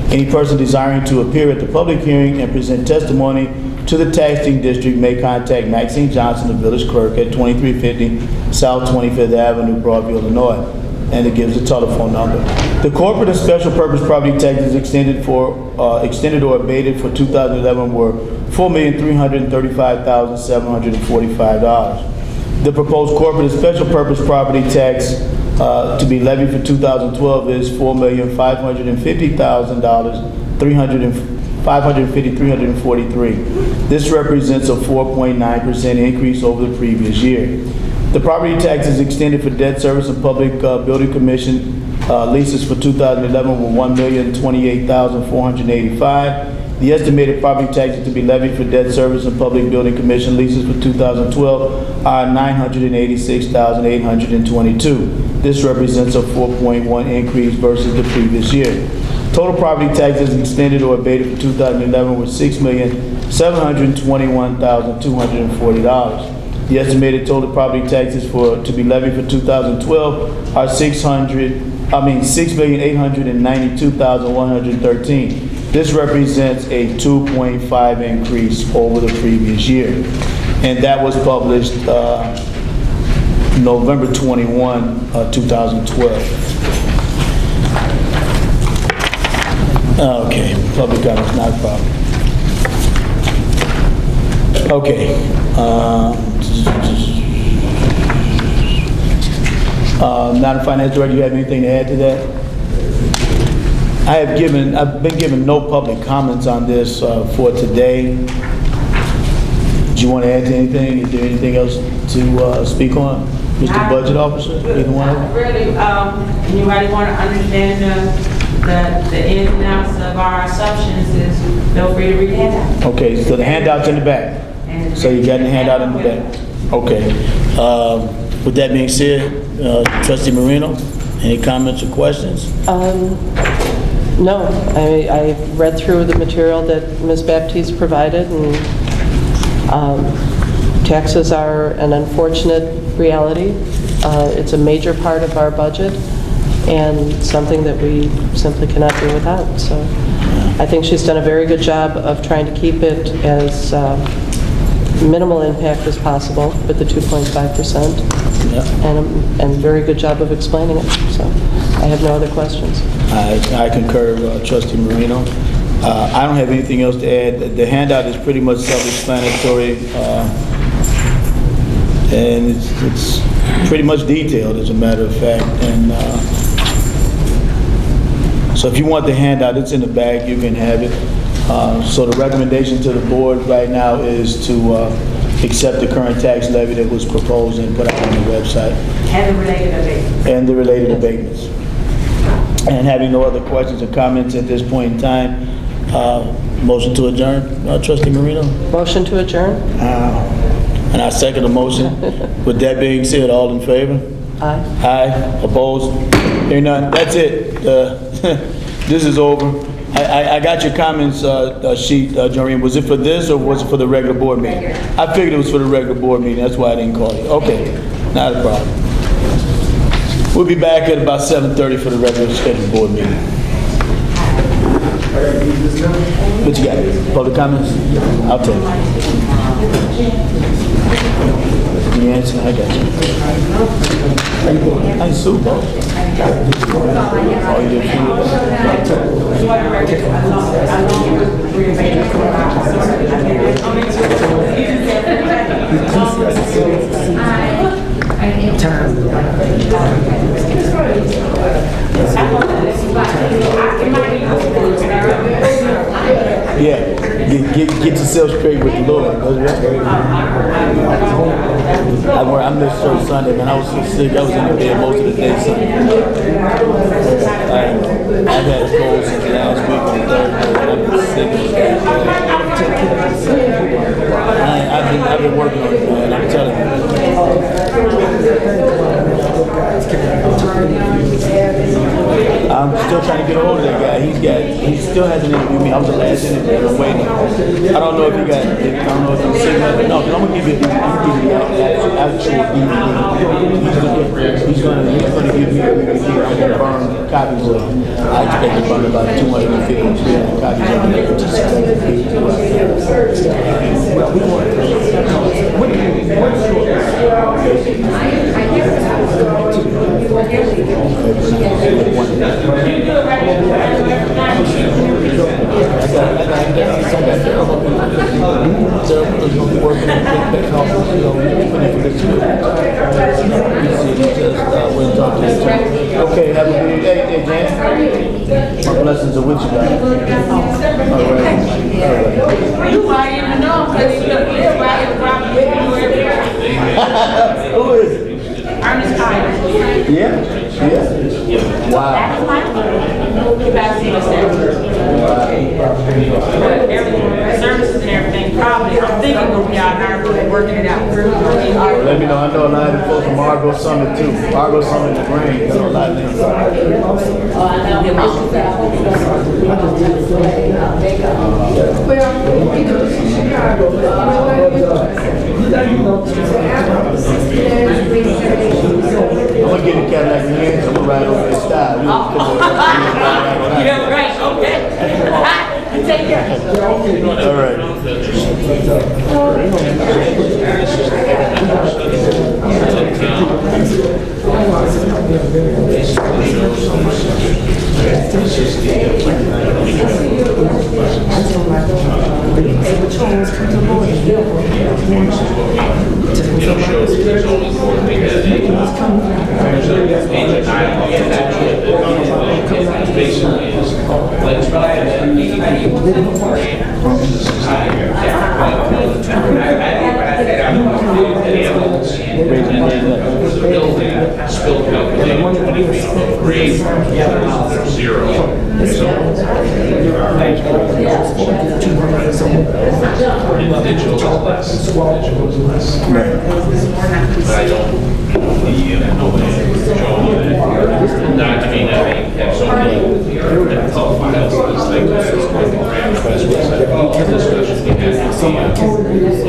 Any person desiring to appear at the public hearing and present testimony to the taxing district may contact Maxine Johnson, the village clerk, at 2350 South 25th Avenue, Broadview, Illinois. And it gives a telephone number. The corporate and special purpose property taxes extended or abated for 2011 were $4,335,745. The proposed corporate and special purpose property tax to be levied for 2012 is $4,550,343. This represents a 4.9% increase over the previous year. The property tax is extended for debt service and public building commission leases for 2011 were $1,028,485. The estimated property taxes to be levied for debt service and public building commission leases for 2012 are $986,822. This represents a 4.1 increase versus the previous year. Total property taxes extended or abated for 2011 were $6,721,240. The estimated total property taxes to be levied for 2012 are $6,892,113. This represents a 2.5 increase over the previous year. And that was published November 21, 2012. Okay, public comment is not a problem. Okay. Madam Finance Director, you have anything to add to that? I've been given no public comments on this for today. Do you want to add to anything? Is there anything else to speak on? Mr. Budget Officer, either one of them? Really, anybody want to understand the ins and outs of our assumptions, is feel free to read the handout. Okay, so the handout's in the back. So you got the handout in the back. Okay. With that being said, Trustee Marino, any comments or questions? No, I read through the material that Ms. Baptiste provided, and taxes are an unfortunate reality. It's a major part of our budget and something that we simply cannot do without. So I think she's done a very good job of trying to keep it as minimal impact as possible with the 2.5%, and very good job of explaining it. So I have no other questions. I concur, Trustee Marino. I don't have anything else to add. The handout is pretty much self-explanatory, and it's pretty much detailed, as a matter of fact. And so if you want the handout, it's in the bag. You can have it. So the recommendation to the board right now is to accept the current tax levy that was proposed and put out on the website. And the related abatements. And the related abatements. And having no other questions or comments at this point in time, motion to adjourn, Trustee Marino? Motion to adjourn? And I second the motion. With that being said, all in favor? Aye. Aye. Opposed? Hearing none. That's it. This is over. I got your comments sheet, Joreen. Was it for this or was it for the regular board meeting? I figured it was for the regular board meeting. That's why I didn't call you. Okay, not a problem. We'll be back at about 7:30 for the regular scheduled board meeting. What you got? Public comments? I'll take it. The answer, I got you. I Sue, bro. Oh, you did yeah, get yourself straight with the Lord. I missed church Sunday, man. I was so sick. I was in the bed most of the day Sunday. I've had a cold since last week on Thursday, and I've been sick. I've been working on it, man. I'm telling you. I'm still trying to get a hold of that guy. He still hasn't interviewed me. I was the last interview. I'm waiting. I don't know if he got, I don't know if he's seen that. No, because I'm gonna give you the actual DVD. He's gonna give me a DVD. I'm gonna burn copies of. I expect to burn about 250, 300 copies of it. Okay, have a good day, Jan. My blessings are with you guys. All right. You might even know, because you live right in Broadview, Who is it? Ernest Kiner. Yeah? Wow. That's my capacity to say. But everything, services and everything, probably, I'm thinking we'll be out there working it out. Let me know. I know a lot of folks from Argo Summit too. Argo Summit is great. I know a lot of them. I'm gonna get a Cadillac in hands. I'm gonna ride over that style. Yeah, right, okay. Take care. All right.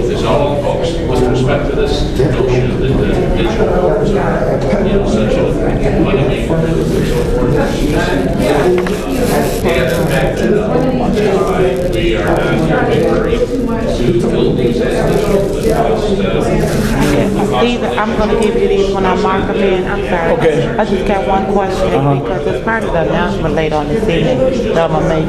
There's all folks with respect to this notion that the digital boards are, such a money maker and so forth. We are not here to hurry to build these Steve, I'm going to give you these when I mark them in. I'm sorry. Okay. I just got one question because it's part of the announcement later on this evening that I'm going to make.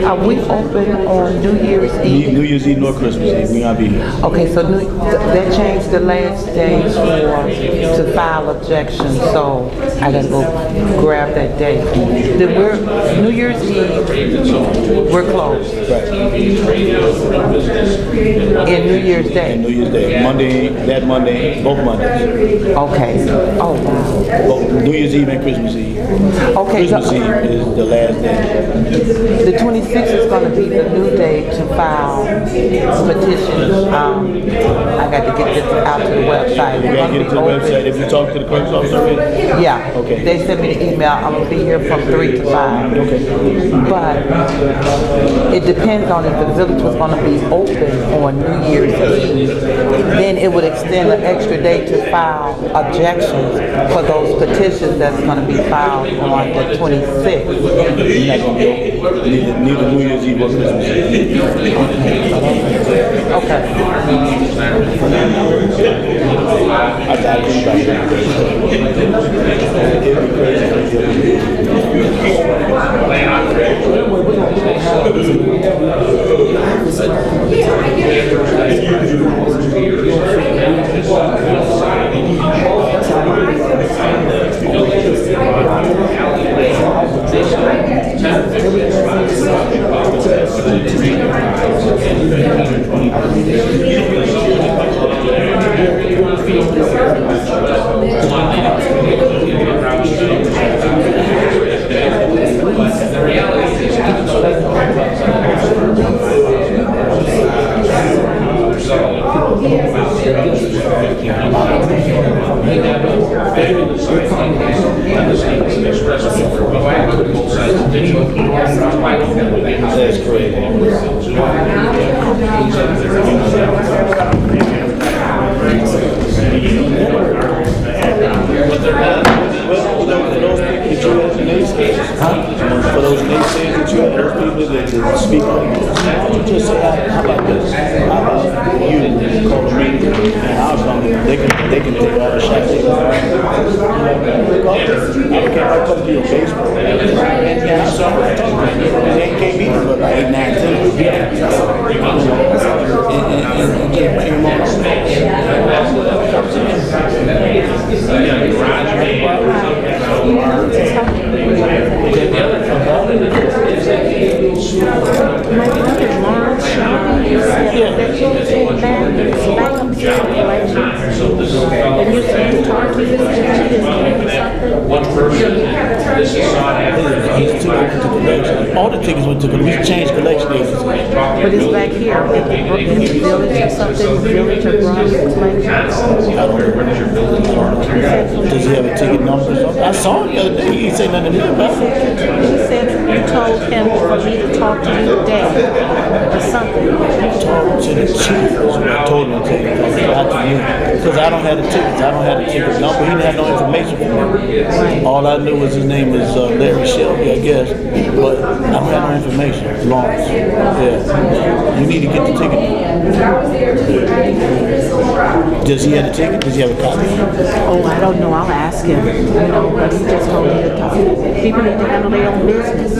Are we open on New Year's Eve? New Year's Eve nor Christmas Eve. We gotta be here. Okay, so that changed the last day to file objections, so I gotta go grab that date. New Year's Eve, we're closed. Right. And New Year's Day. And New Year's Day. That Monday, both Mondays. Okay. Oh, wow. Both New Year's Eve and Christmas Eve. Okay. Christmas Eve is the last day. The 26th is going to be the new day to file petitions. I got to get this out to the website. You gotta get it to the website. If you talk to the clerk's office already? Yeah. Okay. They sent me the email. I'm going to be here from 3 to 5. Okay. But it depends on if the village was going to be open on New Year's Eve. Then it would extend an extra day to file objections for those petitions that's going to be filed on the 26th. You're not gonna be open. Neither New Year's Eve or Christmas Eve. Okay. I got it. That's crazy. For those naysayers that you had, those people that speak on you, why don't you just say, how about this? How about you call a meeting and I'll come in. They can take all the shots. I don't care if I come to your basement. And I'll start talking to you. They can't be for like 8, 9, 10. And just bring them on. My brother Lawrence Shelby said that you came back and back up to the election. And you said you talked to this and she didn't give you something. One person, this is sought after. All the tickets went to collection. We changed collection agencies. But it's back here in the village or something, village or Broadview collection. I don't know. Does he have a ticket number or something? I saw him the other day. He didn't say nothing to me about it. He said you told him for me to talk to you today or something. Talk to the chief. That's what I told him to take it. Not to you. Because I don't have the tickets. I don't have the ticket number. He didn't have no information for me. Right. All I knew was his name is Larry Shelby, I guess. But I don't have no information. Lawrence. Yeah. You need to get the ticket. Does he have the ticket? Does he have a copy? Oh, I don't know. I'll ask him. You know, but he just told me to talk. People need to handle their own business.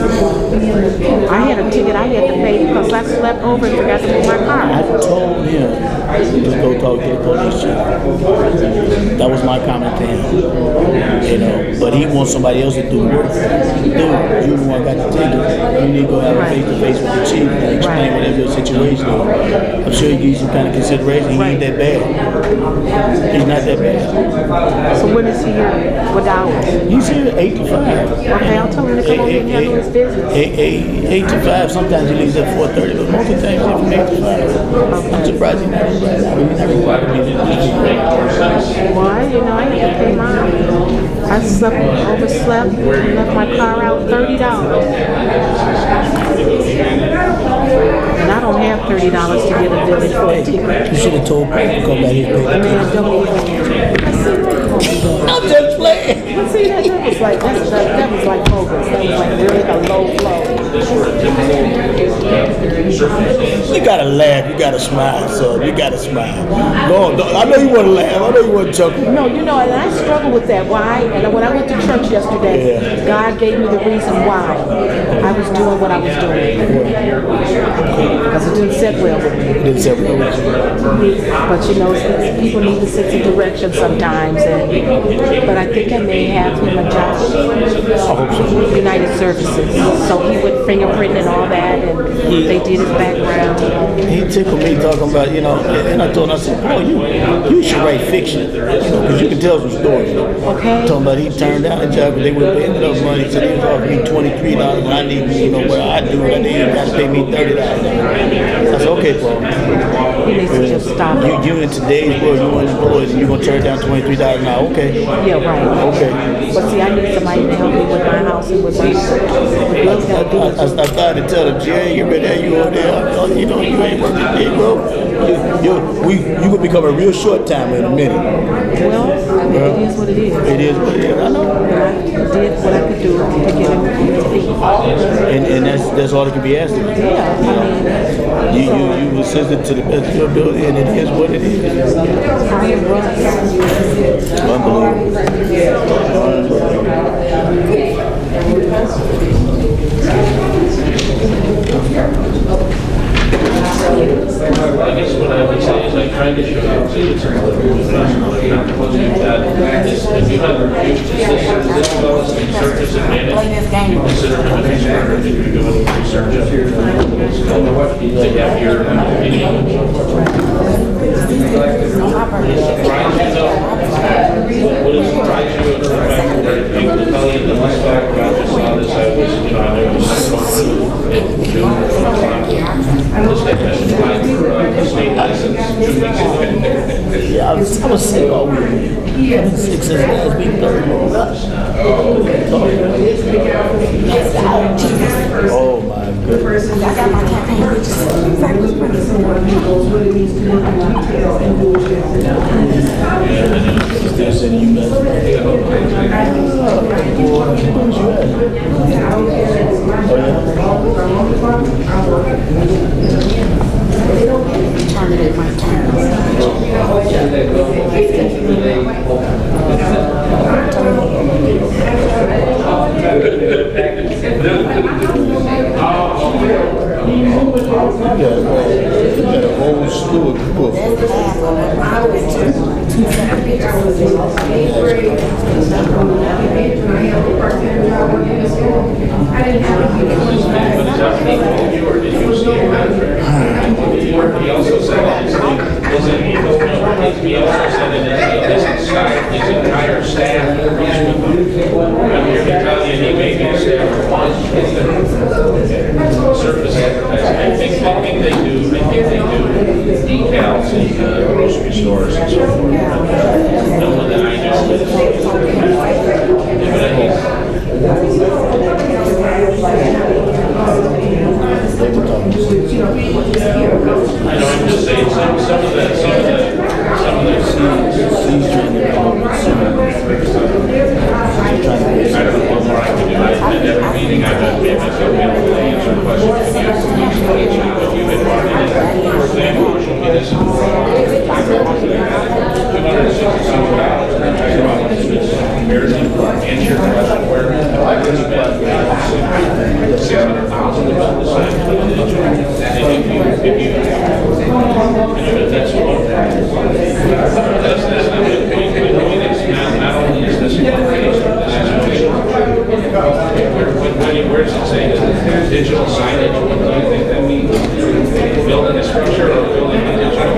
I had a ticket I had to pay because I slept over and forgot to move my I car. told him to go talk to the police chief. That was my comment to him. You know, but he wants somebody else to do the work. Dude, you the one got the ticket. You need to go have a face-to-face with the chief and explain whatever your situation is. I'm sure he gives you some kind of consideration. He ain't that bad. He's not that bad. So when is he here? What hours? He's here at 8 to 5. Okay, I'll tell him to come over and handle his business. 8 to 5. Sometimes he leaves at 4:30, but most of the time he's here from 8 to 5. I'm surprised he's not required. I mean, he's not required to be there. Why? You know, I had to pay mine. I overslept, and left my car out $30. And I don't have $30 to get a village for a ticket. You should have told me to come back here and pay And that then I don't even. I'm just playing. But see, that was like that was like bogus. That was like really a low flow. You gotta laugh, you gotta smile, son. You gotta smile. Go on, I know you wanna laugh, I know you wanna chuckle. No, you know, and I struggle with that. Why? And when I went to church yesterday, God gave me the reason why I was doing what I was doing. Because it didn't sit well with me. Didn't say what was But you know, people need a sense of direction sometimes. But I think I may have him a job. I hope so. United Services. So he went fingerprinting and all that, and they did his background. He tickled me talking about, you know, and I told him, I said, boy, you should write fiction, you know, because you can tell some stories. Okay. Talking about he turned down a job, but they would have paid enough money, so they was offering me $23, and I need, you know, what I do, what I need, you got to pay me $30. I said, okay, Paul. He needs to just stop. You in today's world, you unemployed, and you're going to turn down $23 now, okay. Yeah, right. Okay. But see, I need somebody to help me with my house and with my bills gotta be. I started to tell him, Jerry, you better you over there. You know, you ain't working today, bro. You gonna become a real short timer in a minute. Well, it is what it is. It is what it is. I know. But I did what I could do to get him on his feet. And that's all that can be asked of you. Yeah, I mean, You assisted to the best of your ability, and it is what it is. Brian Russ. Unbelievable. I guess what I would say is I tried to show you that if you had reviewed this well as the searches and management, you consider it an expert if you're doing research up here. They have your opinion. What has surprised you about the fact that you can tell you the last fact about just saw this, I was, you know, I know this in June. This guy testified for a state license 2 weeks ago. Yeah, I was sick all week. I've been sick since last week, Thursday. Oh, I got my campaign pictures. Still sending you messages. Turn it in my turn. You got a whole slew of books. Two separate pictures. He also said his entire staff. I'm here to tell you, he made me staff for one. Surface advertising. I think they do decals in grocery stores and so forth. No one that I I know, I'm just saying some of the I don't know what more I can do. At every meeting I've been able to answer questions. But you've been brought in, for example, municipal $260,000 answer question where I would spend $600,000 about the same. If you that's what that's not the case. I mean, it's not only is this one case, where does it say digital signage? What do you think that means? Building a structure or building a digital?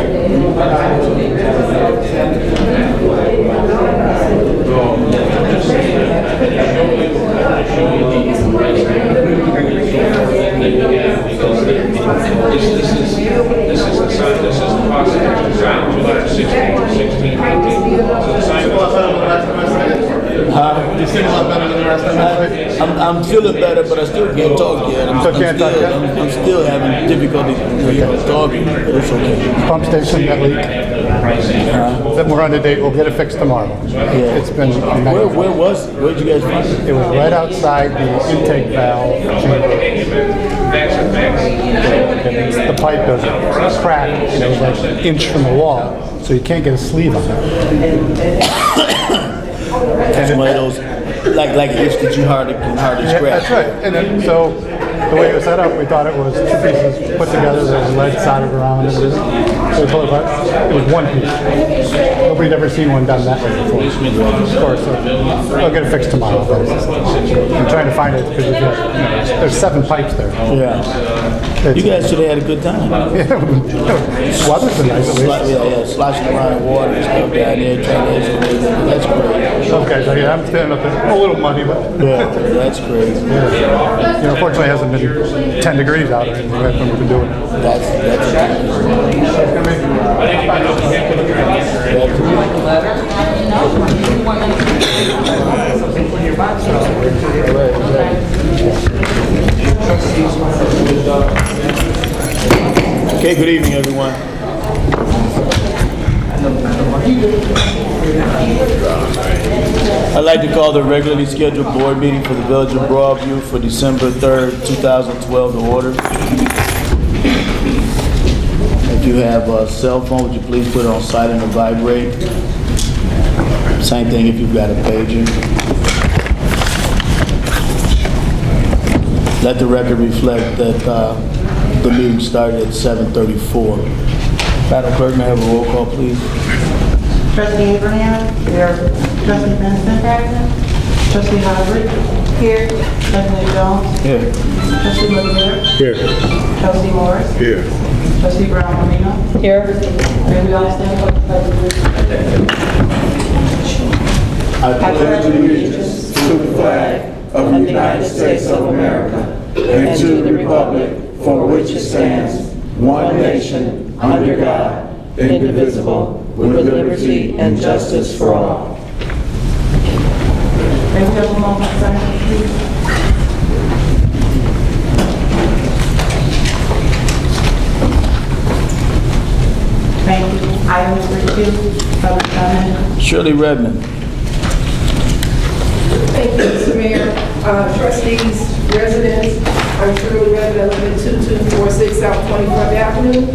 I'm just saying that show you the rights that you have, because this is the sign, this is the cost of the design, 216, 18. So the sign You seem a lot better than the last time I played. I'm feeling better, but I still can't talk yet. I'm still having difficulty talking, but it's okay. Pump station that leak. Then we're on the date. We'll get it fixed tomorrow. It's been a Where nightmare. was it? Where'd you guys find it? It was right outside the intake valve chamber. The pipe doesn't crack. It was like an inch from the wall, so you can't get a sleeve on it. It's one of those, like an itch that you can hardly Yeah, scratch. that's right. And then, so the way it was set up, we thought it was two pieces put together. There was lead soldered around and everything. So we pulled it apart. It was one piece. Nobody'd ever seen one done that way before. Of course, so I'll get it fixed tomorrow. I'm trying to find it because there's 7 pipes there. Yeah. You guys should have had a good time. Weather's been nice at least. Sloshing around in water and stuff down there, trying to excavate. That's great. Okay, so yeah, I'm standing up there. A little muddy, but Yeah, that's crazy. unfortunately it hasn't been 10 degrees out or anything right when we've been doing it. Okay, good evening, everyone. I'd like to call the regularly scheduled board meeting for the Village of Broadview for December 3rd, 2012 to order. If you have a cell phone, would you please put it on silent or vibrate? Same thing if you've got a pager. Let the record reflect that the meeting started at 7:34. Madam Clerk, may I have a roll call, please? Trustee Abraham? Here. Trustee Benson? Present. Trustee Howard? Here. Trustee Jones? Here. Trustee LaFleur? Here. Trustee Morris? Here. Trustee Brown Marino? Here. May we all stand for the pledge of allegiance? I pledge allegiance to the flag of the United States of America and to the republic for which it stands, one nation, under God, indivisible, with liberty and justice for all. May we have a moment of silence, please? Shirley Redmond. Thank you, Mr. Mayor, trustees, residents. I'm Shirley Redmond, I live at 2246 South 24th Avenue.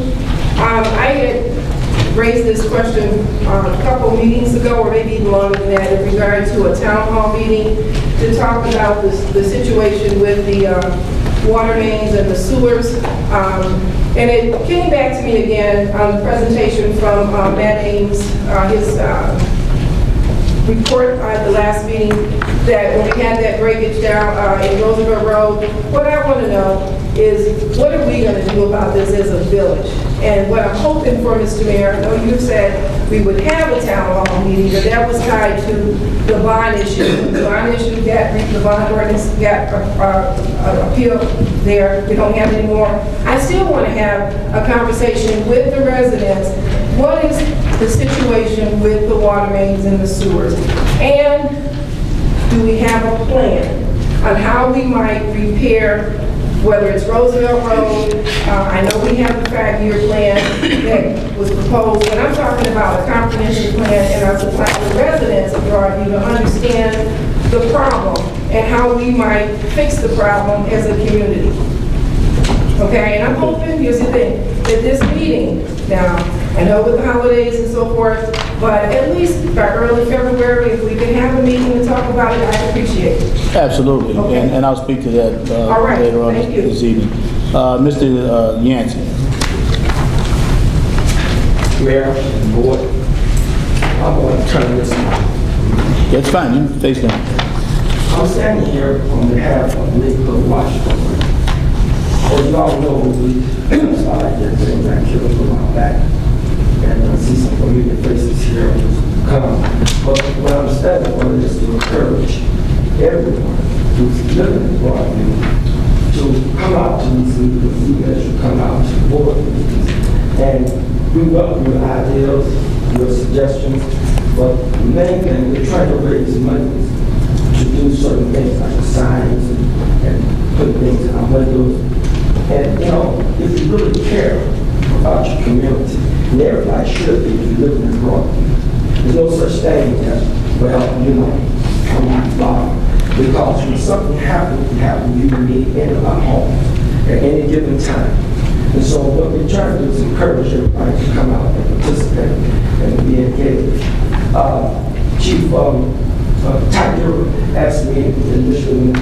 I had raised this question a couple meetings ago, or maybe even longer than that, in regard to a town hall meeting to talk about the situation with the water mains and the sewers. And it came back to me again on the presentation from Matt Ames, his report at the last meeting, that when we had that breakage down in Roosevelt Road, what I want to know is, what are we going to do about this as a village? And what I'm hoping for, Mr. Mayor, I know you said we would have a town hall meeting, but that was tied to the bond issue. The bond issue got, the bond ordinance got appealed there. We don't have any more. I still want to have a conversation with the residents. What is the situation with the water mains and the sewers? And do we have a plan on how we might repair, whether it's Roosevelt Road? I know we have the 5-year plan that was proposed, but I'm talking about a comprehensive plan, and I would like the residents of Broadview to understand the problem and how we might fix the problem as a community. Okay, and I'm hoping, here's the thing, that this meeting, now, I know with the holidays and so forth, but at least by early February, if we can have a meeting and talk about it, I'd appreciate it. Absolutely, Okay. and I'll speak to that All right, later on thank you. this evening. Mr. Yancey. Mayor and board, I'm going to turn this on. That's fine, you can face down. I'm standing here on behalf of the neighborhood of Washington. As you all know, we started getting things that killed a while back. And I see some familiar faces here come. But what I'm standing for is to encourage everyone who's living in Broadview to come out to these meetings, you guys should come out to the board meetings. And we welcome your ideas, your suggestions, but the main thing, we're trying to raise money to do certain things like signs and put things in our windows. And, you know, if you really care about your community, and everybody should be if you live in Broadview, there's no such thing as, well, you know, I'm not bothered. Because when something happens, you need in our home at any given time. And so what we're trying to do is encourage everybody to come out and participate and be engaged. Chief Tiger asked me initially,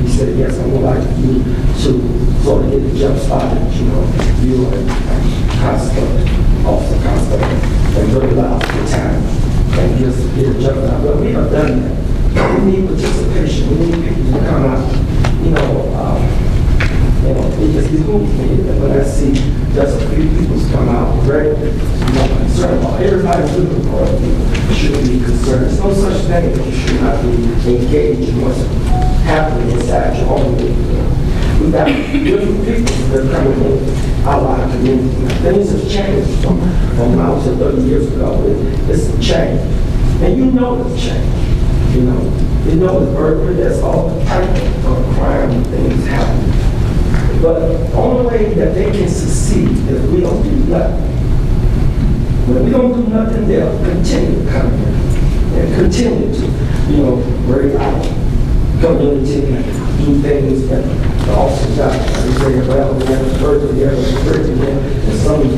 he said, yes, I would like you to sort of get the jump started, you know, you and Officer Constable, and really allow for the time and just get a jump out. But we have done that. We need participation. We need people to come out. It just behooves me that when I see just a few people come out, very, concerned about everybody living in Broadview should be concerned. There's no such thing that you should not be engaged in what's happening inside your own neighborhood. We've got different people that are coming in our community. Things have changed from when I was 30 years ago. It's changed. And you know it's changed. You know the burglary, that's all the type of crime and things happen. But the only way that they can succeed is we don't do nothing. When we don't do nothing, they'll continue to come here and continue to, break out community and do things that the officers got. They say, well, we have a burglary here, we have a burglary here, and some of you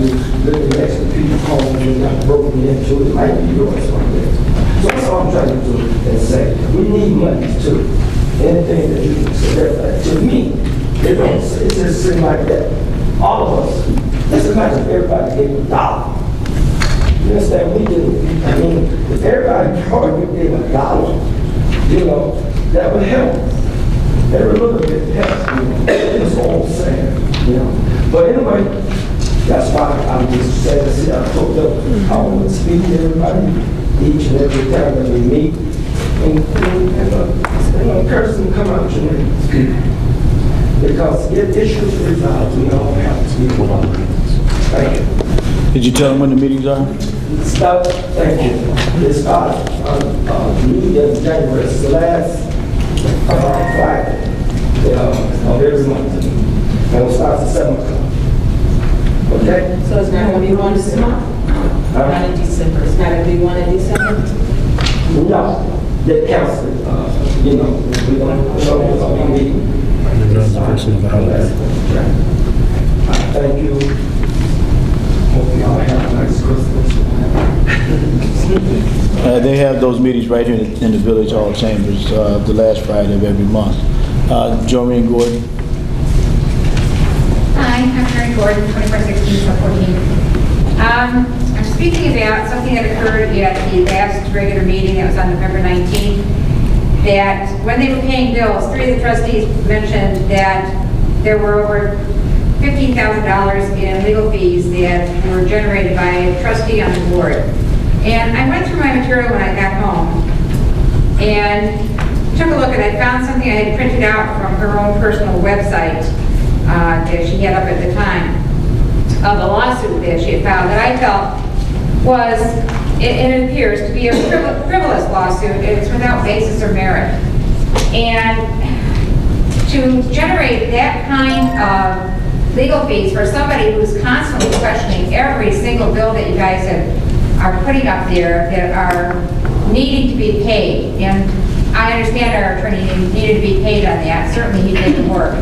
living next to people's homes and got broken into, it might be yours one day. So that's all I'm trying to do and say. We need money too. Anything that you can say. To me, it just seems like that. All of us, just imagine if everybody gave $1. You understand? If everybody gave $1, that would help. Every little bit helps. That's all I'm saying. But anyway, that's why I'm just saying this. I told them I want to speak to everybody each and every time that we meet, and encourage them to come out to me. Because if issues are resolved, we all have to speak with other people. Thank you. Did you tell them when the meetings are? Thank you. It starts on New Year's January. It's the last Friday of every month. And it starts at 7 o'clock. Okay? So it's not going to be one this month? Not in December. It's not going to be one in December? No, the council, we don't be meeting. Thank you. Hope y'all have a nice Christmas. They have those meetings right here in the Village Hall Chambers, the last Friday of every month. Joreen Gordon. Hi, I'm Karen Gordon, 2416-14. I'm speaking about something that occurred at the last regular meeting that was on November 19th, that when they were paying bills, 3 of the trustees mentioned that there were over $15,000 in legal fees that were generated by a trustee on the board. And I went through my material when I got home and took a look, and I found something I had printed out from her own personal website that she had up at the time of a lawsuit that she had filed that I felt was, it appears to be a frivolous lawsuit. It's without basis or merit. And to generate that kind of legal fees for somebody who's constantly questioning every single bill that you guys are putting up there that are needing to be paid. And I understand our attorney needed to be paid on that. Certainly he did the work.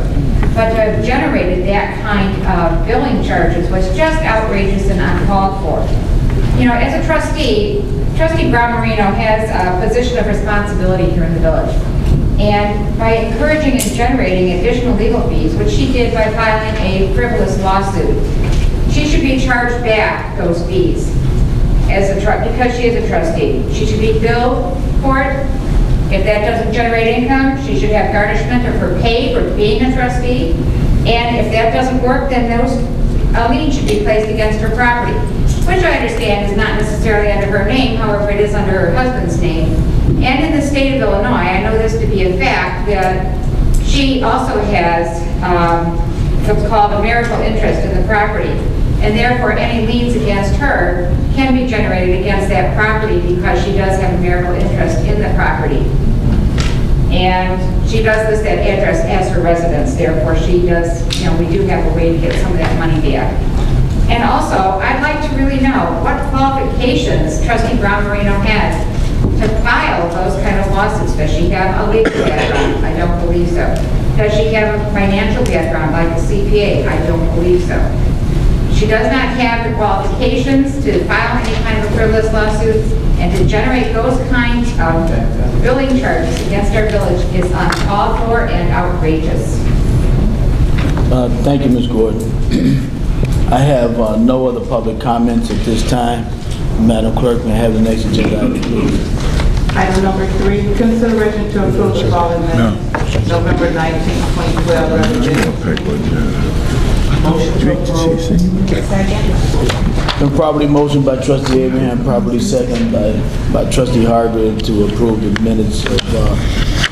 But to have generated that kind of billing charges was just outrageous and uncalled for. You know, as a trustee, Trustee Brown Marino has a position of responsibility here in the village. And by encouraging and generating additional legal fees, which she did by filing a frivolous lawsuit, she should be charged back those fees because she is a trustee. She should be billed for it. If that doesn't generate income, she should have garnishment of her pay for being a trustee. And if that doesn't work, then a lien should be placed against her property, which I understand is not necessarily under her name, however, it is under her husband's name. And in the state of Illinois, I know this to be a fact, that she also has what's called a marital interest in the property. And therefore, any liens against her can be generated against that property because she does have a marital interest in the property. And she does list that address as her residence. Therefore, she does, we do have a way to get some of that money back. And also, I'd like to really know what qualifications Trustee Brown Marino has to file those kind of lawsuits. Does she have a legal background? I don't believe so. Does she have a financial background like a CPA? I don't believe so. She does not have the qualifications to file any kind of a frivolous lawsuit, and to generate those kinds of billing charges against our village is uncalled for and outrageous. Thank you, Ms. Gordon. I have no other public comments at this time. Madam Clerk, may I have the next agenda item, please? Item number 3, consideration to approve the following minutes. November 19, 2012, Motion to approve. Second. Been properly motioned by Trustee Abraham, properly second by Trustee Hargreaves to approve the minutes of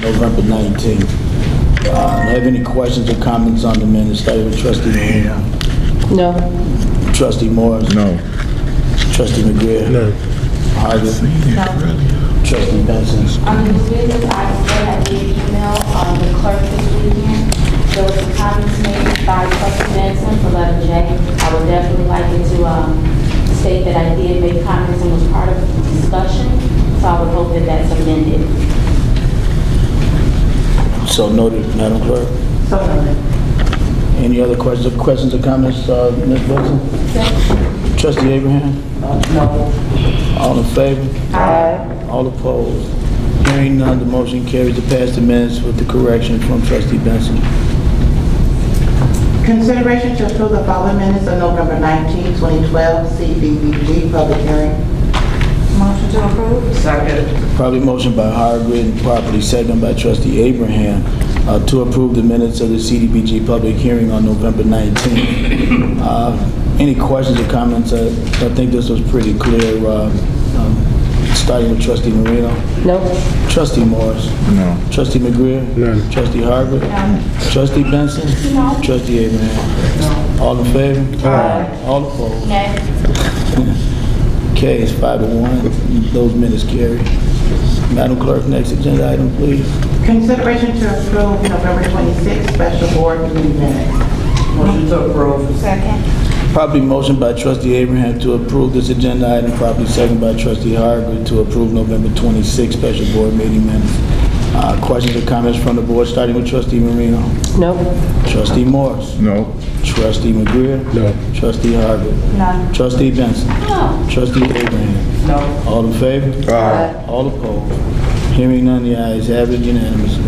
November 19th. Do you have any questions or comments on the minutes? Starting with Trustee Marino. No. Trustee Morris. No. Trustee McGrail. No. Hargreaves. Trustee Benson. On the business, I still have the email on the clerk this weekend. There was some comments made by Trustee Benson for letter J. I would definitely like it to state that I did make comments and was part of the discussion, so I would hope that that's amended. So noted, Madam Clerk. So noted. Any other questions or comments, Ms. Benson? Trustee Abraham? No. All in favor? Aye. All opposed? Hearing none, the motion carries to pass the minutes with the correction from Trustee Benson. Consideration to approve the following minutes of November 19, 2012, CDBG public hearing. Motion to approve. Second. Probably motion by Hargreaves and properly second by Trustee Abraham to approve the minutes of the CDBG public hearing on November 19th. Any questions or comments? I think this was pretty clear. Starting with Trustee Marino. No. Trustee Morris. No. Trustee McGreal. None. Trustee Hargreaves. Trustee Benson. No. Trustee Abraham. All in favor? Aye. All opposed? Okay. Okay, it's 5-1. Those minutes carry. Madam Clerk, next agenda item, please. Consideration to approve November 26, special board meeting minutes. Motion to approve. Second. Properly motion by trustee Abraham to approve this agenda item, properly second by trustee Hargreaves to approve November 26th special board meeting minutes. Questions or comments from the board, starting with trustee Marino? No? Trustee Morris? No. Trustee McGreer? No. Trustee Hargreaves? None. Trustee Benson? Trustee Abraham? No. All in favor? Aye. All opposed? Hearing none, the ayes have it unanimously.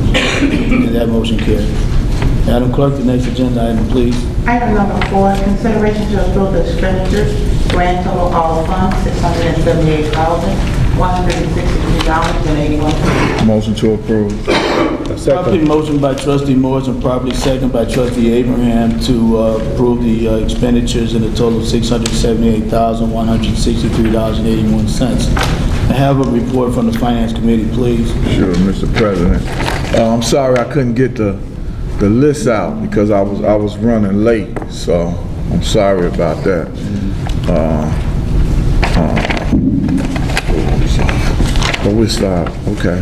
And that motion carries. Madam Clerk, the next agenda item, please. Item number 4, consideration to approve the expenditures, grand total all funds, $678,163.81. Motion to approve. Properly motion by trustee Morris and properly second by trustee Abraham to approve the expenditures in a total of $678,163.81. I have a report from the Finance Committee, please. Sure, Mr. President. I'm sorry I couldn't get the list out because I was running late, so I'm sorry about that. But we start, okay.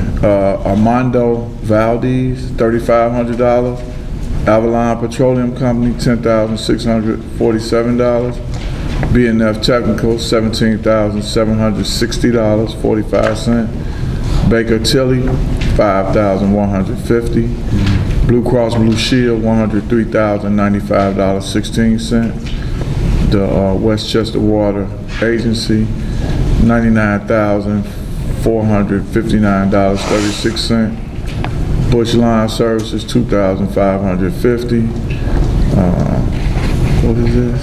Armando Valdez, $3,500. Avalon Petroleum Company, $10,647. B&F Technical, $17,760.45. Baker Tilly, $5,150. Blue Cross Blue Shield, $103,095.16. The Westchester Water Agency, $99,459.36. Bush Line Services, $2,550. What is this?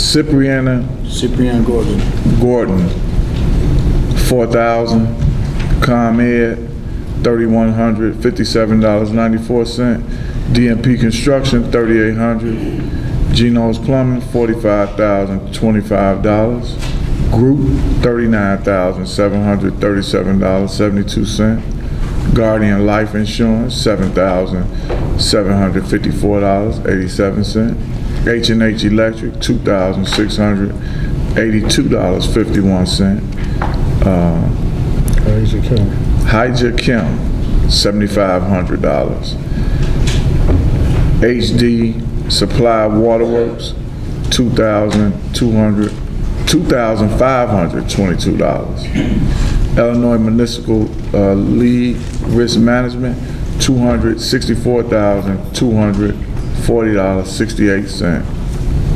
Cypriana Gordon, $4,000. ComEd, $3,157.94. DMP Construction, $3,800. Geno's Plumbing, $45,025. Group, $39,737.72. Guardian Life Insurance, $7,754.87. H&H Electric, $2,682.51. Hyja Kim, $7,500. HD Supply Waterworks, $2,522. Illinois Municipal League Risk Management, $264,240.68.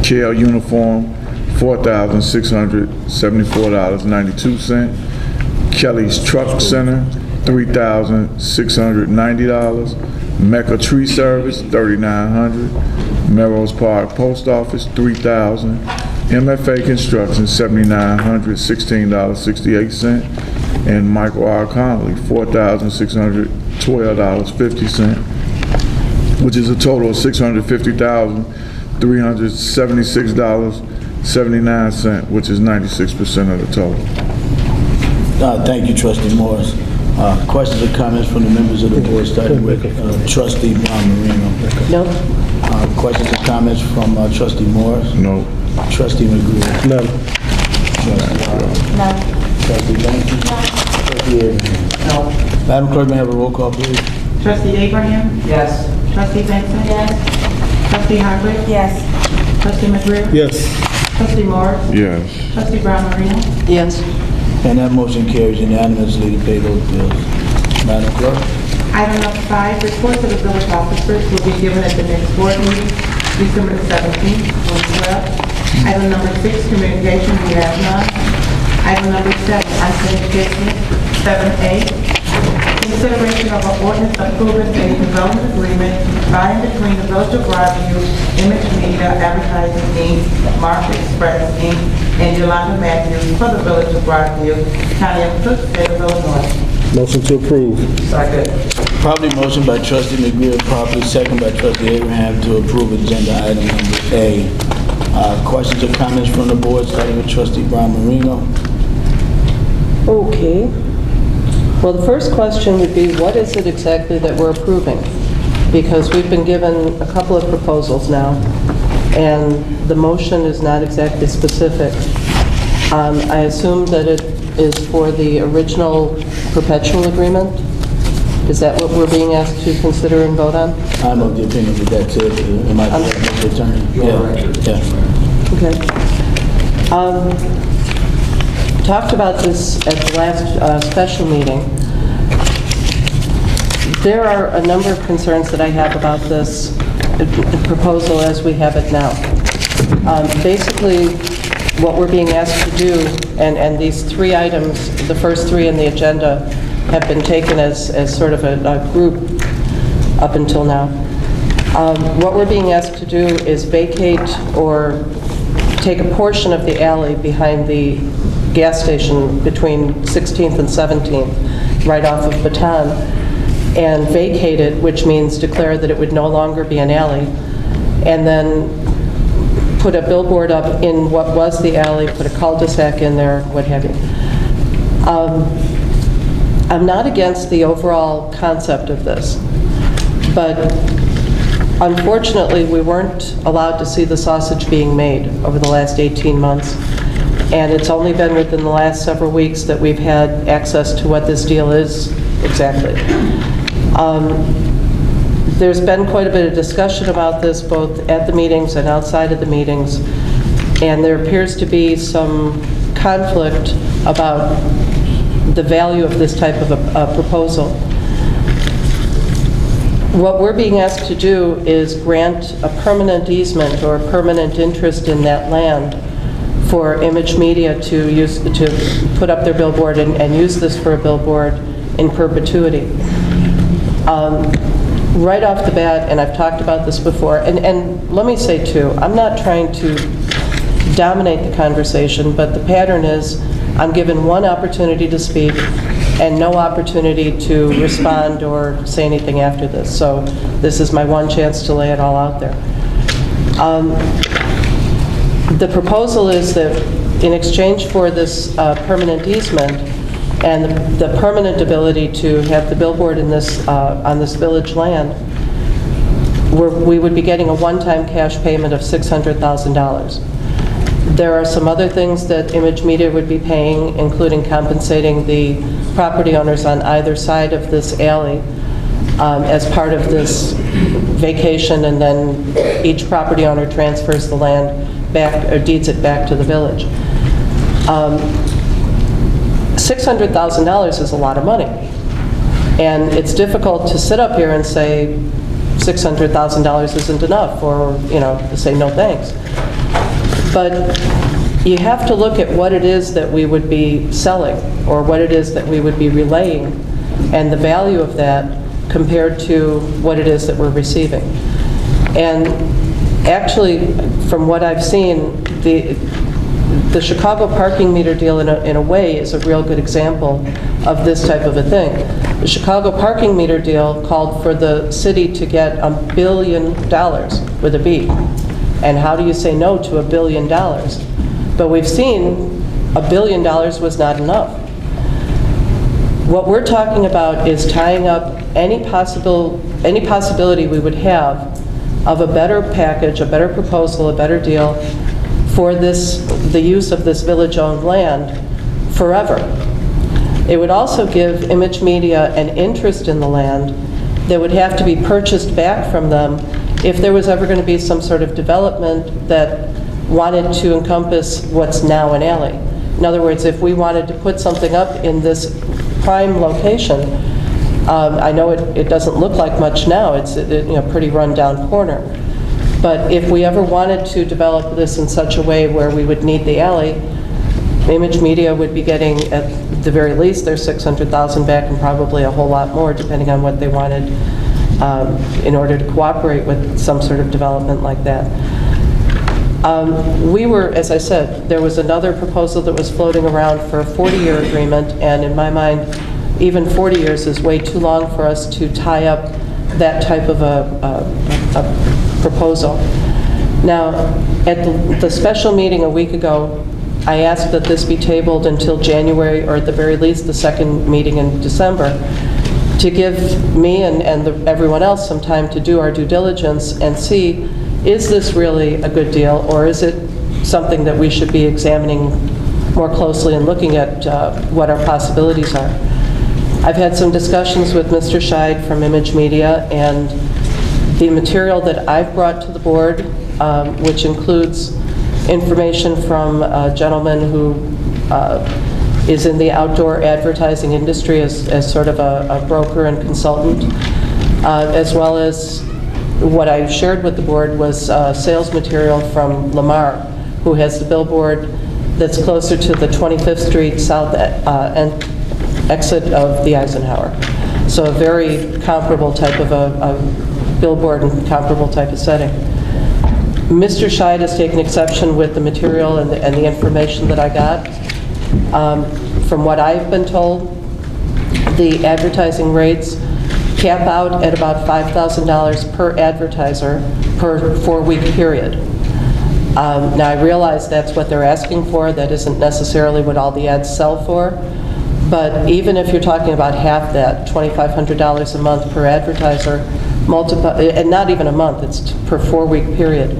Care Uniform, $4,674.92. Kelly's Truck Center, $3,690. Mecca Tree Service, $3,900. Melrose Park Post Office, $3,000. MFA Construction, $7,916.68. And Michael R. Connolly, $4,612.50, which is a total of $650,376.79, which is 96% of the total. Thank you, trustee Morris. Questions or comments from the members of the board, starting with trustee Brown Marino? No? Questions or comments from trustee Morris? No. Trustee McGreer? None. No. Trustee Benson? Trustee Abraham? No. Madam Clerk, may I have a roll call, please? Trustee Abraham? Yes. Trustee Benson? Yes. Trustee Hargreaves? Yes. Trustee McGreer? Yes. Trustee Morris? Yes. Trustee Brown Marino? Yes. And that motion carries unanimously to pay those bills. Madam Clerk? Item number 5, reports of the village officers will be given at the next board meeting, December 17th, 2012. Item number 6, communication, we have none. Item number 7, unfinished business. 7A, consideration of an ordinance approving a development agreement by and between the Village of Broadview, Image Media Advertising Inc., Mark Express Inc., and Yolanda Matthews for the Village of Broadview, County of Cook, State of Illinois. Motion to approve. Second. Properly motion by trustee McGreer, properly second by trustee Abraham to approve agenda item number A. Questions or comments from the board, starting with trustee Brown Marino? Okay. Well, the first question would be, what is it exactly that we're approving? Because we've been given a couple of proposals now, and the motion is not exactly specific. I assume that it is for the original perpetual agreement? Is that what we're being asked to consider and vote on? I'm of the opinion that that's it. Am I correct, Mr. Attorney? Yeah. Okay. Talked about this at the last special meeting. There are a number of concerns that I have about this proposal as we have it now. Basically, what we're being asked to do, and these three items, the first three in the agenda, have been taken as sort of a group up until now. What we're being asked to do is vacate or take a portion of the alley behind the gas station between 16th and 17th, right off of Baton, and vacate it, which means declare that it would no longer be an alley, and then put a billboard up in what was the alley, put a cul-de-sac in there, what have you. I'm not against the overall concept of this, but unfortunately, we weren't allowed to see the sausage being made over the last 18 months, and it's only been within the last several weeks that we've had access to what this deal is exactly. There's been quite a bit of discussion about this, both at the meetings and outside of the meetings, and there appears to be some conflict about the value of this type of a proposal. What we're being asked to do is grant a permanent easement or a permanent interest in that land for Image Media to use, to put up their billboard and use this for a billboard in perpetuity. Right off the bat, and I've talked about this before, and let me say too, I'm not trying to dominate the conversation, but the pattern is I'm given one opportunity to speak and no opportunity to respond or say anything after this. So this is my one chance to lay it all out there. The proposal is that in exchange for this permanent easement and the permanent ability to have the billboard in this, on this village land, we would be getting a one-time cash payment of $600,000. There are some other things that Image Media would be paying, including compensating the property owners on either side of this alley as part of this vacation, and then each property owner transfers the land back, or deeds it back to the village. $600,000 is a lot of money. And it's difficult to sit up here and say $600,000 isn't enough, or, you know, to say no thanks. But you have to look at what it is that we would be selling, or what it is that we would be relaying, and the value of that compared to what it is that we're receiving. And actually, from what I've seen, the Chicago parking meter deal in a way is a real good example of this type of a thing. The Chicago parking meter deal called for the city to get $1 billion with a B. And how do you say no to $1 billion? But we've seen $1 billion was not enough. What we're talking about is tying up any possibility we would have of a better package, a better proposal, a better deal for the use of this village-owned land forever. It would also give Image Media an interest in the land that would have to be purchased back from them if there was ever going to be some sort of development that wanted to encompass what's now an alley. In other words, if we wanted to put something up in this prime location, I know it doesn't look like much now, it's a pretty run-down corner. But if we ever wanted to develop this in such a way where we would need the alley, Image Media would be getting, at the very least, their $600,000 back, and probably a whole lot more, depending on what they wanted in order to cooperate with some sort of development like that. We were, as I said, there was another proposal that was floating around for a 40-year agreement, and in my mind, even 40 years is way too long for us to tie up that type of a proposal. Now, at the special meeting a week ago, I asked that this be tabled until January, or at the very least the second meeting in December, to give me and everyone else some time to do our due diligence and see, is this really a good deal, or is it something that we should be examining more closely and looking at what our possibilities are. I've had some discussions with Mr. Scheid from Image Media, and the material that I've brought to the board, which includes information from a gentleman who is in the outdoor advertising industry as sort of a broker and consultant, as well as what I shared with the board was sales material from Lamar, who has the billboard that's closer to the 25th Street south exit of the Eisenhower. So a very comparable type of a billboard and comparable type of setting. Mr. Scheid has taken exception with the material and the information that I got. From what I've been told, the advertising rates cap out at about $5,000 per advertiser per 4-week period. Now, I realize that's what they're asking for. That isn't necessarily what all the ads sell for. But even if you're talking about half that, $2,500 a month per advertiser, and not even a month, it's per 4-week period,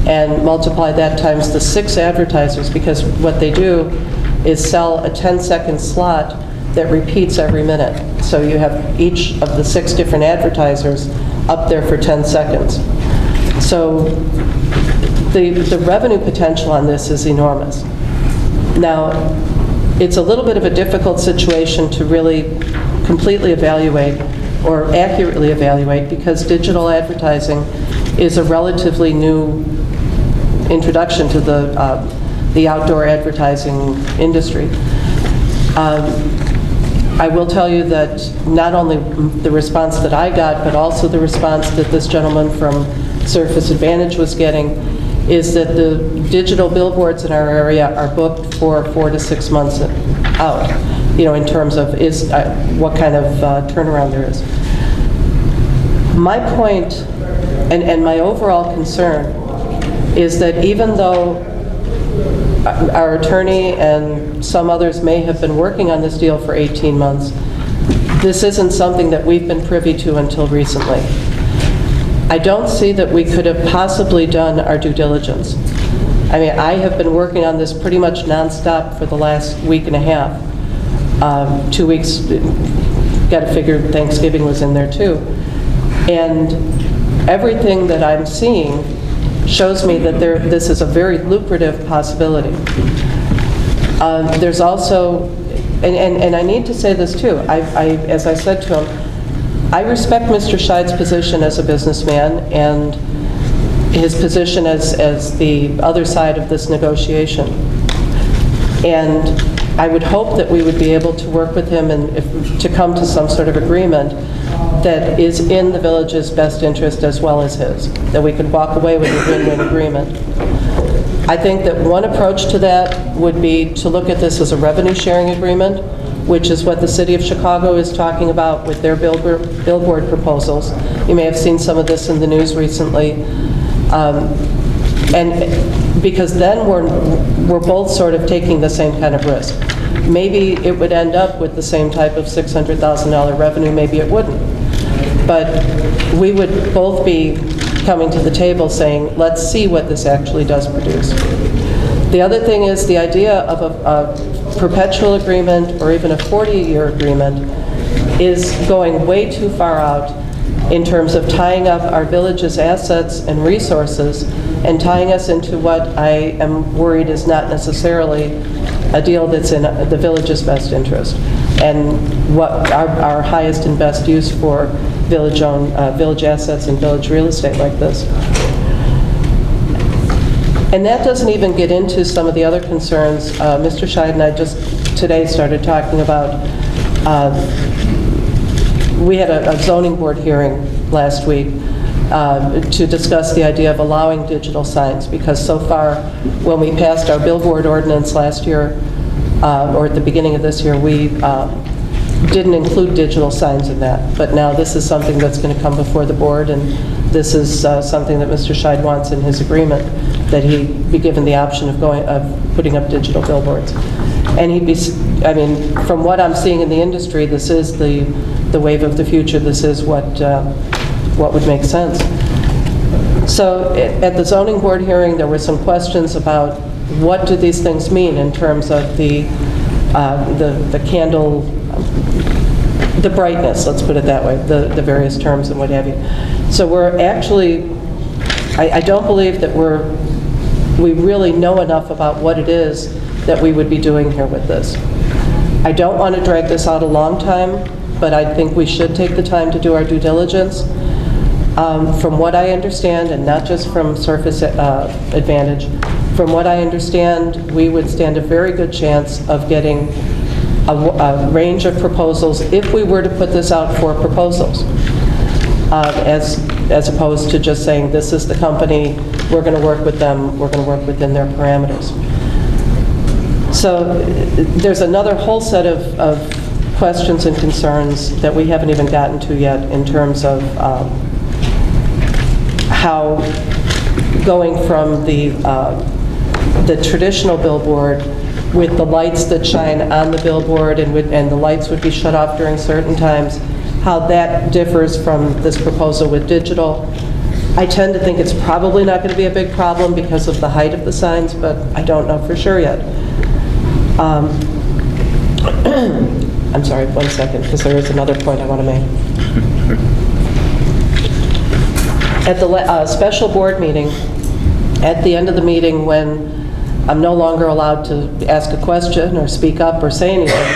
and multiply that times the 6 advertisers, because what they do is sell a 10-second slot that repeats every minute. So you have each of the 6 different advertisers up there for 10 seconds. So the revenue potential on this is enormous. Now, it's a little bit of a difficult situation to really completely evaluate or accurately evaluate, because digital advertising is a relatively new introduction to the outdoor advertising industry. I will tell you that not only the response that I got, but also the response that this gentleman from Surface Advantage was getting, is that the digital billboards in our area are booked for 4 to 6 months out, in terms of what kind of turnaround there is. My point and my overall concern is that even though our attorney and some others may have been working on this deal for 18 months, this isn't something that we've been privy to until recently. I don't see that we could have possibly done our due diligence. I mean, I have been working on this pretty much nonstop for the last week and a half. 2 weeks, got to figure Thanksgiving was in there too. And everything that I'm seeing shows me that this is a very lucrative possibility. There's also, and I need to say this too, as I said to him, I respect Mr. Scheid's position as a businessman and his position as the other side of this negotiation. And I would hope that we would be able to work with him and to come to some sort of agreement that is in the village's best interest as well as his, that we could walk away with a win-win agreement. I think that one approach to that would be to look at this as a revenue-sharing agreement, which is what the City of Chicago is talking about with their billboard proposals. You may have seen some of this in the news recently. And because then we're both sort of taking the same kind of risk. Maybe it would end up with the same type of $600,000 revenue, maybe it wouldn't. But we would both be coming to the table saying, let's see what this actually does produce. The other thing is the idea of a perpetual agreement or even a 40-year agreement is going way too far out in terms of tying up our village's assets and resources and tying us into what I am worried is not necessarily a deal that's in the village's best interest and what our highest and best use for village assets and village real estate like this. And that doesn't even get into some of the other concerns. Mr. Scheid and I just today started talking about, we had a zoning board hearing last week to discuss the idea of allowing digital signs, because so far when we passed our billboard ordinance last year, or at the beginning of this year, we didn't include digital signs in that. But now this is something that's going to come before the board, and this is something that Mr. Scheid wants in his agreement, that he be given the option of putting up digital billboards. And he'd be, I mean, from what I'm seeing in the industry, this is the wave of the future. This is what would make sense. So at the zoning board hearing, there were some questions about what do these things mean in terms of the candle the brightness, let's put it that way, the various terms and what have you. So we're actually, I don't believe that we really know enough about what it is that we would be doing here with this. I don't want to drag this out a long time, but I think we should take the time to do our due diligence. From what I understand, and not just from Surface Advantage, from what I understand, we would stand a very good chance of getting a range of proposals if we were to put this out for proposals, as opposed to just saying, this is the company, we're going to work with them, we're going to work within their parameters. So there's another whole set of questions and concerns that we haven't even gotten to yet in terms of how going from the traditional billboard with the lights that shine on the billboard and the lights would be shut off during certain times, how that differs from this proposal with digital. I tend to think it's probably not going to be a big problem because of the height of the signs, but I don't know for sure yet. I'm sorry, 1 second, because there is another point I want to make. At the special board meeting, at the end of the meeting when I'm no longer allowed to ask a question or speak up or say anything,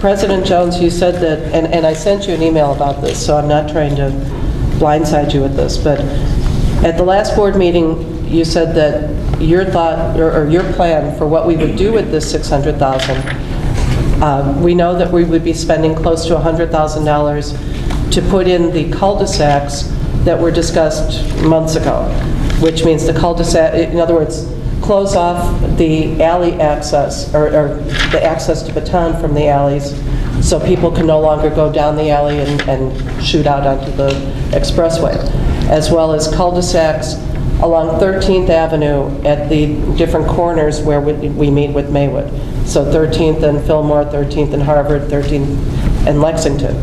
President Jones, you said that, and I sent you an email about this, so I'm not trying to blindside you with this, but at the last board meeting, you said that your thought or your plan for what we would do with this $600,000, we know that we would be spending close to $100,000 to put in the cul-de-sacs that were discussed months ago, which means the cul-de-sac, in other words, close off the alley access, or the access to Baton from the alleys, so people can no longer go down the alley and shoot out onto the expressway, as well as cul-de-sacs along 13th Avenue at the different corners where we meet with Maywood. So 13th and Fillmore, 13th and Harvard, 13th and Lexington.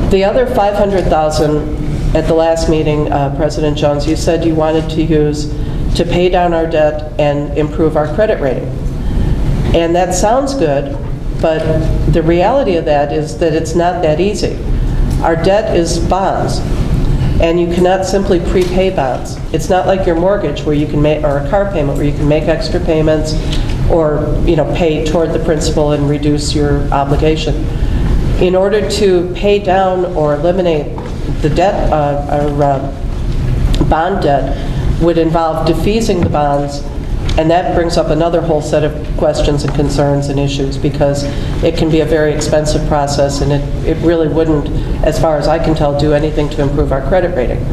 The other $500,000 at the last meeting, President Jones, you said you wanted to use to pay down our debt and improve our credit rating. And that sounds good, but the reality of that is that it's not that easy. Our debt is bonds, and you cannot simply prepay bonds. It's not like your mortgage where you can make, or a car payment where you can make extra payments or pay toward the principal and reduce your obligation. In order to pay down or eliminate the debt, bond debt, would involve defeasing the bonds, and that brings up another whole set of questions and concerns and issues because it can be a very expensive process, and it really wouldn't, as far as I can tell, do anything to improve our credit rating.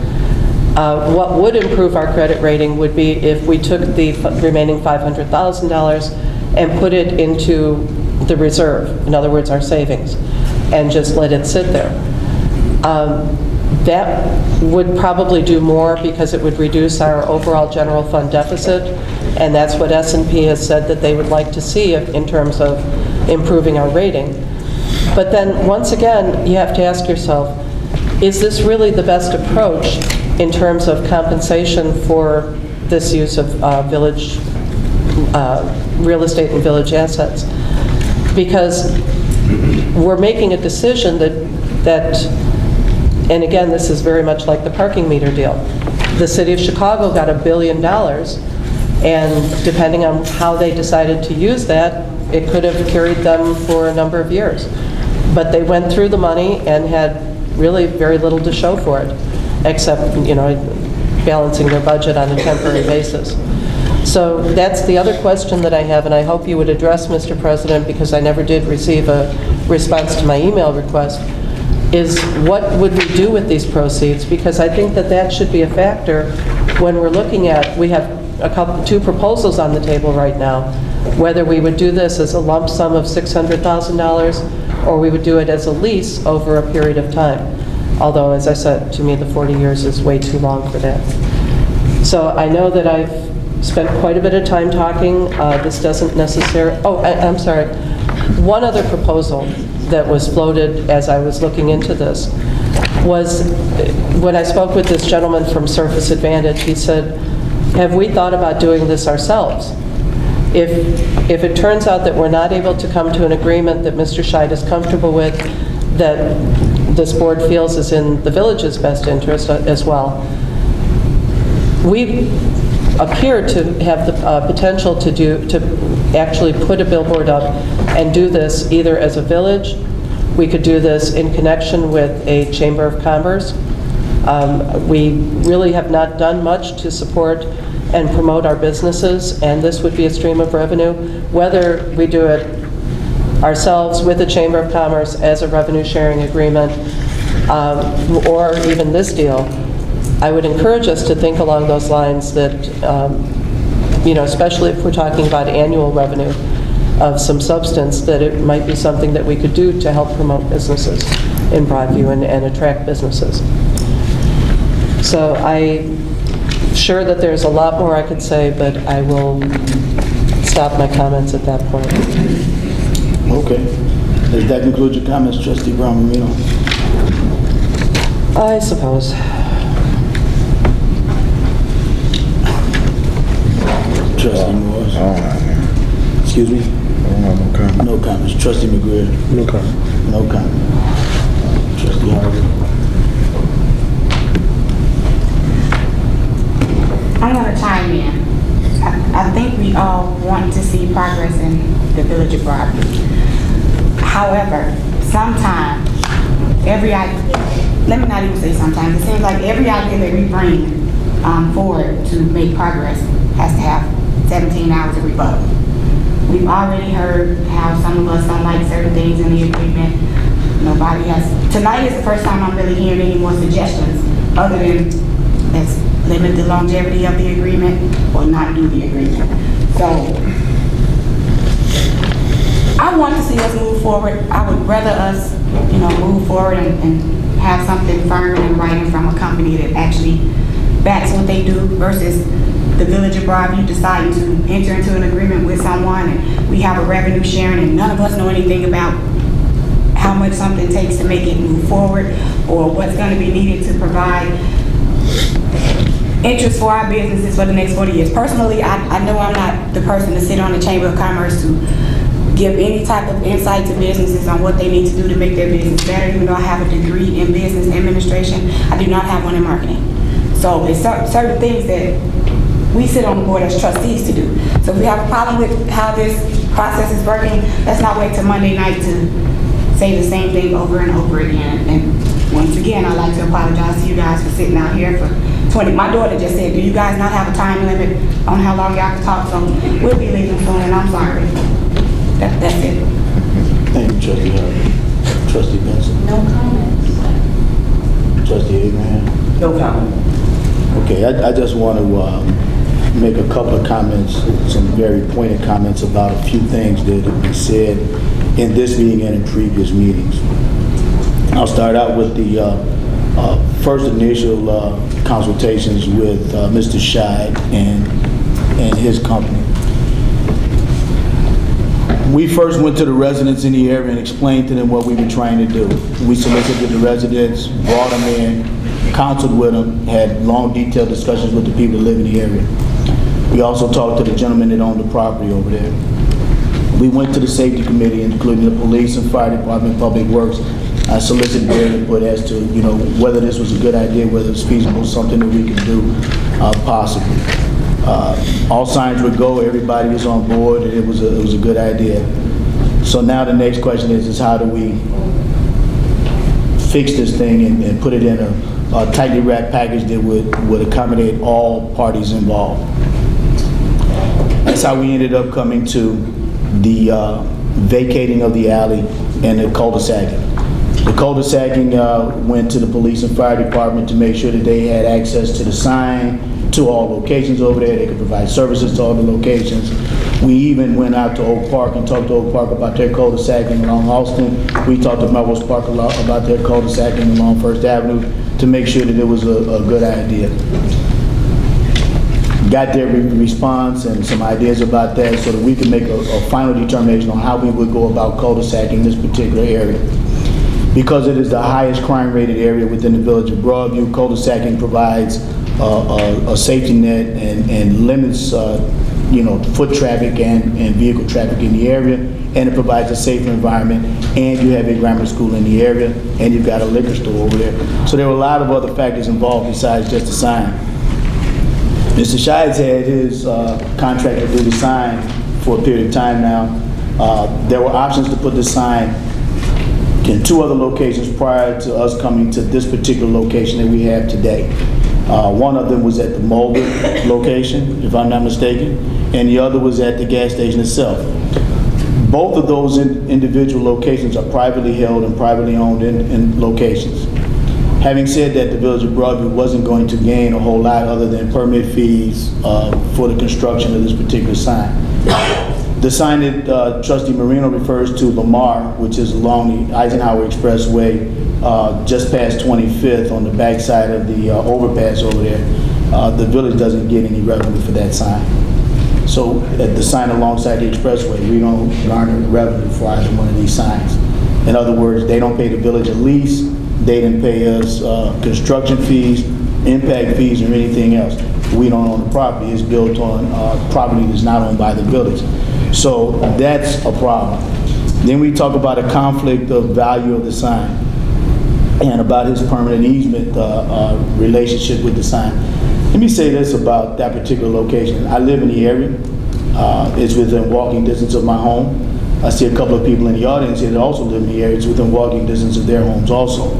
What would improve our credit rating would be if we took the remaining $500,000 and put it into the reserve, in other words, our savings, and just let it sit there. That would probably do more because it would reduce our overall general fund deficit, and that's what S&P has said that they would like to see in terms of improving our rating. But then, once again, you have to ask yourself, is this really the best approach in terms of compensation for this use of village real estate and village assets? Because we're making a decision that and again, this is very much like the parking meter deal. The city of Chicago got $1 billion, and depending on how they decided to use that, it could have carried them for a number of years. But they went through the money and had really very little to show for it, except, balancing their budget on a temporary basis. So that's the other question that I have, and I hope you would address, Mr. President, because I never did receive a response to my email request, is what would we do with these proceeds? Because I think that should be a factor when we're looking at, we have two proposals on the table right now, whether we would do this as a lump sum of $600,000 or we would do it as a lease over a period of time. Although, as I said, to me the 40 years is way too long for that. So I know that I've spent quite a bit of time talking. This doesn't necessarily, I'm sorry. One other proposal that was floated as I was looking into this was when I spoke with this gentleman from Surface Advantage, he said, have we thought about doing this ourselves? If it turns out that we're not able to come to an agreement that Mr. Scheid is comfortable with, that this board feels is in the village's best interest as well. We appear to have the potential to actually put a billboard up and do this either as a village. We could do this in connection with a Chamber of Commerce. We really have not done much to support and promote our businesses, and this would be a stream of revenue. Whether we do it ourselves with the Chamber of Commerce as a revenue sharing agreement, or even this deal, I would encourage us to think along those lines that, especially if we're talking about annual revenue of some substance, that it might be something that we could do to help promote businesses in Broadview and attract businesses. So I'm sure that there's a lot more I could say, but I will stop my comments at that point. Okay. Does that conclude your comments, Trustee Brown Marino? I suppose. Trustee Morris? Excuse me? No comment. No comments. Trustee McGuire? No comment. No comment. Trustee Harvey? I'm going to chime in. I think we all want to see progress in the village of Broadview. However, sometimes, let me not even say sometimes, it seems like every idea that we bring forward to make progress has to have 17 hours of rebuttal. We've already heard how some of us don't like certain things in the agreement. Nobody has. Tonight is the first time I'm really hearing any more suggestions other than let's limit the longevity of the agreement or not do the agreement. So I want to see us move forward. I would rather us, move forward and have something firm and in writing from a company that actually backs what they do versus the village of Broadview deciding to enter into an agreement with someone and we have a revenue sharing and none of us know anything about how much something takes to make it move forward or what's going to be needed to provide interest for our businesses for the next 40 years. Personally, I know I'm not the person to sit on the Chamber of Commerce to give any type of insight to businesses on what they need to do to make their business better. Even though I have a degree in business administration, I do not have one in marketing. So there's certain things that we sit on the board as trustees to do. So if we have a problem with how this process is working, let's not wait till Monday night to say the same thing over and over again. And once again, I'd like to apologize to you guys for sitting out here for 20. My daughter just said, do you guys not have a time limit on how long y'all can talk? So we'll be leaving soon, and I'm sorry. That's it. Thank you, Trustee Harvey. Trustee Benson? No comments. Trustee Abraham? No comment. Okay, I just want to make a couple of comments, some very pointed comments about a few things that have been said in this meeting and in previous meetings. I'll start out with the first initial consultations with Mr. Scheid and his company. We first went to the residents in the area and explained to them what we were trying to do. We solicited the residents, brought them in, counseled with them, had long, detailed discussions with the people that live in the area. We also talked to the gentleman that owned the property over there. We went to the safety committee, including the police and fire department, public works. I solicited their input as to, whether this was a good idea, whether it's feasible, something that we could do, possibly. All signs would go, everybody was on board, and it was a good idea. So now the next question is how do we fix this thing and put it in a tightly wrapped package that would accommodate all parties involved. That's how we ended up coming to the vacating of the alley and the cul-de-sacing. The cul-de-sacing went to the police and fire department to make sure that they had access to the sign, to all locations over there. They could provide services to all the locations. We even went out to Oak Park and talked to Oak Park about their cul-de-sacing along Austin. We talked to Melrose Park a lot about their cul-de-sacing along First Avenue to make sure that it was a good idea. Got their response and some ideas about that so that we could make a final determination on how we would go about cul-de-sacing this particular area. Because it is the highest crime rated area within the village of Broadview, cul-de-sacing provides a safety net and limits foot traffic and vehicle traffic in the area, and it provides a safer environment, and you have a grammar school in the area, and you've got a liquor store over there. So there were a lot of other factors involved besides just the sign. Mr. Shides had his contract to do the sign for a period of time now. There were options to put the sign in 2 other locations prior to us coming to this particular location that we have today. One of them was at the Mulberry location, if I'm not mistaken, and the other was at the gas station itself. Both of those individual locations are privately held and privately owned in locations. Having said that, the Village of Broadview wasn't going to gain a whole lot other than permit fees for the construction of this particular sign. The sign that Trustee Marino refers to, Lamar, which is along the Eisenhower Expressway, just past 25th on the backside of the overpass over there, the village doesn't get any revenue for that sign. So at the sign alongside the expressway, we don't garner revenue for either one of these signs. In other words, they don't pay the village a lease, they didn't pay us construction fees, impact fees, or anything else. We don't own the property. It's built on property that's not owned by the village. So that's a problem. Then we talk about a conflict of value of the sign and about his permanent easement relationship with the sign. Let me say this about that particular location. I live in the area. It's within walking distance of my home. I see a couple of people in the audience here that also live in the area. It's within walking distance of their homes also.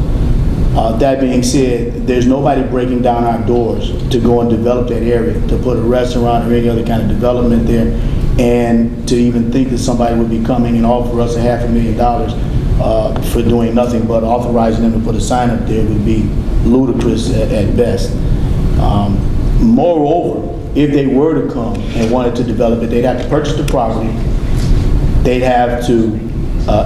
That being said, there's nobody breaking down our doors to go and develop that area, to put a restaurant or any other kind of development there, and to even think that somebody would be coming and offer us $500,000 for doing nothing but authorizing them to put a sign up there would be ludicrous at best. Moreover, if they were to come and wanted to develop it, they'd have to purchase the property, they'd have to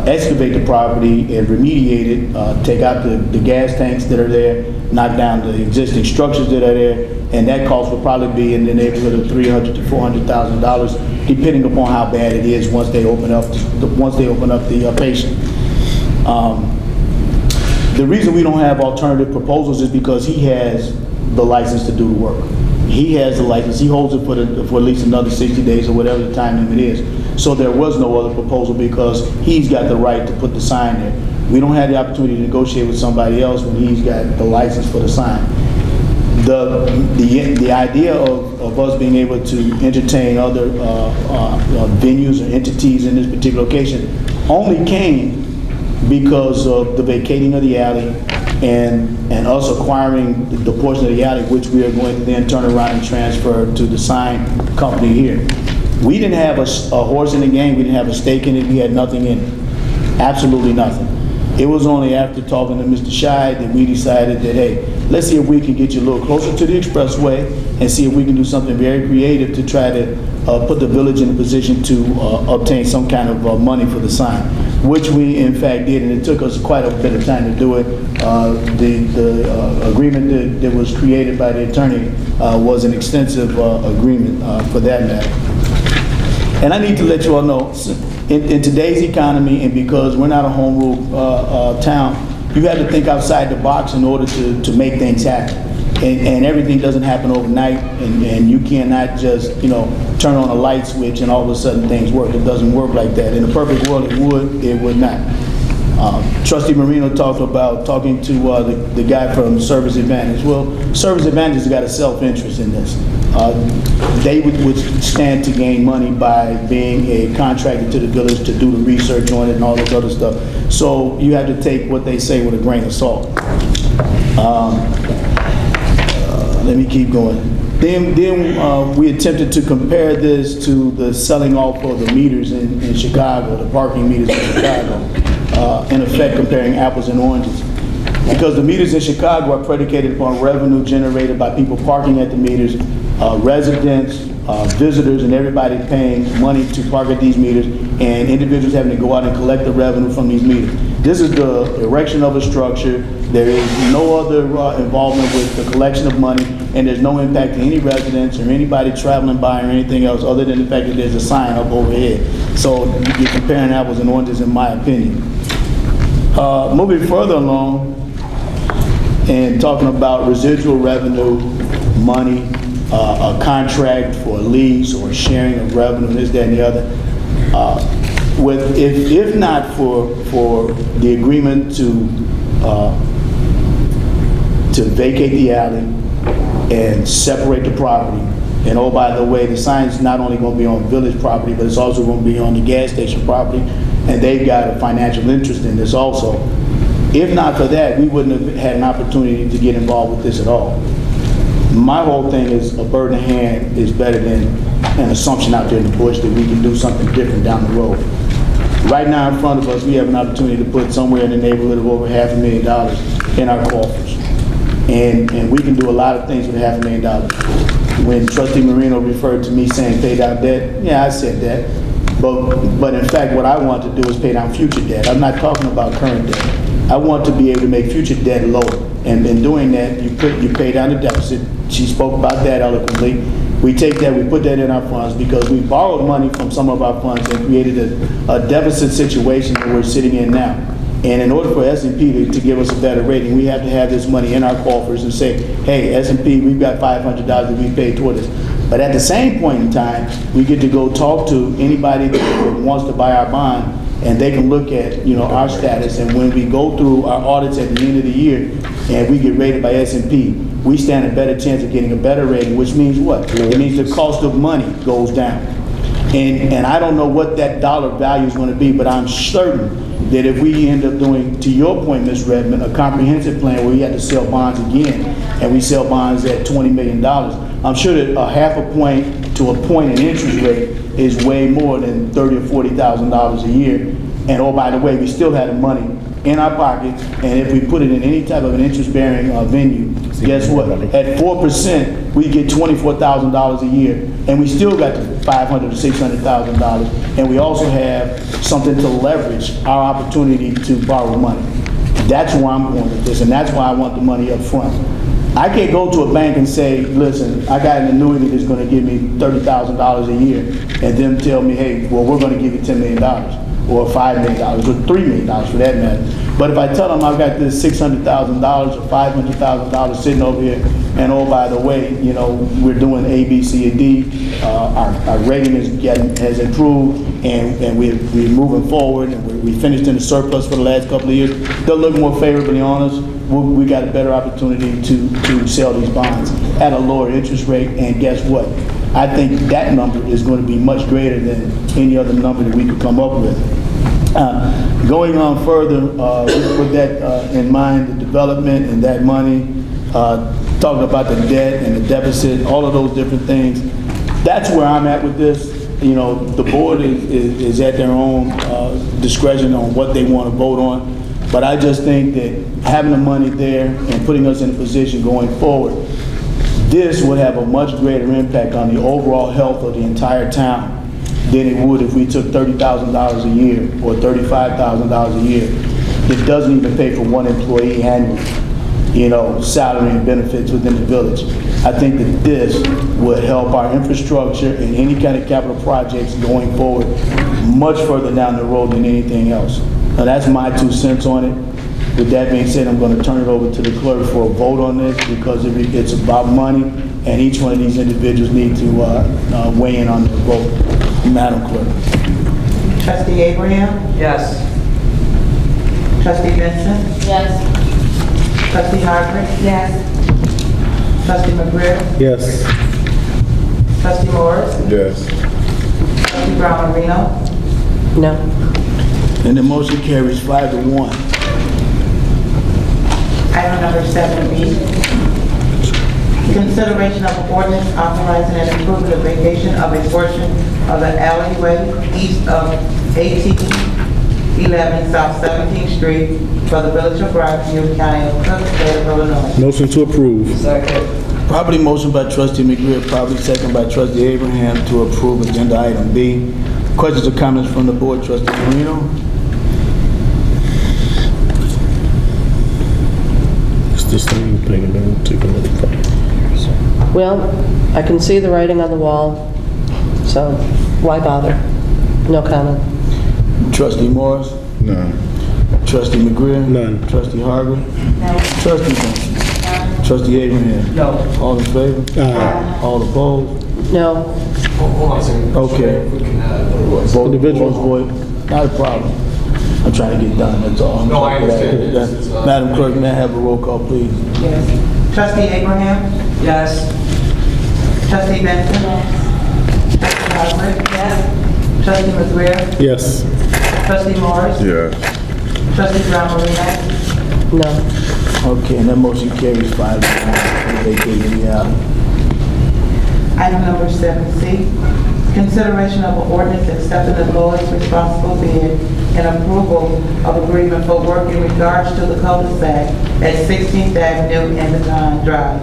excavate the property and remediate it, take out the gas tanks that are there, knock down the existing structures that are there, and that cost would probably be in the neighborhood of $300,000 to $400,000, depending upon how bad it is once they open up the patient. The reason we don't have alternative proposals is because he has the license to do the work. He has the license. He holds it for at least another 60 days or whatever the time limit is. So there was no other proposal because he's got the right to put the sign there. We don't have the opportunity to negotiate with somebody else when he's got the license for the sign. The idea of us being able to entertain other venues or entities in this particular location only came because of the vacating of the alley and us acquiring the portion of the alley which we are going to then turn around and transfer to the sign company here. We didn't have a horse in the game, we didn't have a stake in it, we had nothing in it, absolutely nothing. It was only after talking to Mr. Scheid that we decided that, hey, let's see if we can get you a little closer to the expressway and see if we can do something very creative to try to put the village in a position to obtain some kind of money for the sign, which we in fact did, and it took us quite a bit of time to do it. The agreement that was created by the attorney was an extensive agreement for that matter. And I need to let you all know, in today's economy, and because we're not a home rule town, you have to think outside the box in order to make things happen. And everything doesn't happen overnight, and you cannot just, turn on a light switch and all of a sudden things work. It doesn't work like that. In a perfect world, it would not. Trustee Marino talked about talking to the guy from Service Advantage. Well, Service Advantage has got a self-interest in this. They would stand to gain money by being a contractor to the village to do the research on it and all this other stuff. So you have to take what they say with a grain of salt. Let me keep going. Then we attempted to compare this to the selling off of the meters in Chicago, the parking meters in Chicago, in effect comparing apples and oranges. Because the meters in Chicago are predicated upon revenue generated by people parking at the meters, residents, visitors, and everybody paying money to park at these meters, and individuals having to go out and collect the revenue from these meters. This is the erection of a structure. There is no other involvement with the collection of money, and there's no impact to any residents or anybody traveling by or anything else other than the fact that there's a sign up overhead. So you're comparing apples and oranges in my opinion. Moving further along and talking about residual revenue, money, a contract for a lease or sharing of revenue, this, that, and the other. If not for the agreement to vacate the alley and separate the property, and oh, by the way, the sign's not only going to be on village property, but it's also going to be on the gas station property, and they've got a financial interest in this also. If not for that, we wouldn't have had an opportunity to get involved with this at all. My whole thing is a bird in the hand is better than an assumption out there in the bush that we can do something different down the road. Right now in front of us, we have an opportunity to put somewhere in the neighborhood of over $500,000 in our coffers. And we can do a lot of things with $500,000. When Trustee Marino referred to me saying pay down debt, yeah, I said that. But in fact, what I want to do is pay down future debt. I'm not talking about current debt. I want to be able to make future debt lower. And in doing that, you pay down the deficit. She spoke about that eloquently. We take that, we put that in our funds because we borrowed money from some of our funds and created a deficit situation that we're sitting in now. And in order for S&P to give us a better rating, we have to have this money in our coffers and say, hey, S&P, we've got $500 that we paid toward this. But at the same point in time, we get to go talk to anybody that wants to buy our bond, and they can look at, our status. And when we go through our audits at the end of the year and we get rated by S&P, we stand a better chance of getting a better rating, which means what? It means the cost of money goes down. And I don't know what that dollar value is going to be, but I'm certain that if we end up doing, to your point, Ms. Redmond, a comprehensive plan where we have to sell bonds again, and we sell bonds at $20 million, I'm sure that a half a point to a point in interest rate is way more than $30,000 or $40,000 a year. And oh, by the way, we still have the money in our pocket, and if we put it in any type of an interest-bearing venue, guess what? At 4%, we get $24,000 a year, and we still got the $500,000 to $600,000, and we also have something to leverage our opportunity to borrow money. That's where I'm going with this, and that's why I want the money up front. I can't go to a bank and say, listen, I got an annuity that's going to give me $30,000 a year, and them tell me, hey, well, we're going to give you $10 million. Or $5 million, or $3 million for that matter. But if I tell them I've got this $600,000 or $500,000 sitting over here, and oh, by the way, we're doing A, B, C, and D, our rating has improved, and we're moving forward, and we finished in the surplus for the last couple of years, they'll look more favorably on us. We got a better opportunity to sell these bonds at a lower interest rate, and guess what? I think that number is going to be much greater than any other number that we could come up with. Going on further, with that in mind, the development and that money, talking about the debt and the deficit, all of those different things, that's where I'm at with this. The board is at their own discretion on what they want to vote on, but I just think that having the money there and putting us in a position going forward, this would have a much greater impact on the overall health of the entire town than it would if we took $30,000 a year or $35,000 a year. It doesn't even pay for one employee annually, salary and benefits within the village. I think that this would help our infrastructure and any kind of capital projects going forward much further down the road than anything else. Now that's my 2 cents on it. With that being said, I'm going to turn it over to the clerk for a vote on this because it's about money, and each one of these individuals need to weigh in on their vote. Madam Clerk. Trustee Abraham? Yes. Trustee Benson? Yes. Trustee Harper? Yes. Trustee McGrill? Yes. Trustee Morris? Yes. Trustee Brown Marino? No. And the motion carries 5-1. Item number 7B, consideration of an ordinance authorizing an improvement of vacation of a portion of the alleyway east of 1811 South 17th Street for the village of Broadview, County of Cook, State of Illinois. Motion to approve. Second. Properly motion by Trustee McGrill, properly second by Trustee Abraham to approve agenda item B. Questions or comments from the board? Trustee Marino? This thing playing it take another 5 years. Well, I can see the writing on the wall, so why bother? No comment. Trustee Morris? None. Trustee McGrill? None. Trustee Harper? No. Trustee Benson? Trustee Abraham? No. All in favor? All opposed? No. Hold on a second. Okay. We can have. Vote, vote. Not a problem. I'm trying to get done, that's all. No, I understand. Madam Clerk, may I have a roll call, please? Yes. Trustee Abraham? Yes. Trustee Benson? Trustee Howard? Yes. Trustee McGuire? Yes. Trustee Morris? Yes. Trustee Brown Marino? No. Okay, and that motion carries 5-1. Item number 7C, consideration of an ordinance accepting the lowest responsible bid and approval of agreement for work in regards to the cul-de-sac at 16th Avenue and Baton Drive,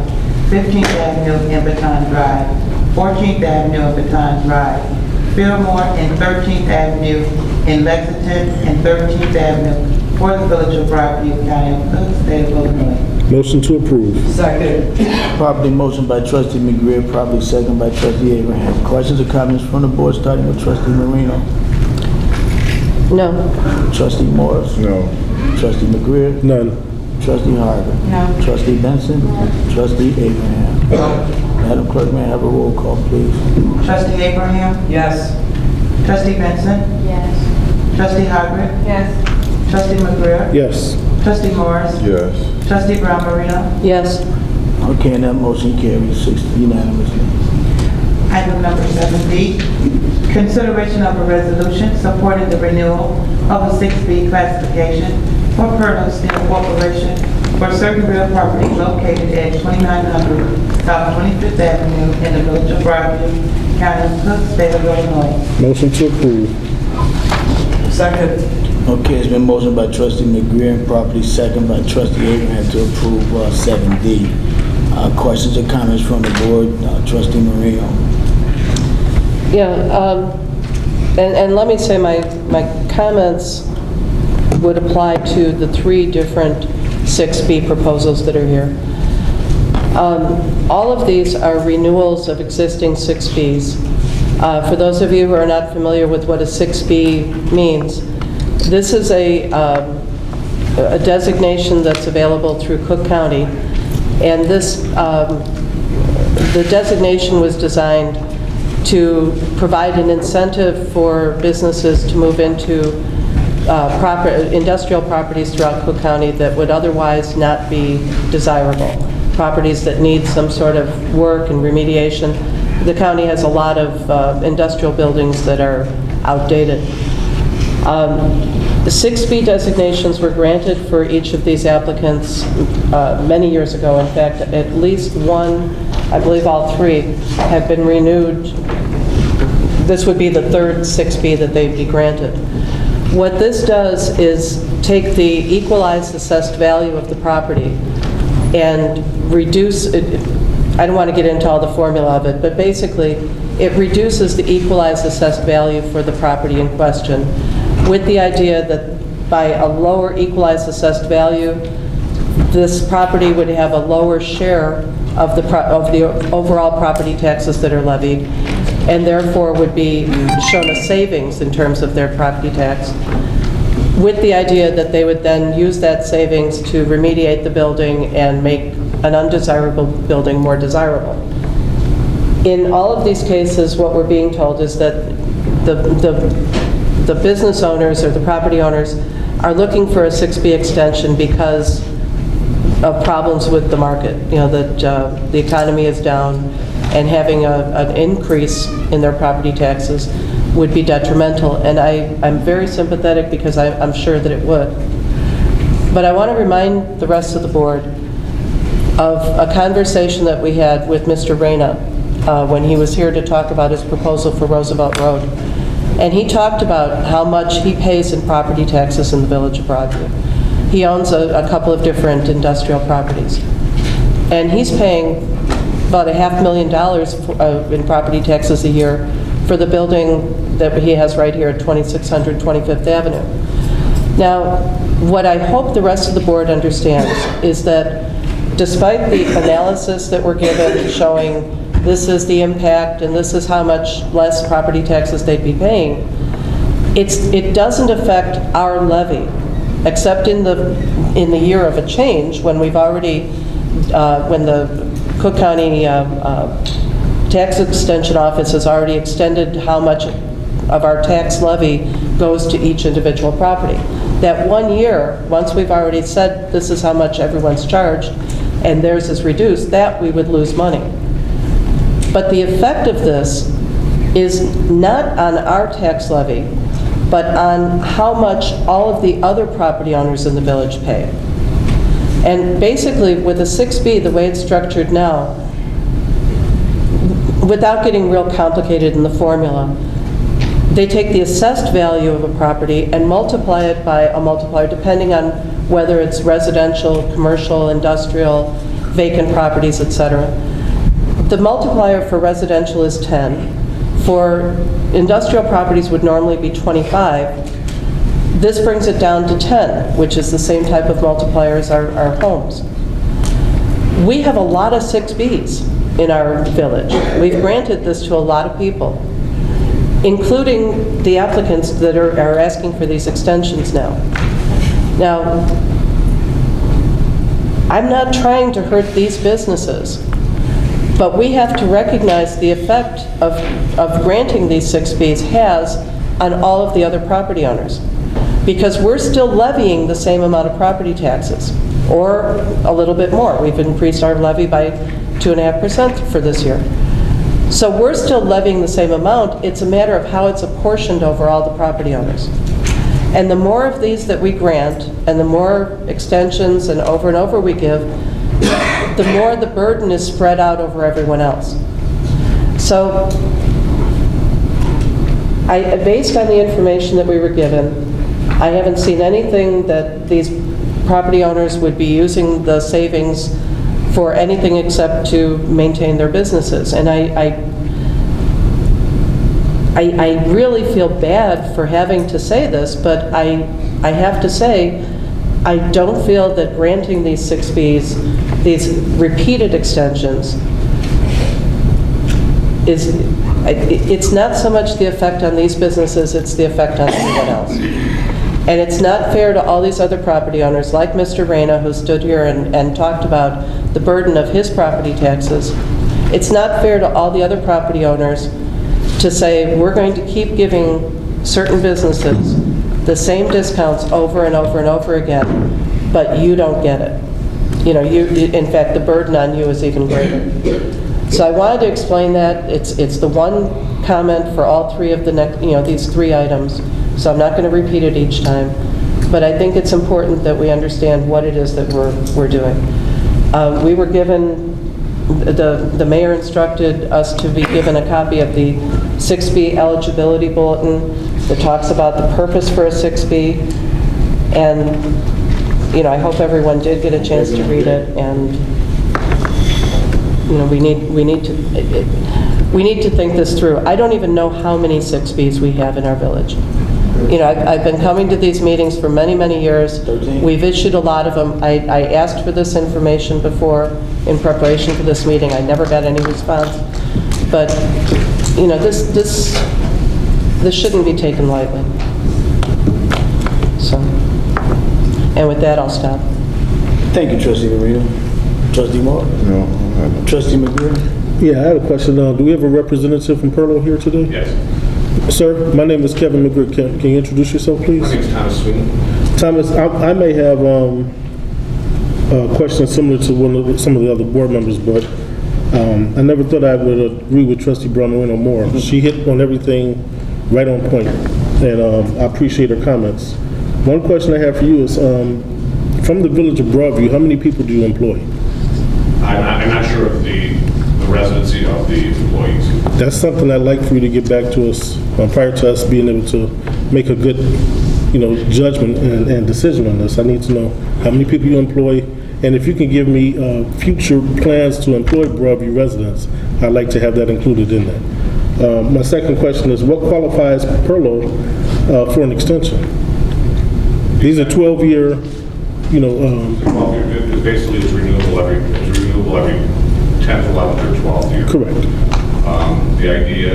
15th Avenue and Baton Drive, 14th Avenue and Baton Drive, Fillmore and 13th Avenue in Lexington and 13th Avenue for the Village of Broadview, County of Cook, State of Illinois. Motion to approve. Second. Properly motion by Trustee McGreer, properly second by Trustee Abraham. Questions or comments from the board, starting with Trustee Marino? No. Trustee Morris? No. Trustee McGreer? None. Trustee Harvey? No. Trustee Benson? Trustee Abraham? Madam Clerk, may I have a roll call, please? Trustee Abraham? Yes. Trustee Benson? Yes. Trustee Howard? Yes. Trustee McGuire? Yes. Trustee Morris? Yes. Trustee Brown Marino? Yes. Okay, and that motion carries 6 unanimously. Item number 7D, consideration of a resolution supporting the renewal of a 6B classification for Pernod Steel Corporation for certain real property located at 2900 South 25th Avenue in the Village of Broadview, County of Cook, State of Illinois. Motion to approve. Second. Okay, it's been motioned by Trustee McGreer and properly second by Trustee Abraham to approve 7D. Questions or comments from the board? Trustee Marino? Yeah, and let me say my comments would apply to the 3 different 6B proposals that are here. All of these are renewals of existing 6Bs. For those of you who are not familiar with what a 6B means, this is a designation that's available through Cook County, and this the designation was designed to provide an incentive for businesses to move into industrial properties throughout Cook County that would otherwise not be desirable, properties that need some sort of work and remediation. The county has a lot of industrial buildings that are outdated. The 6B designations were granted for each of these applicants many years ago. In fact, at least one, I believe all 3, have been renewed. This would be the 3rd 6B that they'd be granted. What this does is take the equalized assessed value of the property and reduce it. I don't want to get into all the formula of it, but basically it reduces the equalized assessed value for the property in question, with the idea that by a lower equalized assessed value, this property would have a lower share of the overall property taxes that are levied, and therefore would be shown a savings in terms of their property tax, with the idea that they would then use that savings to remediate the building and make an undesirable building more desirable. In all of these cases, what we're being told is that the business owners or the property owners are looking for a 6B extension because of problems with the market. You know, that the economy is down, and having an increase in their property taxes would be detrimental. And I'm very sympathetic because I'm sure that it would. But I want to remind the rest of the board of a conversation that we had with Mr. Reyna when he was here to talk about his proposal for Roosevelt Road. And he talked about how much he pays in property taxes in the Village of Broadview. He owns a couple of different industrial properties. And he's paying about $500,000 in property taxes a year for the building that he has right here at 2600 25th Avenue. Now, what I hope the rest of the board understands is that despite the analysis that we're given showing this is the impact and this is how much less property taxes they'd be paying, it doesn't affect our levy, except in the year of a change when we've already when the Cook County Tax Extension Office has already extended how much of our tax levy goes to each individual property. That 1 year, once we've already said this is how much everyone's charged, and theirs is reduced, that we would lose money. But the effect of this is not on our tax levy, but on how much all of the other property owners in the village pay. And basically, with a 6B, the way it's structured now, without getting real complicated in the formula, they take the assessed value of a property and multiply it by a multiplier, depending on whether it's residential, commercial, industrial, vacant properties, etc. The multiplier for residential is 10. For industrial properties would normally be 25. This brings it down to 10, which is the same type of multiplier as our homes. We have a lot of 6Bs in our village. We've granted this to a lot of people, including the applicants that are asking for these extensions now. Now, I'm not trying to hurt these businesses, but we have to recognize the effect of granting these 6Bs has on all of the other property owners. Because we're still levying the same amount of property taxes, or a little bit more. We've increased our levy by 2.5% for this year. So we're still levying the same amount. It's a matter of how it's apportioned over all the property owners. And the more of these that we grant, and the more extensions and over we give, the more the burden is spread out over everyone else. So, based on the information that we were given, I haven't seen anything that these property owners would be using the savings for anything except to maintain their businesses. And I really feel bad for having to say this, but I have to say, I don't feel that granting these 6Bs, these repeated extensions, it's not so much the effect on these businesses, it's the effect on everyone else. And it's not fair to all these other property owners, like Mr. Reyna, who stood here and talked about the burden of his property taxes. It's not fair to all the other property owners to say, we're going to keep giving certain businesses the same discounts over and over again, but you don't get it. You know, in fact, the burden on you is even greater. So I wanted to explain that. It's the one comment for all three of the these three items. So I'm not going to repeat it each time, but I think it's important that we understand what it is that we're doing. We were given, the mayor instructed us to be given a copy of the 6B eligibility bulletin that talks about the purpose for a 6B, and I hope everyone did get a chance to read it, and we need to think this through. I don't even know how many 6Bs we have in our village. I've been coming to these meetings for many, many years. 13. We've issued a lot of them. I asked for this information before in preparation for this meeting. I never got any response. But, this shouldn't be taken lightly. So, and with that, I'll stop. Thank you, Trustee Marino. Trustee Moore? No. Trustee McGrew? Yeah, I had a question. Do we have a representative from Perlo here today? Yes. Sir, my name is Kevin McGrew. Can you introduce yourself, please? My name is Thomas Sweeney. Thomas, I may have a question similar to some of the other board members, but I never thought I would agree with Trustee Brown more. She hit on everything right on point, and I appreciate her comments. One question I have for you is, from the village of Broadview, how many people do you employ? I'm not sure of the residency of the employees. That's something I'd like for you to get back to us prior to us being able to make a good, judgment and decision on this. I need to know how many people you employ, and if you can give me future plans to employ Broadview residents, I'd like to have that included in that. My second question is, what qualifies Perlo for an extension? These are 12-year, 12-year, basically it's renewable every 10th, 11th, or 12th year. Correct. The idea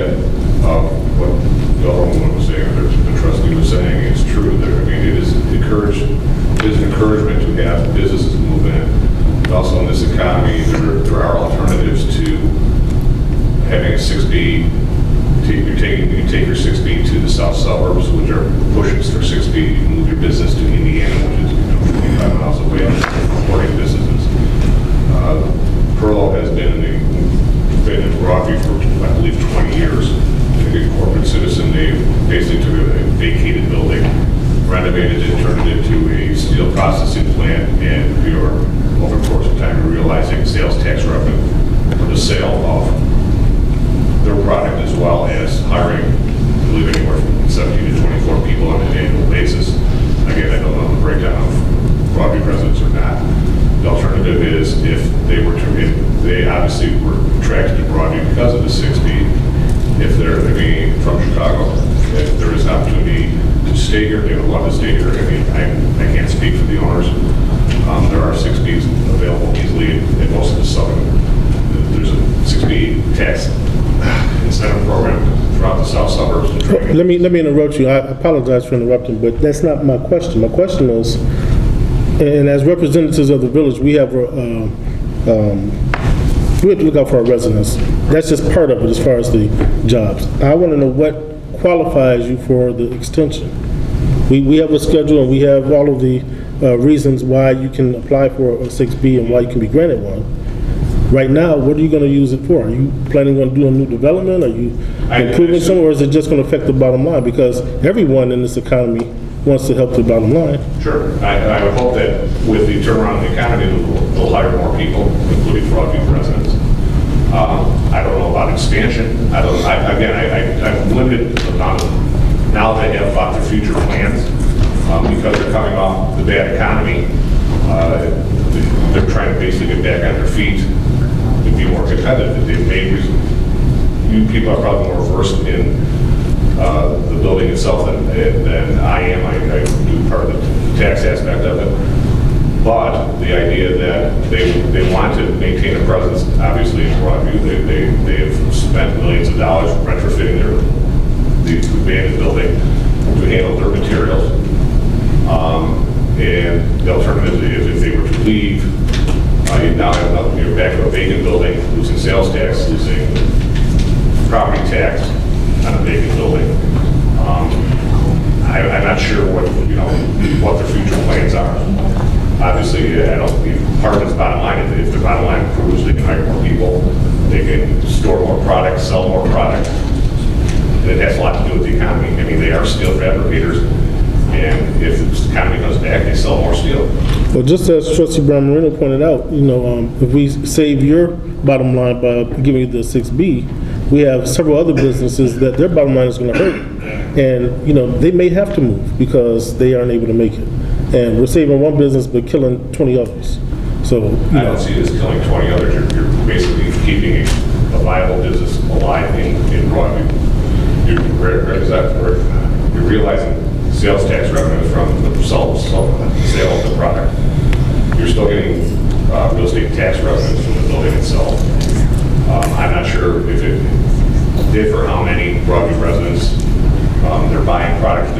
of what the other woman was saying, or the trustee was saying, is true. It is an encouragement to have businesses move in. also in this economy, there are alternatives to having a 6B. You take your 6B to the south suburbs, which are pushes for 6B. You move your business to Indiana, which is 25 miles away, supporting businesses. Perlo has been in Broadview for, I believe, 20 years. A good corporate citizen. They basically took a vacated building, renovated it, turned it into a steel processing plant, and we are, over the course of time, realizing sales tax revenue for the sale of their product, as well as hiring, I believe, anywhere from 17 to 24 people on an annual basis. Again, I don't know the breakdown of Broadview residents or not. The alternative is if they were to, they obviously were attracted to Broadview because of the 6B. If they're from Chicago, if there is an opportunity to stay here, they would love to stay here. I mean, I can't speak for the owners. There are 6Bs available easily in most of the southern. There's a 6B tax incentive program throughout the south suburbs. Let me interrupt you. I apologize for interrupting, but that's not my question. My question is, and as representatives of the village, we have to look out for our residents. That's just part of it as far as the jobs. I want to know what qualifies you for the extension. We have a schedule and we have all of the reasons why you can apply for a 6B and why you can be granted one. Right now, what are you going to use it for? Are you planning on doing new development? Are you improving some, or is it just going to affect the bottom line? Because everyone in this economy wants to help the bottom line. Sure. I would hope that with the turnaround in the economy, they'll hire more people, including Broadview residents. I don't know about expansion. I'm limited amount of now they have about their future plans because they're coming off the bad economy. They're trying to basically get back on their feet to be more competitive. You people are probably more versed in the building itself than I am. I do part of the tax aspect of it. But the idea that they want to maintain a presence, obviously, in Broadview, they have spent millions of dollars retrofitting the abandoned building to handle their materials. And the alternative is if they were to leave, you now have another, you're back to a vacant building, losing sales tax, losing property tax on a vacant building. I'm not sure what their future plans are. Obviously, I don't believe part of it's bottom line. If the bottom line improves, they can hire more people, they can store more product, sell more product. And it has a lot to do with the economy. I mean, they are steel fabricators, and if the economy comes back, they sell more steel. Well, just as Trustee Brown Moreno pointed out, if we save your bottom line by giving you the 6B, we have several other businesses that their bottom line is going to hurt. And, they may have to move because they aren't able to make it. And we're saving one business but killing 20 others. So, I don't see it as killing 20 others. You're basically keeping a viable business alive in Broadview. You're realizing sales tax revenue from the sale of the product. You're still getting real estate tax revenues from the building itself. I'm not sure if it did for how many Broadview residents they're buying products.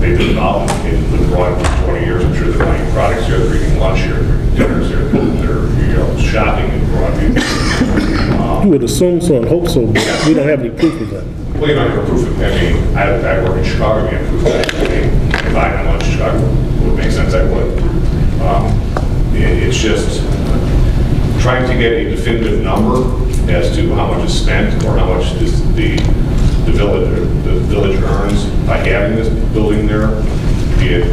They've been involved in Broadview for 20 years. I'm sure they're buying products here, they're eating lunch here, they're eating dinners here, they're shopping in Broadview. You would assume so and hope so, but we don't have any proof of that. Well, you don't have proof of it. I mean, I work in Chicago, you have proof of that. I mean, if I had lunch in Chicago, it would make sense, I would. It's just trying to get a definitive number as to how much is spent or how much the village earns by having this building there, be it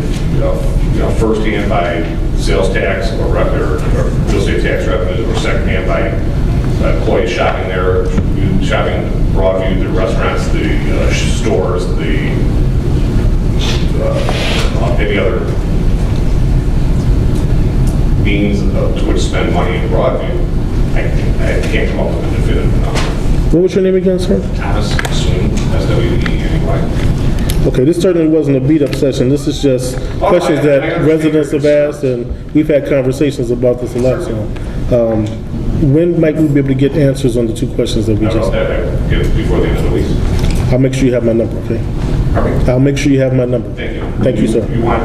firsthand by sales tax or real estate tax revenues, or secondhand by employees shopping there, shopping Broadview, the restaurants, the stores, any other means to which spend money in Broadview. I can't come up with a definitive number. What was your name again, sir? Thomas Swing, SWE, anyway. Okay, this certainly wasn't a beat-up session. This is just questions that residents have asked, and we've had conversations about this a lot. So, when might we be able to get answers on the two questions that we just had? Get it before the end of the week. I'll make sure you have my number, okay? All right. I'll make sure you have my number. Thank you. Thank you, sir. You want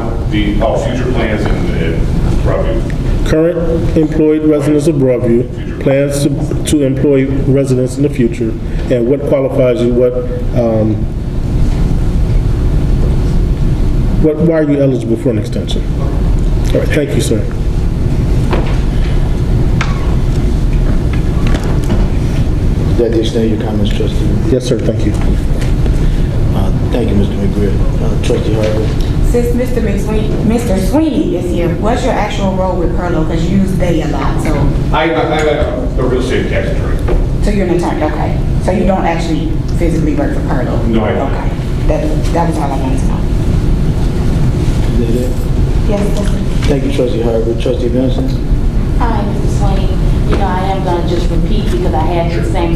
all future plans and probably current employed residents of Broadview, plans to employ residents in the future, and what qualifies you, why are you eligible for an extension? All right, thank you, sir. Is that the extent of your comments, trustee? Yes, sir, thank you. Thank you, Mr. McGrill. Trustee Harvey? Since Mr. Sweeney is here, what's your actual role with Perlo? Because you use they a lot, so. I'm a real estate tax attorney. So you're an attorney, okay. So you don't actually physically work for Perlo? No, I don't. Okay. That was all I wanted to know. Is that it? Yes, Thank you, Trustee Harvey. Trustee Benson? Hi, Mr. Swain. You know, I am going to just repeat because I had the same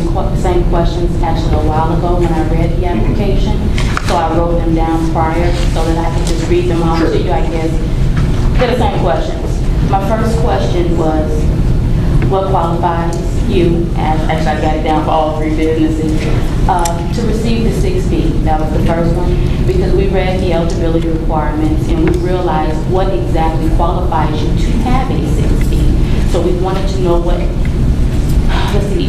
questions actually a while ago when I read the application. So I wrote them down prior so that I could just read them off to you, I guess. They're the same questions. My first question was, what qualifies you, actually I got it down for all three businesses, to receive the 6B? That was the first one, because we read the eligibility requirements and we realized what exactly qualifies you to have a 6B. So we wanted to know what,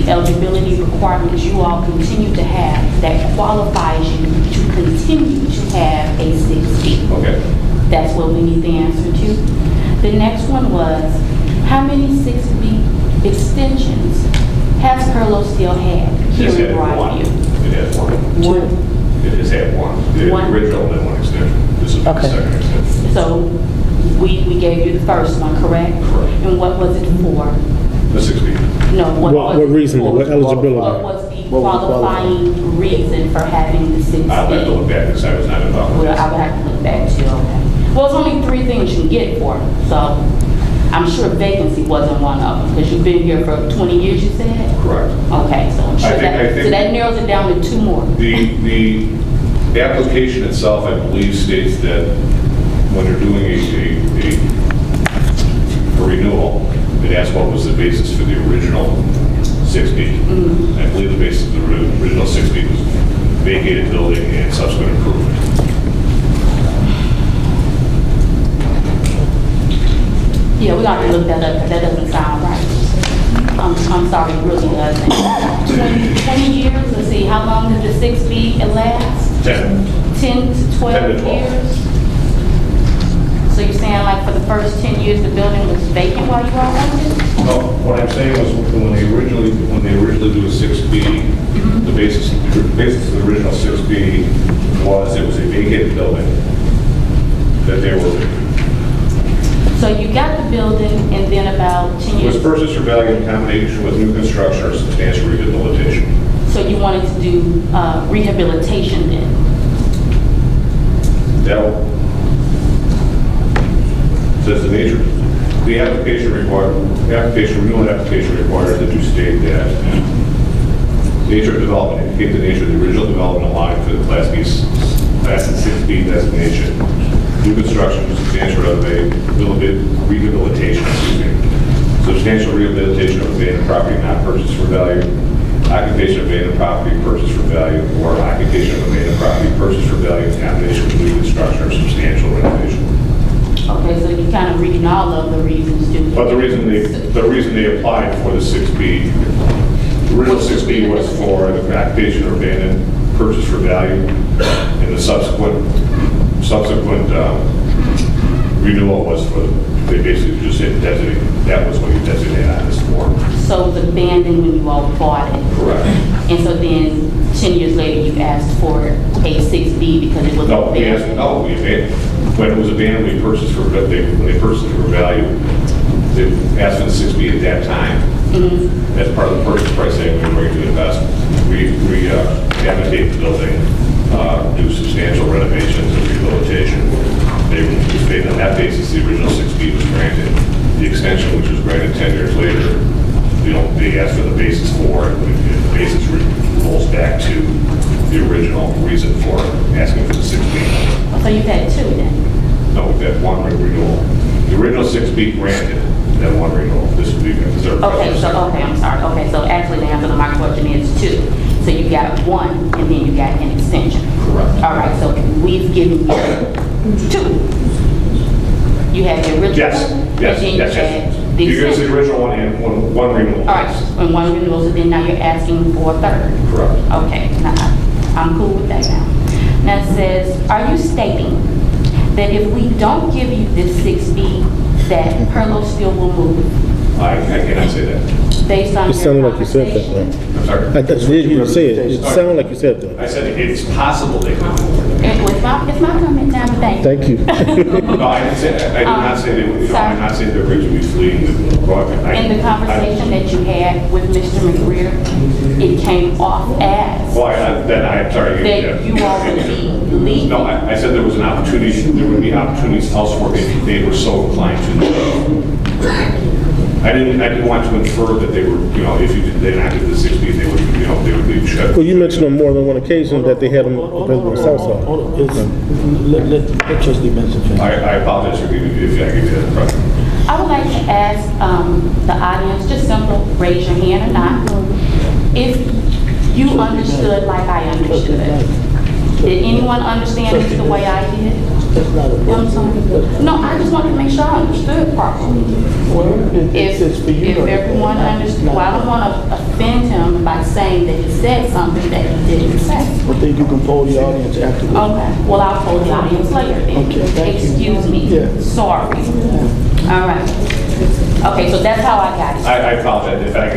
eligibility requirements you all continue to have that qualifies you to continue to have a 6B. Okay. That's what we need the answer to. The next one was, how many 6B extensions has Perlo still had here It's in had one. Broadview? It has one. One. It has had one. The One. original and one extension. This is the Okay. second extension. So we gave you the first one, correct? Correct. And what was it for? The 6B. No, what was What it reason, for? what eligibility? What was the What was qualifying reason for having the 6B? I'll have to look back because I was not involved with Well, this. I would have to look back too, okay. Well, it's only 3 things you can get it for, so I'm sure vacancy wasn't one of them, because you've been here for 20 years, you said? Correct. Okay, so I'm sure I think- so that narrows it down to 2 more. The application itself, I believe, states that when you're doing a renewal, it asks what was the basis for the original 6B. I believe the basis of the original 6B was vacated building and subsequent improvement. Yeah, we're gonna have to look that up, because that doesn't sound right. I'm sorry, it really doesn't. 20 years, let's see, how long did the 6B last? 10. 10 to 12 10 to 12. years? So you're saying like for the first 10 years, the building was vacant while you all owned it? No, what I'm saying was when they originally do a 6B, the basis of the original 6B was it was a vacated building that they were. So you got the building and then about 10 It years. was purchased for value in combination with new construction or substantial rehabilitation. So you wanted to do rehabilitation then? That's the nature. The renewal application requires that you state that nature of development, indicate the nature of the original development aligned for the Class 6B designation. New construction, substantial rehabilitation, substantial rehabilitation of abandoned property not purchased for value, occupation of abandoned property purchased for value, or occupation of abandoned property purchased for value in combination with new construction or substantial renovation. Okay, so you're kind of reading all of the reasons to. But the reason they applied for the 6B, the original 6B was for the occupation or abandoned purchase for value, and the subsequent renewal was for, they basically just said designate, that was what you designated on this form. So it was abandoned when you all bought it? Correct. And so then 10 years later, you asked for a 6B because it was No, we abandoned? asked, no, when it was abandoned, when they purchased it for value, they asked for the 6B at that time. As part of the purchase price, saying we were going to invest, rehabilitate the building, do substantial renovations and rehabilitation. They stated on that basis the original 6B was granted. The extension, which was granted 10 years later, they asked for the basis for it. The basis rolls back to the original reason for asking for the 6B. So you've had 2 then? No, we've had 1 renewal. The original 6B granted, then 1 renewal. This would be the third. Okay, I'm sorry. Okay, so actually the answer to my question is 2. So you got 1 and then you got an extension. Correct. All right, so we've given you 2. You had the original? Yes, yes, and then yes, you yes. had the You give us the second. original one and one renewal. All right, and one renewal, so then now you're asking for a third? Correct. Okay, now, I'm cool with that now. Now it says, are you stating that if we don't give you this 6B, that Perlo still will move I cannot say that. based on It your sounded like you said that, conversation? though. I'm sorry. I did hear you say it. It sounded like you said that. I said it's possible they could. It's my comment now, but thank you. Thank you. No, I didn't say, I did not say they would, you know, I did not say they're going to be fleeing the Broadview. In the conversation that you had with Mr. McGreer, it came off as Well, I'm sorry. that you all would be leaving. No, I said there was an opportunity, there would be opportunities elsewhere if they were so inclined to. I didn't want to infer that they were, you know, if they enacted the 60, they would, you know, they would be shut. Well, you mentioned on more than one occasion that they had them available in Southside. Hold on. Let trustee Benson finish. I apologize if I give you that impression. I would like to ask the audience, just simple, raise your hand or not, if you understood like I understood. Did anyone understand this the way I did? I'm sorry. No, I just wanted to make sure I understood properly. If everyone understood, well, I don't want to offend him by saying that he said something that he didn't say. I think you can poll the audience afterwards. Okay, well, I'll poll the audience later then. Okay, thank you. Excuse me. Yeah. Sorry. All right. Okay, so that's how I got it. I apologize if I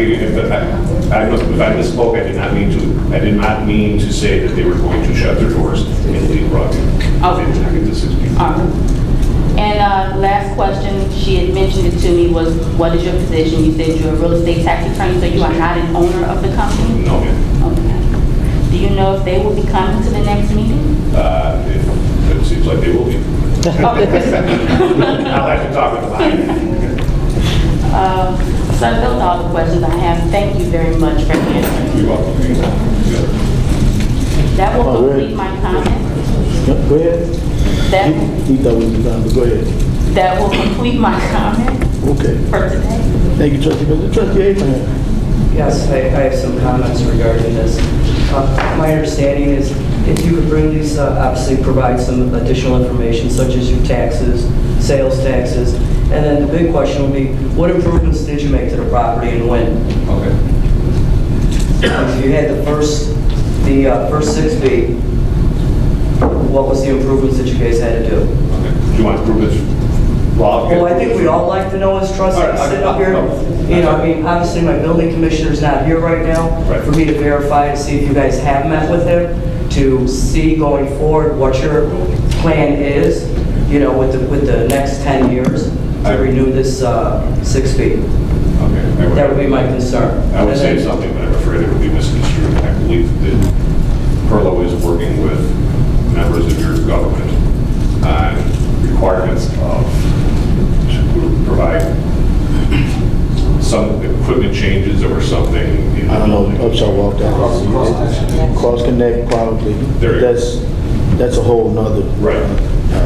misspoke. I did not mean to say that they were going to shut their doors and leave Broadview. Okay. They did not get the 60. All right. And last question, she had mentioned it to me, was what is your position? You said you're a real estate tax attorney, so you are not an owner of the company? No, ma'am. Okay. Do you know if they will be coming to the next meeting? It seems like they will be. I'll have to talk with the client. So those are all the questions I have. Thank you very much for answering. You're welcome. That will complete my comment. Go ahead. That, He thought we were done, but go ahead. that will complete my comment Okay. for today. Thank you, trustee Benson. Trustee Abraham. Yes, I have some comments regarding this. My understanding is if you could bring these, obviously provide some additional information such as your taxes, sales taxes, and then the big question would be, what improvements did you make to the property and when? Okay. If you had the first 6B, what was the improvements that you guys had to do? Okay. Do you want improvements? Well, I think we all like to know as trustees sitting up here. You know, I mean, obviously my building commissioner's not here right now for me to verify and see if you guys have met with him to see going forward what your plan is, you know, with the next 10 years to renew this 6B. Okay. That would be my concern. I would say something, but I'm afraid it would be misconstrued. I believe that Perlo is working with members of your government on requirements to provide some equipment changes or something. I don't know, Upshot walked out. Cross connect probably. That's a whole nother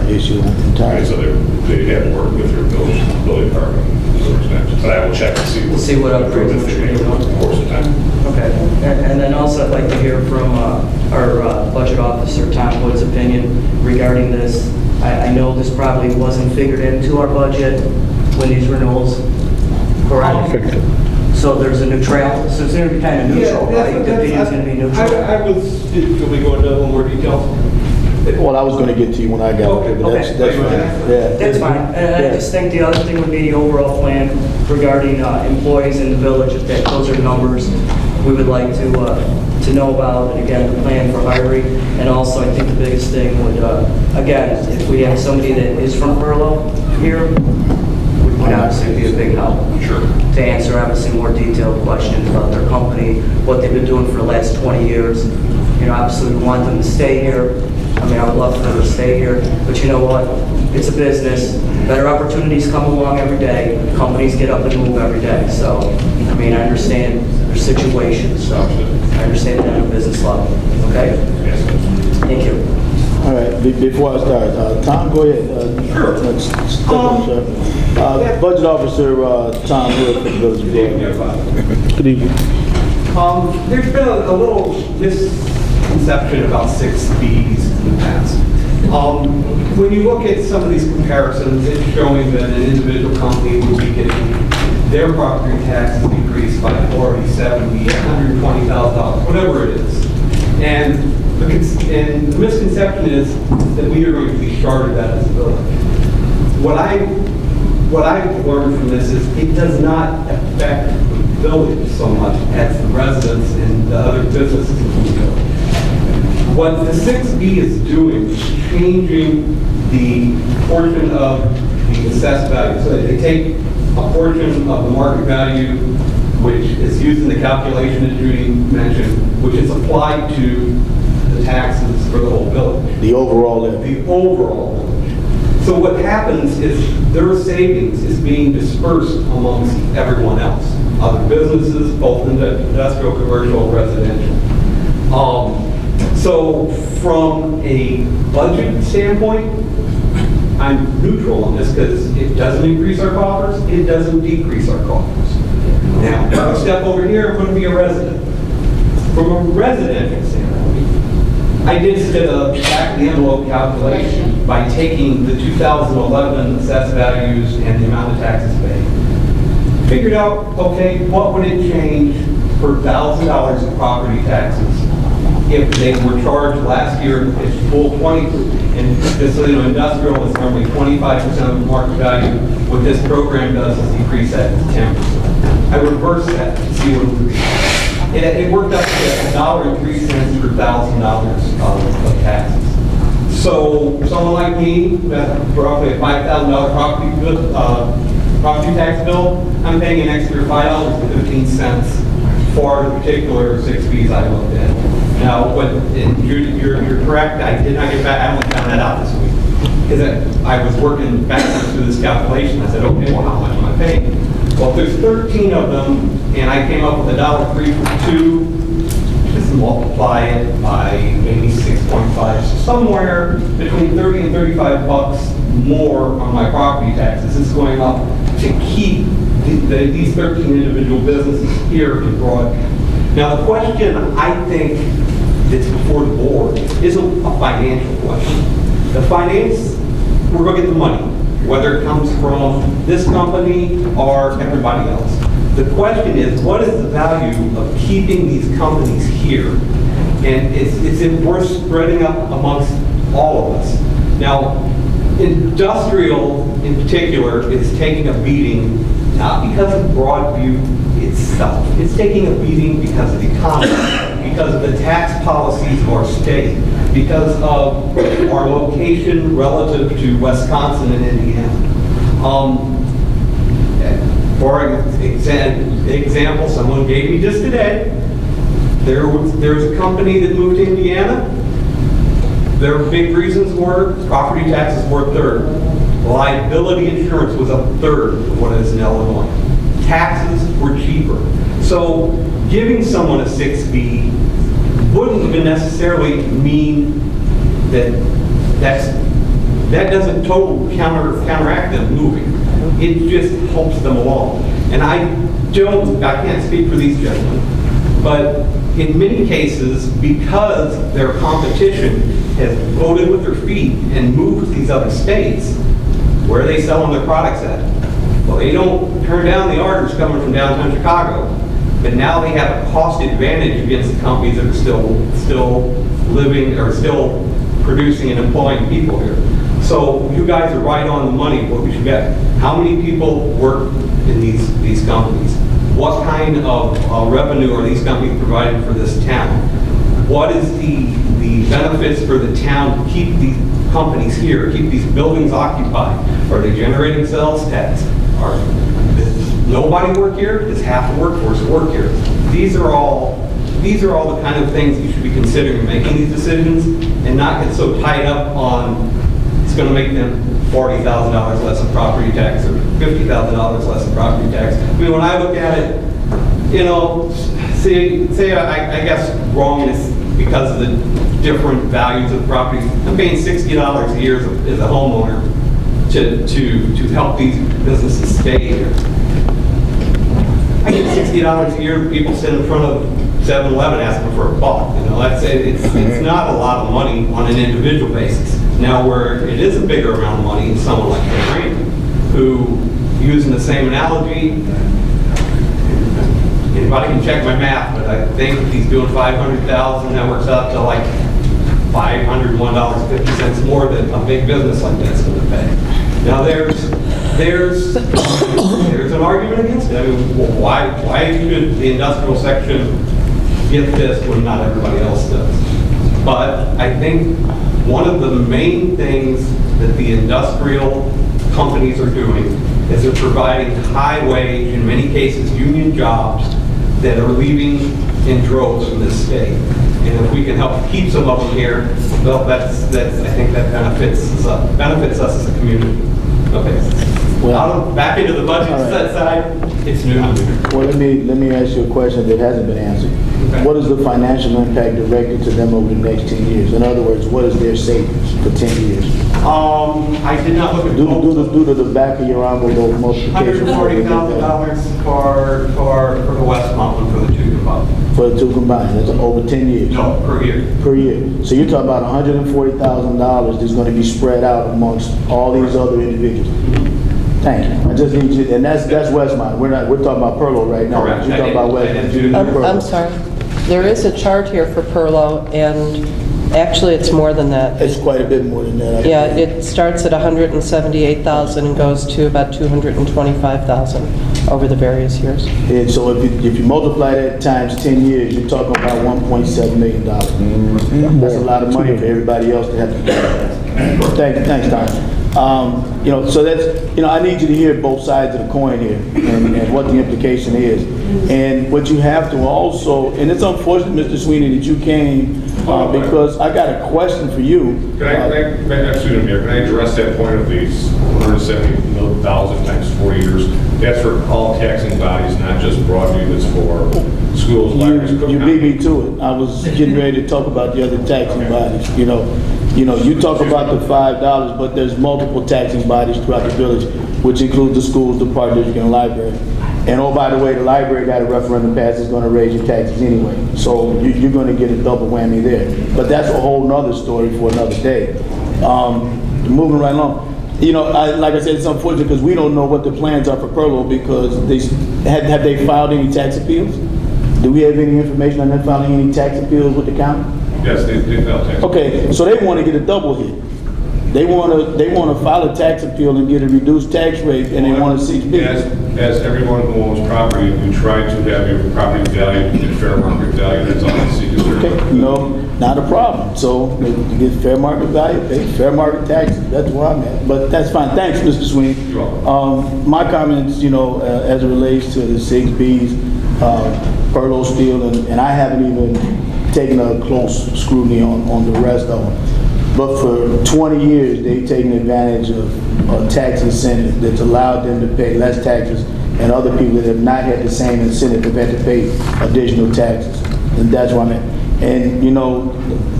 issue entirely. So they have worked with your building department to some extent. But I will check and see. We'll see what upgrades they make over the course of time. Okay, and then also I'd like to hear from our budget officer, Tom Wood's opinion regarding this. I know this probably wasn't figured into our budget when these renewals, correct? So there's a neutral, so it's going to be kind of neutral, right? The opinion's going to be neutral? I was, can we go into a little more detail? Well, I was going to get to you when I got up here, but that's fine. Yeah. That's fine. And I just think the other thing would be the overall plan regarding employees in the village, if those are numbers we would like to know about, and again, the plan for hiring. And also, I think the biggest thing would, again, if we have somebody that is from Perlo here, would obviously be a big help. Sure. To answer obviously more detailed questions about their company, what they've been doing for the last 20 years. You know, obviously we want them to stay here. I mean, I would love for them to stay here, but you know what? It's a business. Better opportunities come along every day. Companies get up and move every day. So, I mean, I understand their situation, so I understand that on a business level. Okay? Yes. Thank you. All right, before I start, Tom, go ahead. Sure. Budget Officer Tom Wood from the Village of Broadview. Good evening. There's been a little misconception about 6Bs in the past. When you look at some of these comparisons, it's showing that an individual company would be getting their property taxes decreased by 40, 70, $120,000, whatever it is. And the misconception is that we are going to be shorted that as a village. What I've learned from this is it does not affect the village so much as the residents and the other businesses in the village. What the 6B is doing is changing the portion of the assessed value. So they take a portion of the market value, which is used in the calculation that Judy mentioned, which is applied to the taxes for the whole village. The overall levy. The overall village. So what happens is their savings is being dispersed amongst everyone else, other businesses, both industrial, commercial, residential. So from a budget standpoint, I'm neutral on this because it doesn't increase our coffers, it doesn't decrease our coffers. Now, if I step over here, I'm going to be a resident. From a residential standpoint, I did a back-of-the-envelope calculation by taking the 2011 assessed values and the amount of taxes paid. Figured out, okay, what would it change for $1,000 of property taxes if they were charged last year at full 20, and this, industrial is normally 25% of the market value. What this program does is decrease that to 10%. I reversed that to see what it would be. It worked out to $1.03 per $1,000 of taxes. So someone like me, for roughly a $5,000 property tax bill, I'm paying an extra $5.15 for the particular 6Bs I looked at. Now, you're correct. I did not get back. I only found that out this week because I was working backwards through this calculation. I said, okay, well, how much am I paying? Well, if there's 13 of them, and I came up with $1.03 for 2. Just multiply it by maybe 6.5, so somewhere between 30 and 35 bucks more on my property taxes is going up to keep these 13 individual businesses here in Broadview. Now, the question I think that's before the board isn't a financial question. The finance, we're going to get the money, whether it comes from this company or everybody else. The question is, what is the value of keeping these companies here? And it's worth spreading up amongst all of us. Now, industrial in particular is taking a beating, not because of Broadview itself. It's taking a beating because of the economy, because of the tax policies of our state, because of our location relative to Wisconsin and Indiana. For example, someone gave me just today, there's a company that moved to Indiana. Their big reasons were property taxes were a third. Liability insurance was a third of what it is in Illinois. Taxes were cheaper. So giving someone a 6B wouldn't even necessarily mean that doesn't totally counteract them moving. It just helps them along. And I can't speak for these gentlemen, but in many cases, because their competition has voted with their feet and moved to these other states, where are they selling their products at? Well, they don't turn down the orders coming from downtown Chicago, but now they have a cost advantage against the companies that are still living or still producing and employing people here. So you guys are right on the money, what we should get. How many people work in these companies? What kind of revenue are these companies providing for this town? What is the benefits for the town to keep these companies here, keep these buildings occupied? Are they generating sales tax? Does nobody work here? Does half the workforce work here? These are all the kind of things you should be considering making these decisions and not get so tied up on it's going to make them $40,000 less in property tax or $50,000 less in property tax. I mean, when I look at it, say I guess wrong is because of the different values of properties. I'm paying $60 a year as a homeowner to help these businesses stay here. I get $60 a year. People sit in front of 7-Eleven asking for a buck. You know, it's not a lot of money on an individual basis. Now, where it is a bigger amount of money is someone like Frank, who, using the same analogy, anybody can check my math, but I think he's doing $500,000, that works out to like $501.50 more than a big business like that's going to pay. Now there's an argument against it. I mean, why should the industrial section get this when not everybody else does? But I think one of the main things that the industrial companies are doing is they're providing high wage, in many cases union jobs, that are leaving in droves from this state. And if we can help keep some of them here, well, that's I think that benefits us as a community. Okay. Well, back into the budget side, it's new. Well, let me ask you a question that hasn't been answered. Okay. What is the financial impact directed to them over the next 10 years? In other words, what is their savings for 10 years? I did not look at due to the back of your envelope multiplication. $140,000 for the Westmont one for the two combined. For the two combined, that's over 10 years. No, per year. Per year. So you're talking about $140,000 that's going to be spread out amongst all these other individuals. Thank you. I just need you, and that's Westmont. We're talking about Perlo right now. Correct. You're talking about Westmont. I'm sorry. There is a chart here for Perlo, and actually it's more than that. It's quite a bit more than that. Yeah, it starts at 178,000 and goes to about 225,000 over the various years. And so if you multiply that times 10 years, you're talking about $1.7 million. That's a lot of money for everybody else to have to pay. Thanks, Don. So that's, I need you to hear both sides of the coin here and what the implication is. And what you have to also, and it's unfortunate, Mr. Sweeney, that you came because I got a question for you. Can I address that point of these 170,000 times 4 years? That's for all taxing bodies, not just Broadview, it's for schools, libraries. You beat me to it. I was getting ready to talk about the other taxing bodies. You talk about the $5, but there's multiple taxing bodies throughout the village, which includes the schools, the park district, and the library. And oh, by the way, the library got a referendum passed, it's going to raise your taxes anyway. So you're going to get a double whammy there. But that's a whole nother story for another day. Moving right along. Like I said, it's unfortunate because we don't know what the plans are for Perlo because have they filed any tax appeals? Do we have any information on them filing any tax appeals with the county? Yes, they filed tax. Okay, so they want to get a double hit. They want to file a tax appeal and get a reduced tax rate, and they want to seek business. As everyone who owns property, you try to have your property valued at fair market value. That's all they seek is fair market value. Not a problem. So to get fair market value, pay fair market taxes. That's where I'm at. But that's fine. Thanks, Mr. Sweeney. You're welcome. My comments, as it relates to the 6Bs, Perlo Steel, and I haven't even taken a close scrutiny on the rest of them. But for 20 years, they've taken advantage of a tax incentive that's allowed them to pay less taxes, and other people that have not had the same incentive have had to pay additional taxes. And that's why I'm at. And,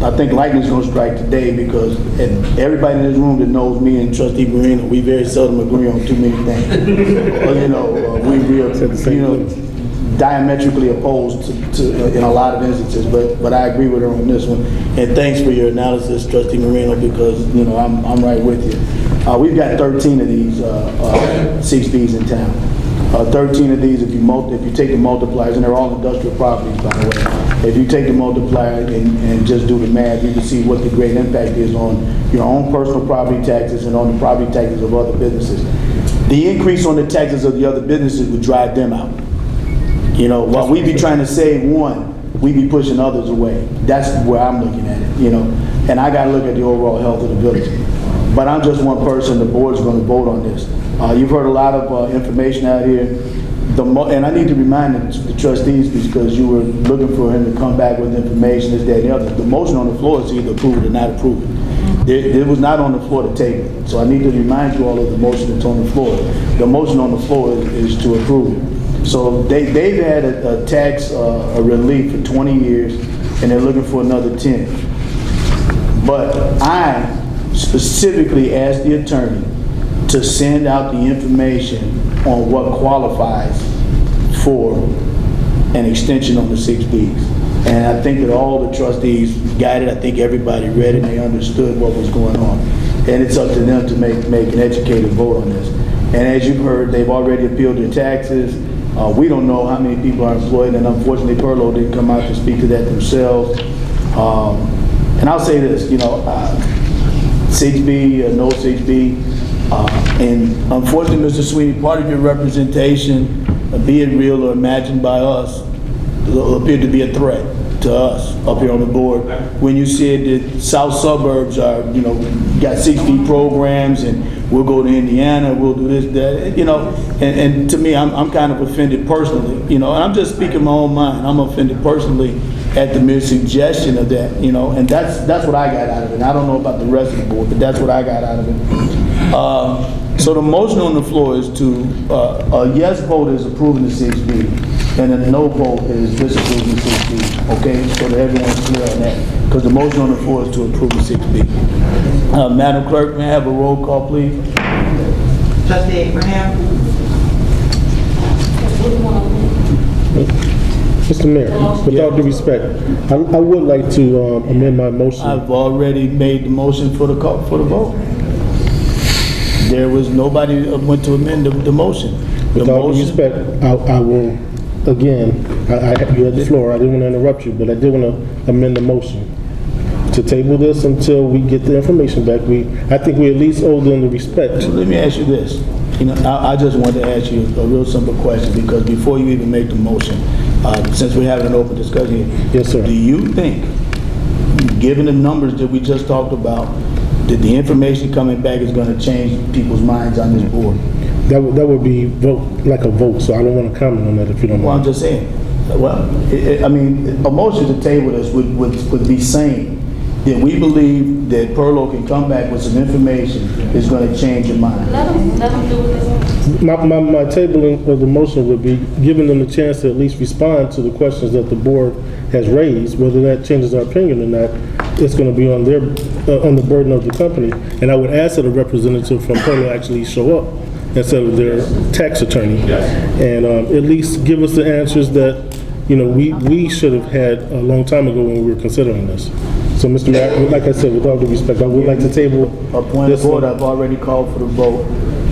I think lightning's going to strike today because everybody in this room that knows me and Trustee Marino, we very seldom agree on too many things. We are, diametrically opposed to in a lot of instances, but I agree with her on this one. And thanks for your analysis, Trustee Marino, because I'm right with you. We've got 13 of these 6Bs in town. 13 of these, if you take the multipliers, and they're all industrial properties, by the way. If you take the multiplier and just do the math, you can see what the great impact is on your own personal property taxes and on the property taxes of other businesses. The increase on the taxes of the other businesses would drive them out. While we be trying to save one, we be pushing others away. That's where I'm looking at it, And I got to look at the overall health of the village. But I'm just one person. The board's going to vote on this. You've heard a lot of information out here. And I need to remind the trustees because you were looking for him to come back with information, this, that, and the other. The motion on the floor is either approve it or not approve it. It was not on the floor to table it. So I need to remind you all of the motion that's on the floor. The motion on the floor is to approve it. So they've had a tax a relief for 20 years, and they're looking for another 10. But I specifically asked the attorney to send out the information on what qualifies for an extension on the 6Bs. And I think that all the trustees got it. I think everybody read it and they understood what was going on. And it's up to them to make an educated vote on this. And as you've heard, they've already appealed their taxes. We don't know how many people are employed, and unfortunately, Perlo didn't come out to speak to that themselves. And I'll say this, 6B, no 6B, and unfortunately, Mr. Sweeney, part of your representation, be it real or imagined by us, appeared to be a threat to us up here on the board. When you said that south suburbs are, got 6B programs and we'll go to Indiana, we'll do this, that, and to me, I'm kind of offended personally, and I'm just speaking my own mind. I'm offended personally at the mere suggestion of that, and that's what I got out of it. And I don't know about the rest of the board, but that's what I got out of it. So the motion on the floor is to, a yes vote is approving the 6B, and a no vote is disapproving the 6B, okay? So that everyone's clear on that, because the motion on the floor is to approve the 6B. Madam Clerk, may I have a roll call, please? Trustee Abraham? Mr. Mayor, with all due respect, I would like to amend my motion. I've already made the motion for the vote. There was nobody went to amend the motion. With all due respect, I will, again, you had the floor, I didn't want to interrupt you, but I did want to amend the motion to table this until we get the information back. I think we at least owe them the respect. So let me ask you this. I just wanted to ask you a real simple question, because before you even make the motion, since we're having an open discussion here, yes, sir. Do you think, given the numbers that we just talked about, that the information coming back is going to change people's minds on this board? That would be like a vote, so I don't want to comment on that if you don't mind. Well, I'm just saying. Well, I mean, a motion to table this would be saying that we believe that Perlo can come back with some information that's going to change your mind. Let them do this. My tabling of the motion would be giving them the chance to at least respond to the questions that the board has raised. Whether that changes our opinion or not, it's going to be on on the burden of the company. And I would ask that a representative from Perlo actually show up instead of their tax attorney, and at least give us the answers that we should have had a long time ago when we were considering this. So, Mr. Mayor, like I said, with all due respect, I would like to table a point of order. I've already called for the vote,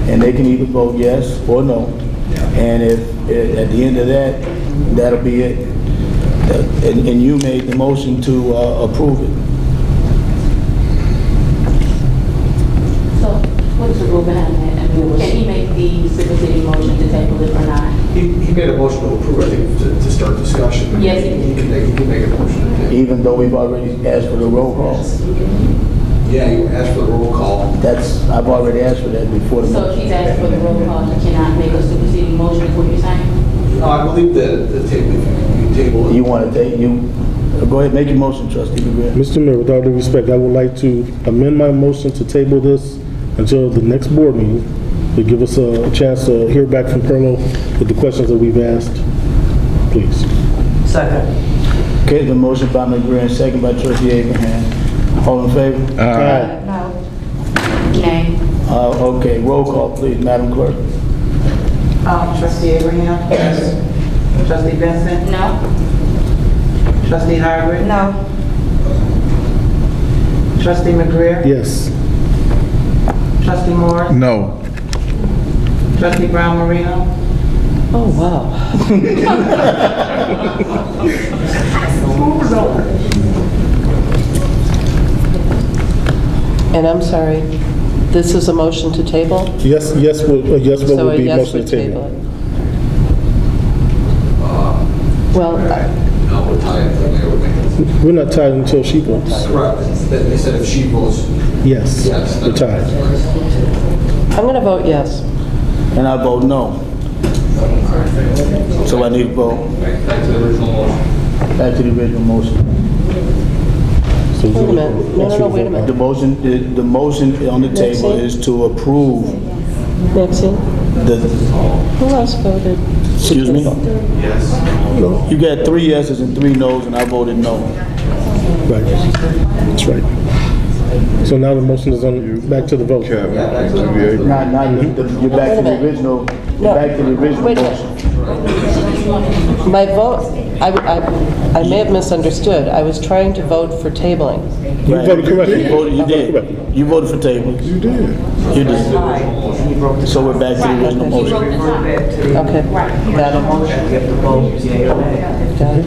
and they can either vote yes or no. And if at the end of that, that'll be it. And you made the motion to approve it. So, what's the rule behind that? I mean, can he make the superseding motion to table it or not? He made a motion to approve, I think, to start discussion. Yes, he did. He can make a motion to table. Even though we've already asked for the roll call. Yeah, you asked for the roll call. I've already asked for that before the So motion. if he's asked for the roll call, he cannot make a superseding motion, is what you're saying? No, I believe that the table. You want to go ahead, make your motion, Trustee McGrath. Mr. Mayor, with all due respect, I would like to amend my motion to table this until the next board meeting, to give us a chance to hear back from Perlo with the questions that we've asked. Please. Second. Okay, the motion by McGrath, second by Trustee Abraham. All in favor? Aye. No. Nay. Okay, roll call, please, Madam Clerk. Trustee Abraham? Yes. Trustee Vincent? No. Trustee Hardwick? No. Trustee McGreer? Yes. Trustee Moore? No. Trustee Brown Marino? Oh, wow. And I'm sorry, this is a motion to table? Yes, what So would a be yes motion would to table table? it. Well, No, we're tied. We're not tied until she votes. Correct. They said if she votes. Yes, Yes. we're tied. I'm going to vote yes. And I vote no. So I need to vote Back to the original motion. back to the original motion. So Wait a minute. No, wait a minute. The motion on the table Maxine? is to approve Maxine, the, who else voted? excuse me? Yes. You got 3 yeses and 3 nos, and I voted no. Right, that's right. So now the motion is on, back to the vote. You're back to the original Wait a minute. motion. My vote, I may have misunderstood. I was trying to vote for tabling. You voted correctly. You did. You voted for table. You did. You did. So we're back to the original motion. Okay. Got it. Motion, you have to vote yea or nay. Got it.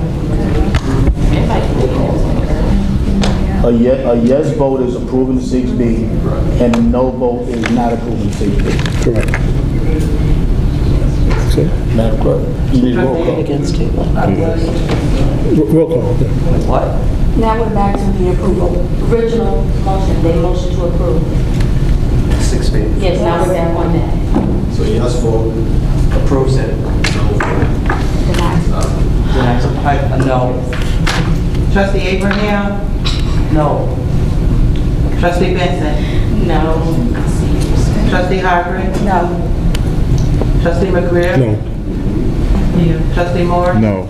A yes vote is approving the 6B, and a no vote is not approving the 6B. Correct. So, Madam Clerk, you need a roll call. Against table. roll call. Okay. What? Now we're back to the approval. Original motion, they motion to approve. 6B. Yes, now we're back on that. So yes vote approves it. No. Trustee Abraham? No. Trustee Benson? No. Trustee Harper? No. Trustee McGreer? No. Trustee Moore? No.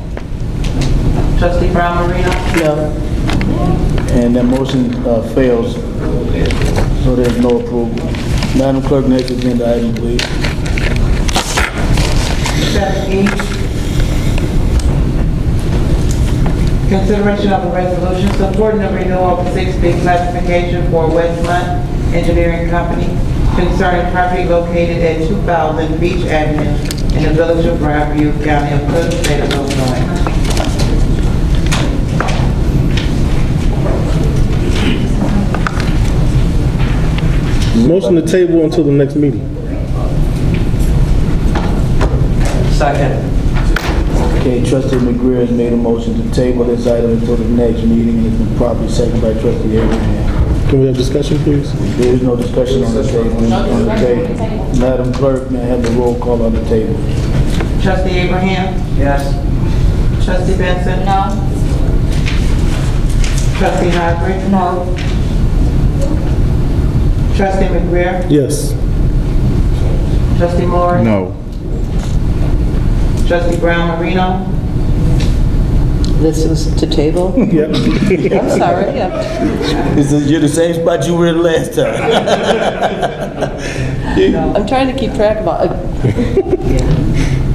Trustee Brown Marino? No. And that motion fails, so there's no approval. Madam Clerk, next agenda item, please. 7E. Consideration of a resolution supporting the renewal of 6B classification for Westmont Engineering Company concerning property located at 2000 Beach Avenue in the village of Broadview, County of Cook, State of Illinois. Motion to table until the next meeting. Second. Okay, Trustee McGreer has made a motion to table this item until the next meeting, and it's been properly seconded by Trustee Abraham. Can we have discussion, please? There is no discussion on the table. Madam Clerk, may I have the roll call on the table? Trustee Abraham? Yes. Trustee Benson? No. Trustee Harper? No. Trustee McGreer? Yes. Trustee Moore? No. Trustee Brown Marino? This is to table? Yep. I'm sorry. You're the same spot you were the last time. I'm trying to keep track of all.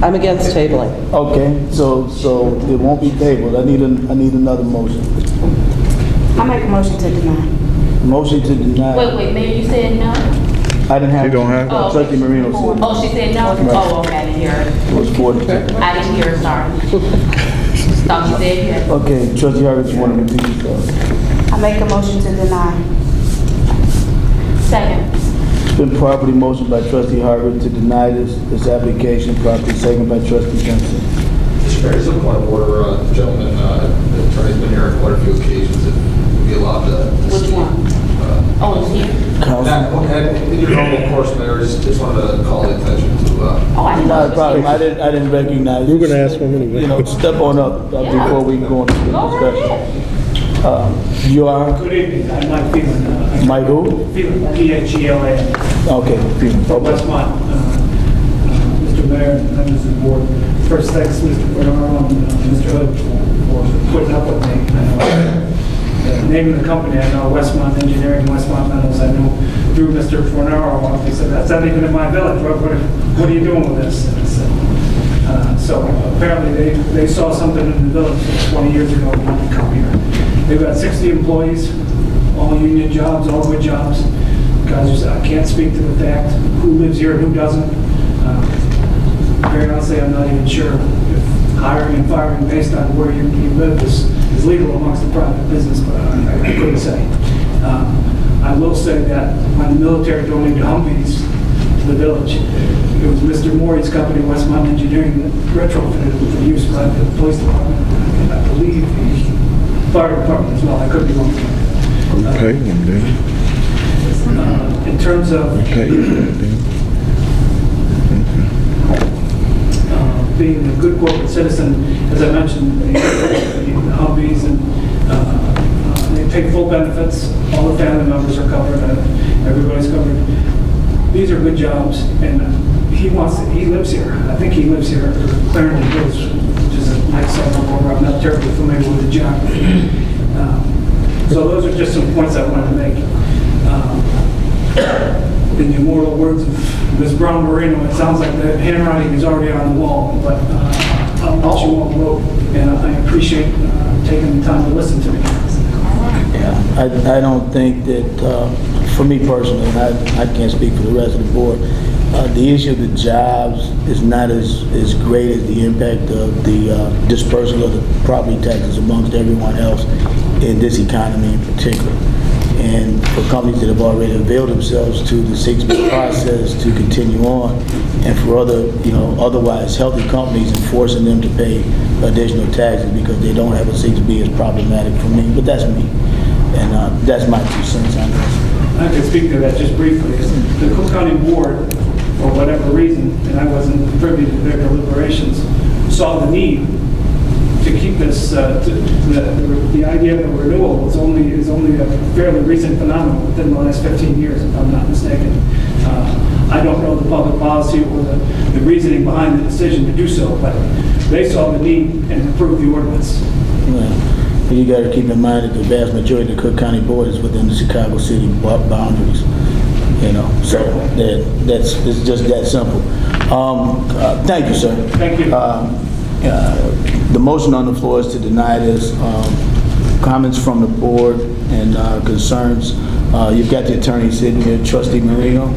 I'm against tabling. Okay, so it won't be tabled. I need another motion. I make a motion to deny. Motion to deny. Wait, Mayor, you said no? I didn't have. You don't have? Oh, Trustee Marino said. Oh, she said no? Right. Oh, okay, I didn't hear her. It was 42. I didn't hear her, sorry. Thought you said yes. Okay, Trustee Harris, you want to repeat yourself? I make a motion to deny. Second. It's been properly motioned by Trustee Harvard to deny this application, properly seconded by Trustee Benson. Mr. Mayor, some point of order, gentlemen, the attorney's been here on quite a few occasions, if we'd be allowed to Which speak. one? Oh, it's here. In your normal course, Mayor, just wanted to call the attention to, Oh, I didn't know. Not a problem. I didn't recognize. We're going to ask him anyway. You know, step on up before we go into the discussion. You are? Good evening, I'm Mike Phelan. Mike who? Phelan, P-H-E-L-A-N. Okay, Phelan. From Westmont. Mr. Mayor and members of the board, first thanks Mr. Bernard and Mr. Hood for putting up with me. The name of the company, I know Westmont Engineering, Westmont Metals, I know through Mr. Fornaro, he said, that's not even in my village, what are you doing with this? And I said, so apparently they saw something in the village 20 years ago and wanted to come here. They've got 60 employees, all union jobs, all good jobs. Guys, I can't speak to the fact who lives here and who doesn't. Very honestly, I'm not even sure if hiring and firing based on where you live is legal amongst the private business, but I couldn't say. I will say that when the military donated Humvees to the village, it was Mr. Morey's company, Westmont Engineering, that retrofitted it for use by the police department, and I believe the fire department as well. I could be wrong. Okay, then. In terms of being a good corporate citizen, as I mentioned, the Humvees, and they pay full benefits. All the family members are covered. Everybody's covered. These are good jobs, and he lives here. I think he lives here, or Clarendon Hills, which is a nice suburb over. I'm not terribly familiar with the geography. So those are just some points I wanted to make. In the immortal words of Ms. Brown Marino, it sounds like the handwriting is already on the wall, but I'll let you all vote, and I appreciate taking the time to listen to me. Yeah, I don't think that, for me personally, and I can't speak for the rest of the board, the issue of the jobs is not as great as the impact of the dispersal of the property taxes amongst everyone else in this economy in particular. And for companies that have already availed themselves to the 6B process to continue on, and for other, otherwise healthy companies enforcing them to pay additional taxes because they don't have a 6B is problematic for me, but that's me. And that's my 2 cents on this. I can speak to that just briefly. The Cook County Board, for whatever reason, and I wasn't privy to their deliberations, saw the need to keep this, the idea of a renewal is only a fairly recent phenomenon within the last 15 years, if I'm not mistaken. I don't know the public policy or the reasoning behind the decision to do so, but they saw the need and approved the ordinance. Well, you got to keep in mind that the vast majority of the Cook County Board is within the Chicago City boundaries. So it's just that simple. Thank you, sir. Thank you. The motion on the floor is to deny this. Comments from the board and concerns. You've got the attorney sitting here, Trustee Marino.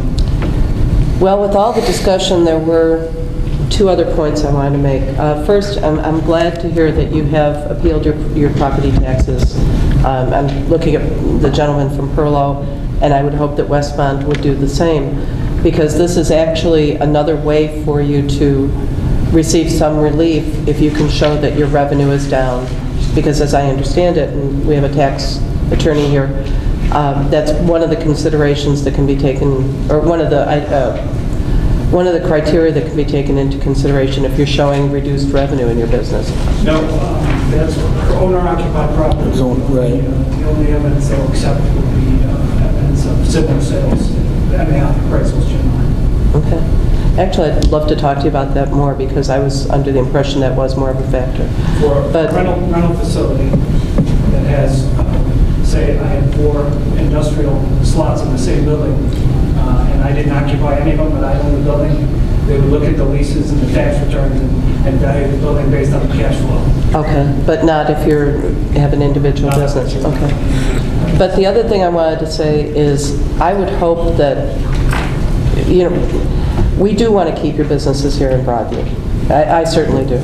Well, with all the discussion, there were 2 other points I wanted to make. First, I'm glad to hear that you have appealed your property taxes. I'm looking at the gentleman from Perlow, and I would hope that Westmont would do the same, because this is actually another way for you to receive some relief if you can show that your revenue is down. Because as I understand it, and we have a tax attorney here, that's one of the considerations that can be taken, or one of the criteria that can be taken into consideration if you're showing reduced revenue in your business. No, that's for owner-occupied property. Right. The only evidence they'll accept would be evidence of similar sales. I mean, how the price was generally. Okay. Actually, I'd love to talk to you about that more, because I was under the impression that was more of a factor. For a rental facility that has, say, I had 4 industrial slots in the same building, and I didn't occupy any of them, but I own the building, they would look at the leases and the tax returns and value the building based on the cash flow. Okay, but not if you have an individual business. Okay. But the other thing I wanted to say is I would hope that, we do want to keep your businesses here in Broadview. I certainly do.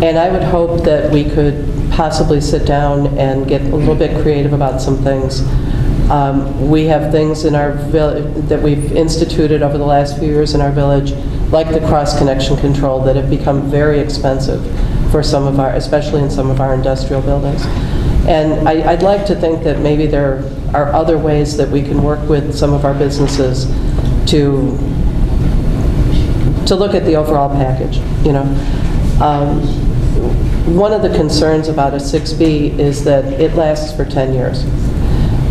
And I would hope that we could possibly sit down and get a little bit creative about some things. We have things in our village that we've instituted over the last few years in our village, like the cross-connection control, that have become very expensive for some of our, especially in some of our industrial buildings. And I'd like to think that maybe there are other ways that we can work with some of our businesses to look at the overall package, One of the concerns about a 6B is that it lasts for 10 years.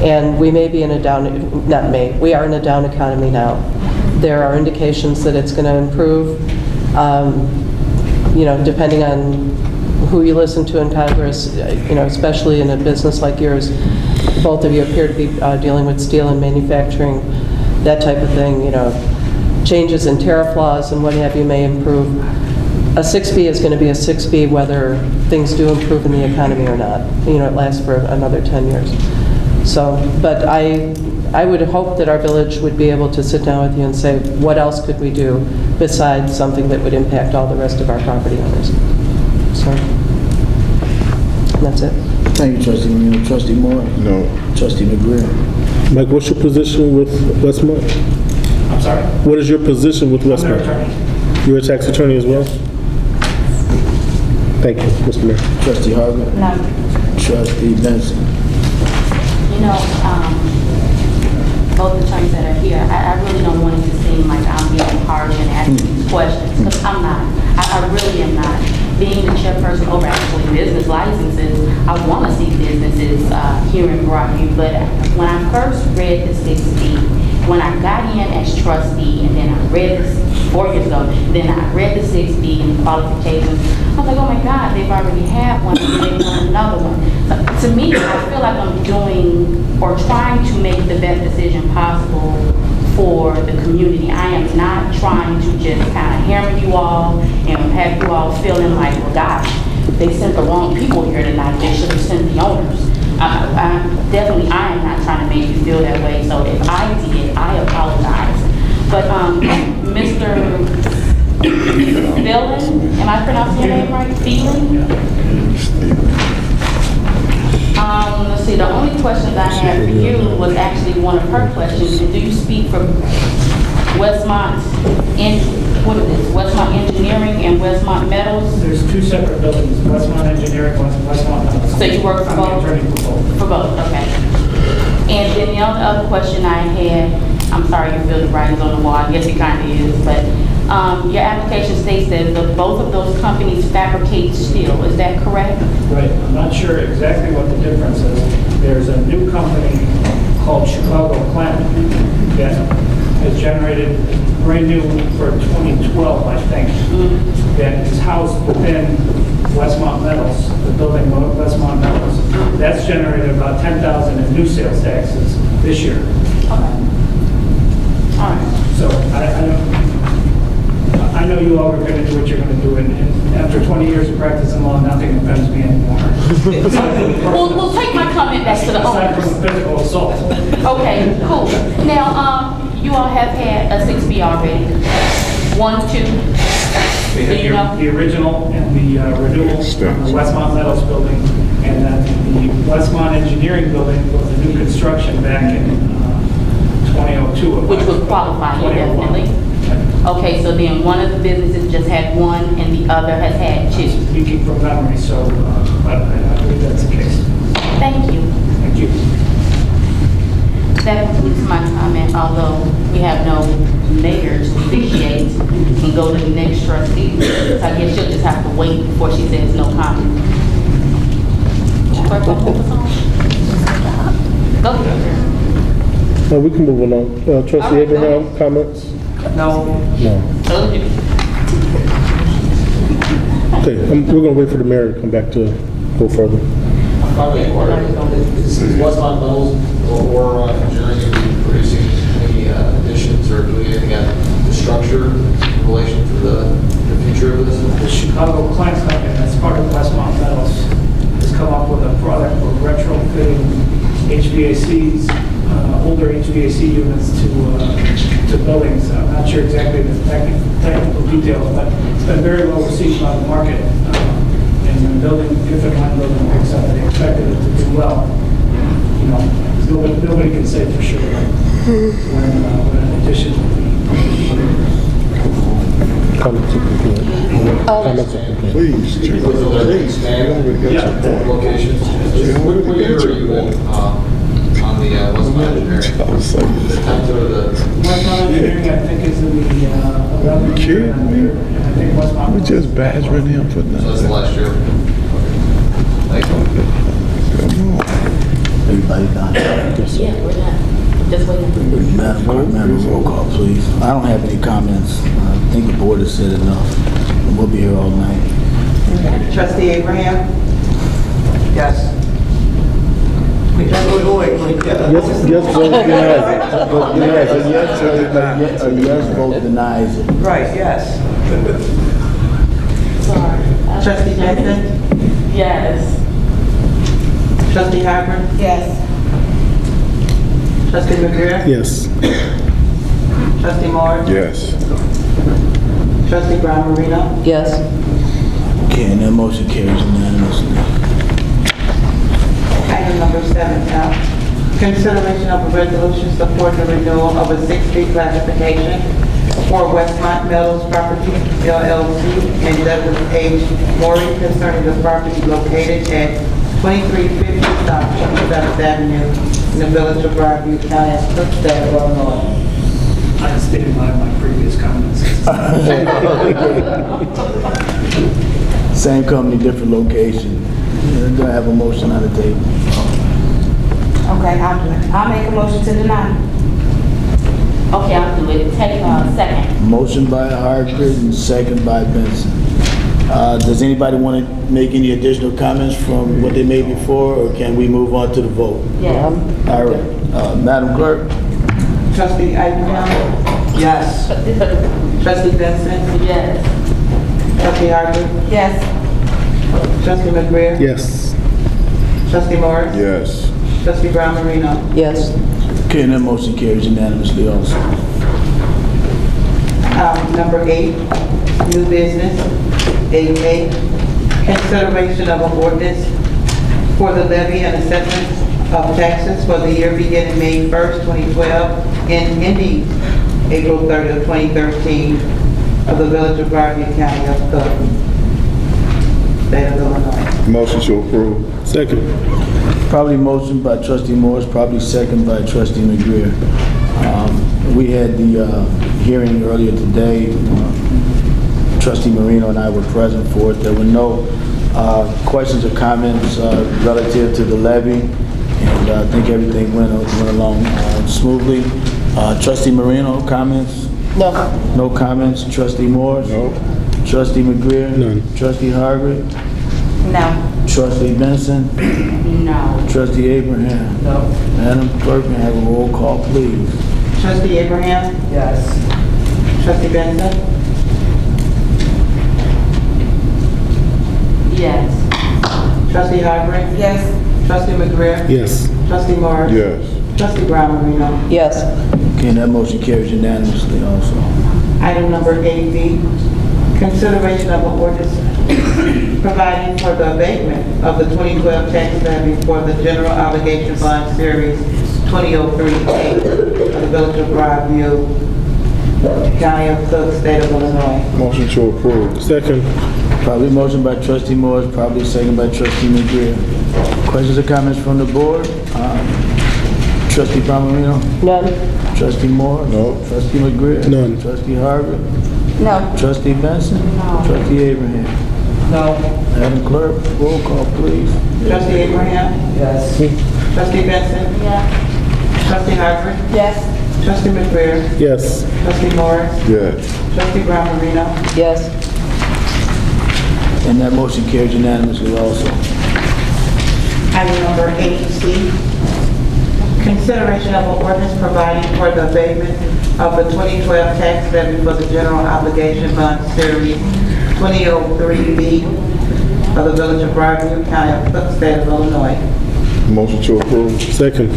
And we may be in a down, not may, we are in a down economy now. There are indications that it's going to improve, depending on who you listen to in Congress, especially in a business like yours. Both of you appear to be dealing with steel and manufacturing, that type of thing, changes in tariff laws and what have you may improve. A 6B is going to be a 6B whether things do improve in the economy or not. It lasts for another 10 years. So, but I would hope that our village would be able to sit down with you and say, what else could we do besides something that would impact all the rest of our property owners? So, that's it. Thank you, Trustee Marino. Trustee Moore? No. Trustee McGreer? Mike, what's your position with Westmont? I'm sorry? What is your position with Westmont? You're a tax attorney as well? Thank you, Mr. Mayor. Trustee Harvey? No. Trustee Benson? Both attorneys that are here, I really don't want it to seem like I'm being harsh and asking questions, because I'm not. I really am not. Being the chairperson over actually business licenses, I want to see businesses here in Broadview, but when I first read the 6B, when I got in as trustee, and then I read this 4 years ago, then I read the 6B and the qualifications, I was like, oh my God, they've already had one, and they want another one. So, to me, I feel like I'm doing or trying to make the best decision possible for the community. I am not trying to just kind of hammer you all and have you all feeling like, well, gosh, they sent the wrong people here tonight. They should have sent the owners. Definitely, I am not trying to make you feel that way. So if I did, I apologize. But Mr. Phelan, am I pronouncing your name right? Phelan? Let's see, the only questions I had for you was actually one of her questions. Do you speak for Westmont, what is this, Westmont Engineering and Westmont Metals? There's two separate buildings, Westmont Engineering, Westmont Metals. So you work for both? I'm the attorney for both. For both, okay. And then the other question I had, I'm sorry you feel the writing's on the wall, I guess it kind of is, but your application states that both of those companies fabricate steel, is that correct? Right, I'm not sure exactly what the difference is. There's a new company called Chicago Clamp that has generated brand new for 2012, I think, that is housed within Westmont Metals, the building of Westmont Metals. That's generated about 10,000 in new sales taxes this year. Okay. All right. So I know you all are going to do what you're going to do, and after 20 years of practicing law, nothing offends me anymore. We'll take my comment back to the Aside owners. from physical assault. Okay, cool. Now, you all have had a 6B already. 1, 2. Do you know? The original and the renewal on the Westmont Metals building, and then the Westmont Engineering building was a new construction back in 2002. Which would qualify you definitely. Okay, so then one of the businesses just had one and the other has had 2. Speaking from memory, so I believe that's the case. Thank you. Thank you. That concludes my comment, although we have no mayor to officiate and go to the next trustee. So I guess she'll just have to wait before she says no comment. Clerk, will you move us on? Go ahead. We can move on. Trustee Abraham, comments? No. No. Okay, we're gonna wait for the mayor to come back to go further. Probably is Westmont Metals or engineering going to be producing any additions or doing anything at the structure in relation to the future of this? The Chicago Clamp Company, that's part of Westmont Metals, has come up with a product for retrofitting HVACs, older HVAC units to buildings. I'm not sure exactly the technical details, but it's been very well received by the market. And the building, if and when the building picks up, they expected it to do well. You know, nobody can say for sure when an addition will be. Comments are complete. Comments are complete. Please, With the locations, what year are you in on the Westmont Engineering? The 10th or the... Westmont Engineering, I think, is in the 11th year. And I think Westmont... We just badgering him for So that's nothing. the last year. Thank you. Come on. Everybody done? Yeah, we're not. Just waiting. Madam Clerk, Madam, roll call, please. I don't have any comments. I think the board has said enough. And we'll be here all night. Trustee Abraham? Yes. Yes, vote denies it. Vote denies it. A yes vote denies it. Right, yes. Sorry. Trustee Benson? Yes. Trustee Harper? Yes. Trustee McGrath? Yes. Trustee Moore? Yes. Trustee Brown Marino? Yes. Okay, and that motion carries unanimously. Item number 7F, consideration of a resolution supporting the renewal of a 6B classification for Westmont Metals Property LLC and Douglas H. Morey concerning the property located at 2350 South 27th Avenue in the village of Broadview, County of Cook, State of Illinois. I stated my previous comments. Same company, different location. Do I have a motion on the table? Okay, I'll do it. I'll make a motion to deny. Okay, I'll do it. Take second. Motion by Harper and second by Benson. Does anybody want to make any additional comments from what they made before, or can we move on to the vote? Yes. All right. Madam Clerk? Trustee Abraham? Yes. Trustee Benson? Yes. Trustee Harvey? Yes. Trustee McGrail? Yes. Trustee Morris? Yes. Trustee Brown Marino? Yes. Okay, and that motion carries unanimously also. Number 8, new business. 8A, consideration of an ordinance for the levy and assessment of taxes for the year beginning May 1st, 2012, and ending April 30th, 2013, of the Village of Broadview, County of Cook, State of Illinois. Motion to approve. Second. Probably motion by trustee Morris, probably second by trustee McGreer. We had the hearing earlier today. Trustee Marino and I were present for it. There were no questions or comments relative to the levy, and I think everything went along smoothly. Trustee Marino, comments? No. No comments. Trustee Morris? No. Trustee McGreer? None. Trustee Harvard? No. Trustee Benson? No. Trustee Abraham? No. Madam Clerk, may I have a roll call, please? Trustee Abraham? Yes. Trustee Benson? Yes. Trustee Harvey? Yes. Trustee McGrail? Yes. Trustee Morris? Yes. Trustee Brown Marino? Yes. Okay, and that motion carries unanimously also. Item number 8B, consideration of an ordinance providing for the abatement of the 2012 tax levy for the General Obligation Bond Series 2003A of the Village of Broadview, County of Cook, State of Illinois. Motion to approve. Second. Probably motion by trustee Morris, probably second by trustee McGreer. Questions or comments from the board? Trustee Brown Marino? None. Trustee Morris? No. Trustee McGreer? None. Trustee Harvard? No. Trustee Benson? No. Trustee Abraham? No. Madam Clerk, roll call, please. Trustee Abraham? Yes. Trustee Benson? Yes. Trustee Harvard? Yes. Trustee McGrail? Yes. Trustee Morris? Yes. Trustee Brown Marino? Yes. And that motion carries unanimously also. Item number 8C, consideration of an ordinance providing for the abatement of the 2012 tax levy for the General Obligation Bond Series 2003B of the Village of Broadview, County of Cook, State of Illinois. Motion to approve. Second.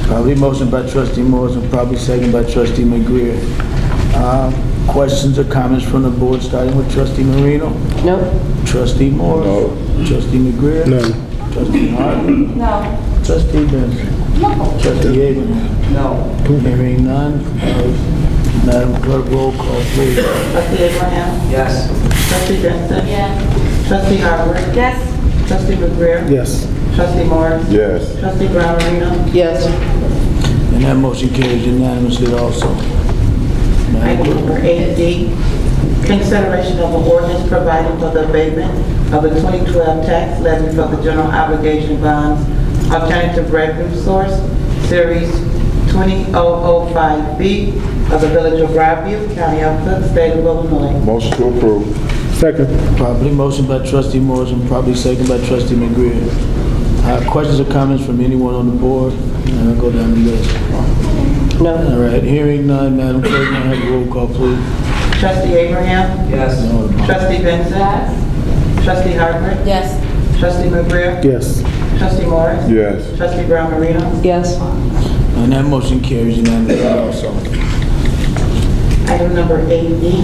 Probably motion by trustee Morris and probably second by trustee McGreer. Questions or comments from the board, starting with trustee Marino? No. Trustee Morris? No. Trustee McGreer? None. Trustee Harvey? No. Trustee Benson? No. Trustee Abraham? No. Hearing none. Madam Clerk, roll call, please. Trustee Abraham? Yes. Trustee Benson? Yes. Trustee Harvard? Yes. Trustee McGrail? Yes. Trustee Morris? Yes. Trustee Brown Marino? Yes. And that motion carries unanimously also. Madam Item number Clerk. 8D, consideration of an ordinance providing for the abatement of the 2012 tax levy for the General Obligation Bonds Alternative Revenue Source Series 20005B of the Village of Broadview, County of Cook, State of Illinois. Motion to approve. Second. Probably motion by trustee Morris and probably second by trustee McGreer. Questions or comments from anyone on the board? And I'll go down the list. No. All right, hearing none, Madam Clerk, may I have a roll call, please? Trustee Abraham? Yes. Trustee Benson? Yes. Trustee Harvard? Yes. Trustee McGrail? Yes. Trustee Morris? Yes. Trustee Brown Marino? Yes. And that motion carries unanimously also. Item number 8D,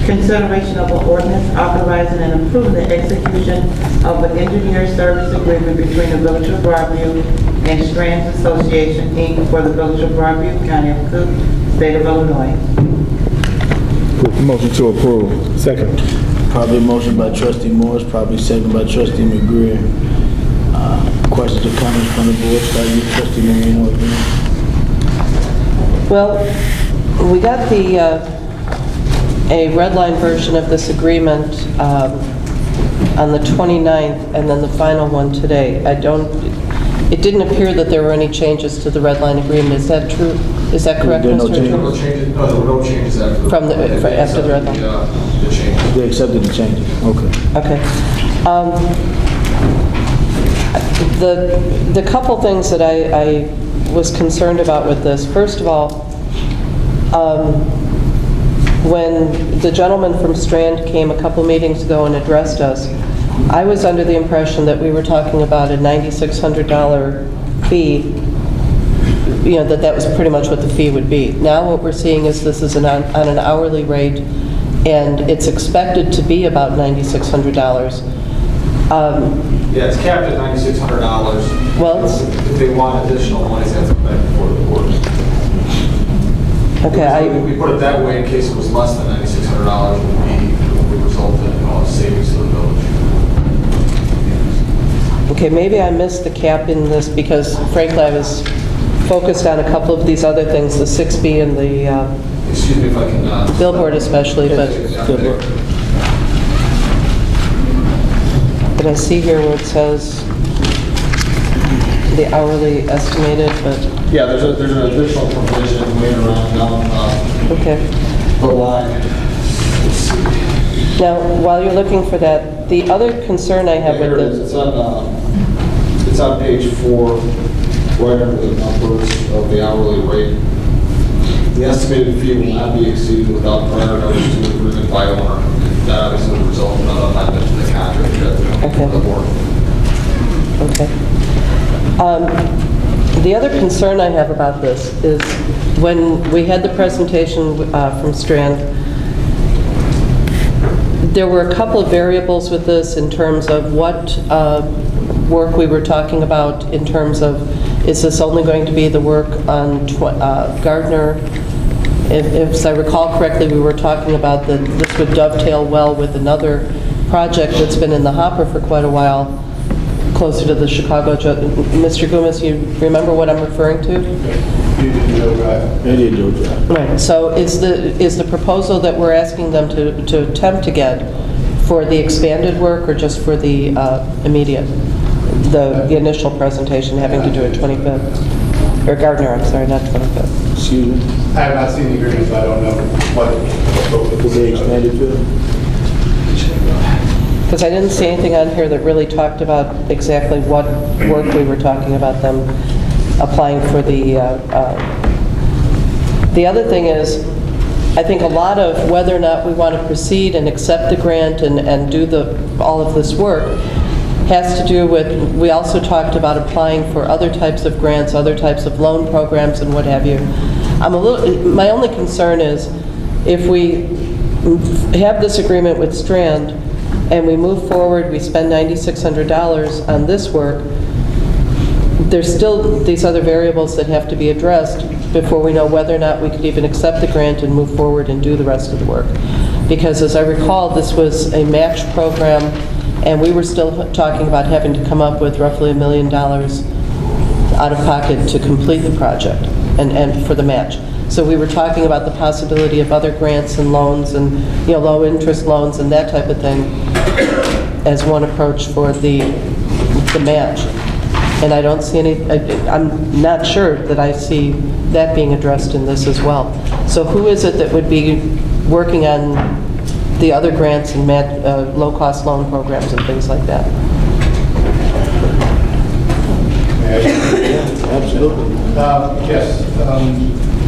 consideration of an ordinance authorizing and approving the execution of an engineer service agreement between the Village of Broadview and Strands Association, Inc. for the Village of Broadview, County of Cook, State of Illinois. Motion to approve. Second. Probably motion by trustee Morris, probably second by trustee McGreer. Questions or comments from the board, starting with trustee Marino again. Well, we got a red line version of this agreement on the 29th, and then the final one today. It didn't appear that there were any changes to the red line agreement. Is that true? Is that correct, There were no Mr. changes. Attorney? No, there were no changes after. After the red line? The changes. They accepted the changes, okay. Okay. The couple things that I was concerned about with this. First of all, when the gentleman from Strand came a couple meetings ago and addressed us, I was under the impression that we were talking about a $9,600 fee, that was pretty much what the fee would be. Now what we're seeing is this is on an hourly rate, and it's expected to be about $9,600. Yeah, it's capped at $9,600. Well, if they want additional money, they have to come back before the board. Okay, we put it that way in case it was less than $9,600 would result in savings to the village. Okay, maybe I missed the cap in this because frankly I was focused on a couple of these other things, the 6B and the Excuse me if I can... billboard especially, but I see here where it says the hourly estimated, but... Yeah, there's an additional provision way around down the line. Now, while you're looking for that, the other concern I have with this... It's on page 4, right under the numbers of the hourly rate. The estimated fee will not be exceeded without prior notice to the agreement by owner. That obviously would result in an amendment to the contract at the board. Okay. The other concern I have about this is when we had the presentation from Strand, there were a couple of variables with this in terms of what work we were talking about in terms of, is this only going to be the work on Gardner? If I recall correctly, we were talking about that this would dovetail well with another project that's been in the hopper for quite a while, closer to the Chicago. Mr. Gumas, you remember what I'm referring to? Indian Joe Drive. Right. So is the proposal that we're asking them to attempt to get for the expanded work or just for the immediate, the initial presentation having to do at 25th? Or Gardner, I'm sorry, not 25th. Excuse me? I have not seen the agreement, so I don't know what they expanded to. Because I didn't see anything on here that really talked about exactly what work we were talking about them applying for the other thing is, I think a lot of whether or not we want to proceed and accept the grant and do all of this work has to do with, we also talked about applying for other types of grants, other types of loan programs and what have you. My only concern is if we have this agreement with Strand and we move forward, we spend $9,600 on this work, there's still these other variables that have to be addressed before we know whether or not we could even accept the grant and move forward and do the rest of the work. Because as I recall, this was a match program, and we were still talking about having to come up with roughly $1 million out of pocket to complete the project and for the match. So we were talking about the possibility of other grants and loans and low interest loans and that type of thing as one approach for the match. And I don't see any, I'm not sure that I see that being addressed in this as well. So who is it that would be working on the other grants and low-cost loan programs and things like that? Absolutely. Yes.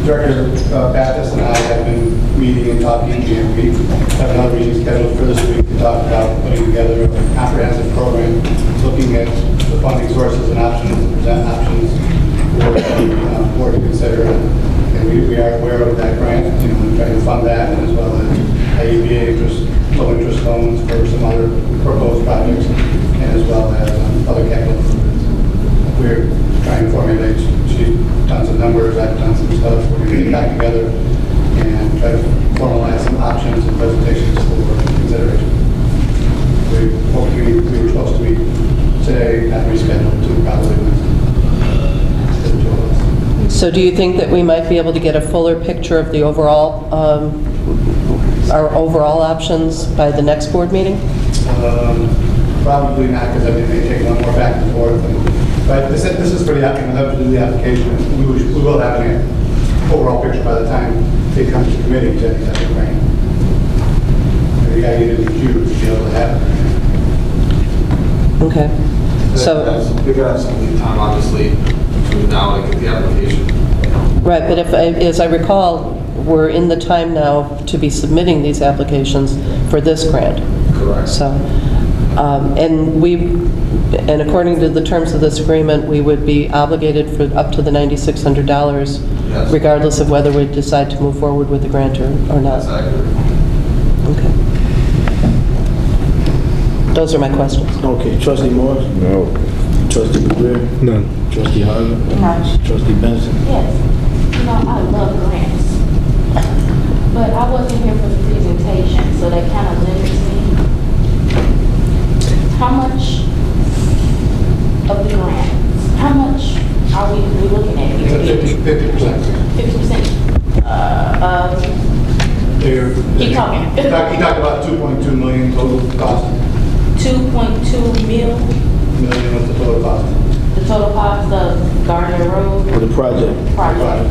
Director Baptist and I have been meeting and talking, and we have another meeting scheduled for this week to talk about putting together a comprehensive program, looking at the funding sources and options, and present options for the board to consider. And we are aware of that grant, and trying to fund that, and as well as AEBA low interest loans for some other proposed projects, and as well as other capital improvements. We're trying to formulate. She's done some numbers, I've done some stuff. We're going to get back together and try to formalize some options and presentations for consideration. We were supposed to meet today, got rescheduled to probably Wednesday. So do you think that we might be able to get a fuller picture of the overall, our overall options by the next board meeting? Probably not, because it may take one more back and forth. But this is pretty up to the application. We will have an overall picture by the time it comes to committee to accept the grant. We got to get it in queue to be able to have it. Okay. So we got some lead time, obviously, between now and I get the application. Right, but as I recall, we're in the time now to be submitting these applications for this grant. Correct. So, and according to the terms of this agreement, we would be obligated for up to the $9,600, Yes. regardless of whether we decide to move forward with the grant or not. That's accurate. Okay. Those are my questions. Okay, trustee Morris? No. Trustee Greer? None. Trustee Harvey? No. Trustee Benson? Yes, you know, I love grants, but I wasn't here for the presentation, so that kind of limits me. How much of the grants, how much are we looking at here? 50%. 50%? Keep talking. He talked about 2.2 million total cost. 2.2 Million was the total cost. the total cost of Gardner Road For the project. project.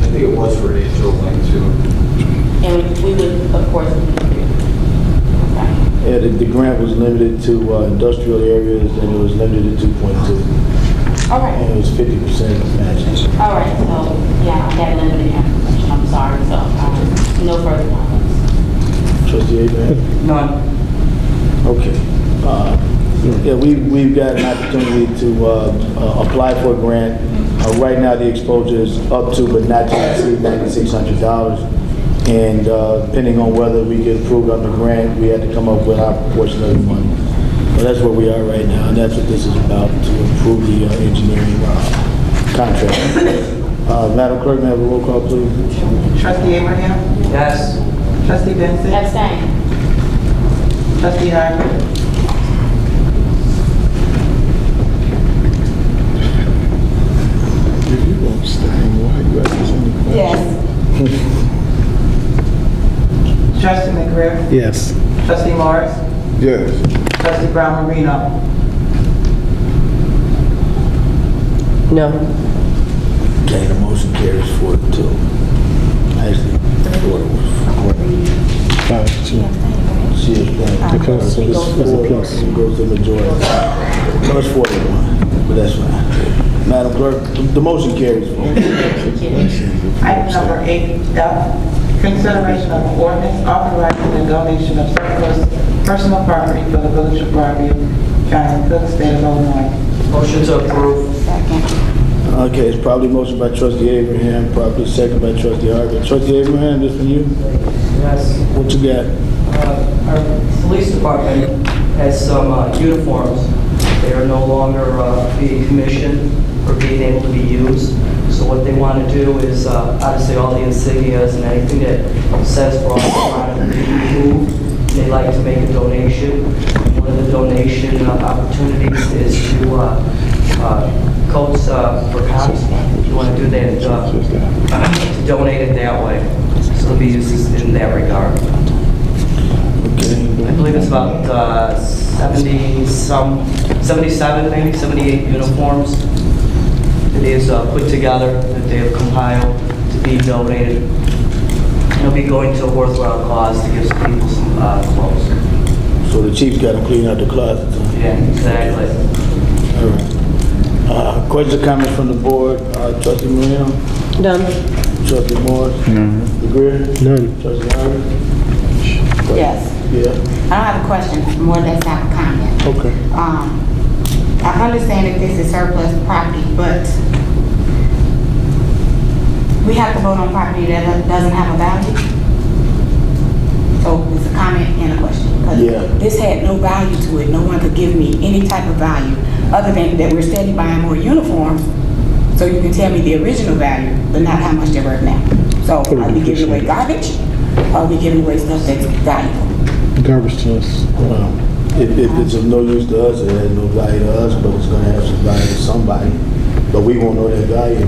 I think it was for an HO lane too. And we would, of course, okay. Yeah, the grant was limited to industrial areas, and it was limited to 2.2. All right. And it was 50% matching. All right, so, yeah, I had limited information, I'm sorry, so, no further comments. Trustee Abraham? None. Okay. Yeah, we've got an opportunity to apply for a grant. Right now, the exposure is up to, but not to exceed $9,600. And depending on whether we get approved on the grant, we have to come up with our portion of the money. So that's where we are right now, and that's what this is about, to approve the engineering contract. Madam Clerk, may I have a roll call, please? Trustee Abraham? Yes. Trustee Benson? Abstain. Trustee Harvey? If you won't stay, why you asking me questions? Yes. Trustee McGriff? Yes. Trustee Morris? Yes. Trustee Brown Marino? No. Okay, the motion carries 4-2. Actually, 4 was 5-2. She is Because so this is a plus. It goes to the majority. No, it's 4-1, but that's fine. Madam Clerk, the motion carries 4. Item number 8F, consideration of an ordinance authorizing the donation of surplus personal property for the village of Broadview, County of Cook, State of Illinois. Motion to approve. Okay, it's probably motion by Trustee Abraham, probably second by Trustee Harvey. Trustee Abraham, this from you? Yes. What you got? Our police department has some uniforms. They are no longer being commissioned or being able to be used. So what they want to do is, obviously all the insignias and anything that says Broadview on it will be removed. They'd like to make a donation. One of the donation opportunities is to coats for cops. If you want to do that, to donate it that way. So it'll be used in that regard. I believe it's about 77, maybe 78 uniforms that is put together, that they have compiled to be donated. It'll be going to a worthwhile cause to give some people some clothes. So the chief's got to clean out the closet. Yeah, exactly. All right. Questions or comments from the board? Trustee Marino? None. Trustee Morris? None. Greer? None. Trustee Harvey? Yes. Yeah. I don't have a question, more or less have a comment. Okay. I understand that this is surplus property, but we have to vote on property that doesn't have a value. So it's a comment and a question. 'Cause this had no value to it. No one could give me any type of value other than that we're steady buying more uniforms. So you can tell me the original value, but not how much they're worth now. So are we giving away garbage? Or are we giving away stuff that's valuable? Garbage to us. Well, if it's of no use to us, it has no value to us, but it's going to have some value to somebody. But we won't know that value,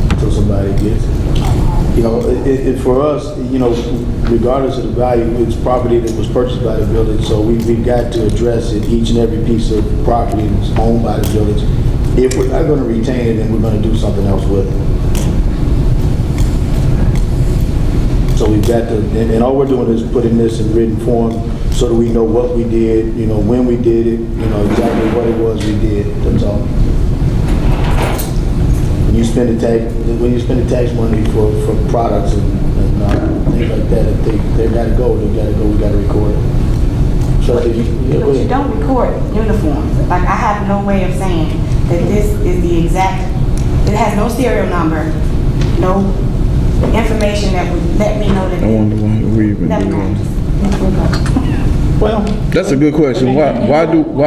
until somebody gets it. For us, regardless of the value, it's property that was purchased by the village, so we've got to address it, each and every piece of property that's owned by the village. If we're not going to retain it, then we're going to do something else with it. So we've got to, and all we're doing is putting this in written form so that we know what we did, when we did it, exactly what it was we did, that's all. when you spend the tax money for products and things like that, if they gotta go, we gotta record it. So if But you don't record uniforms. Like, I have no way of saying that this is the exact, it has no serial number, no information that would let me know that. I wonder why we even do that. Well, that's a good question. Why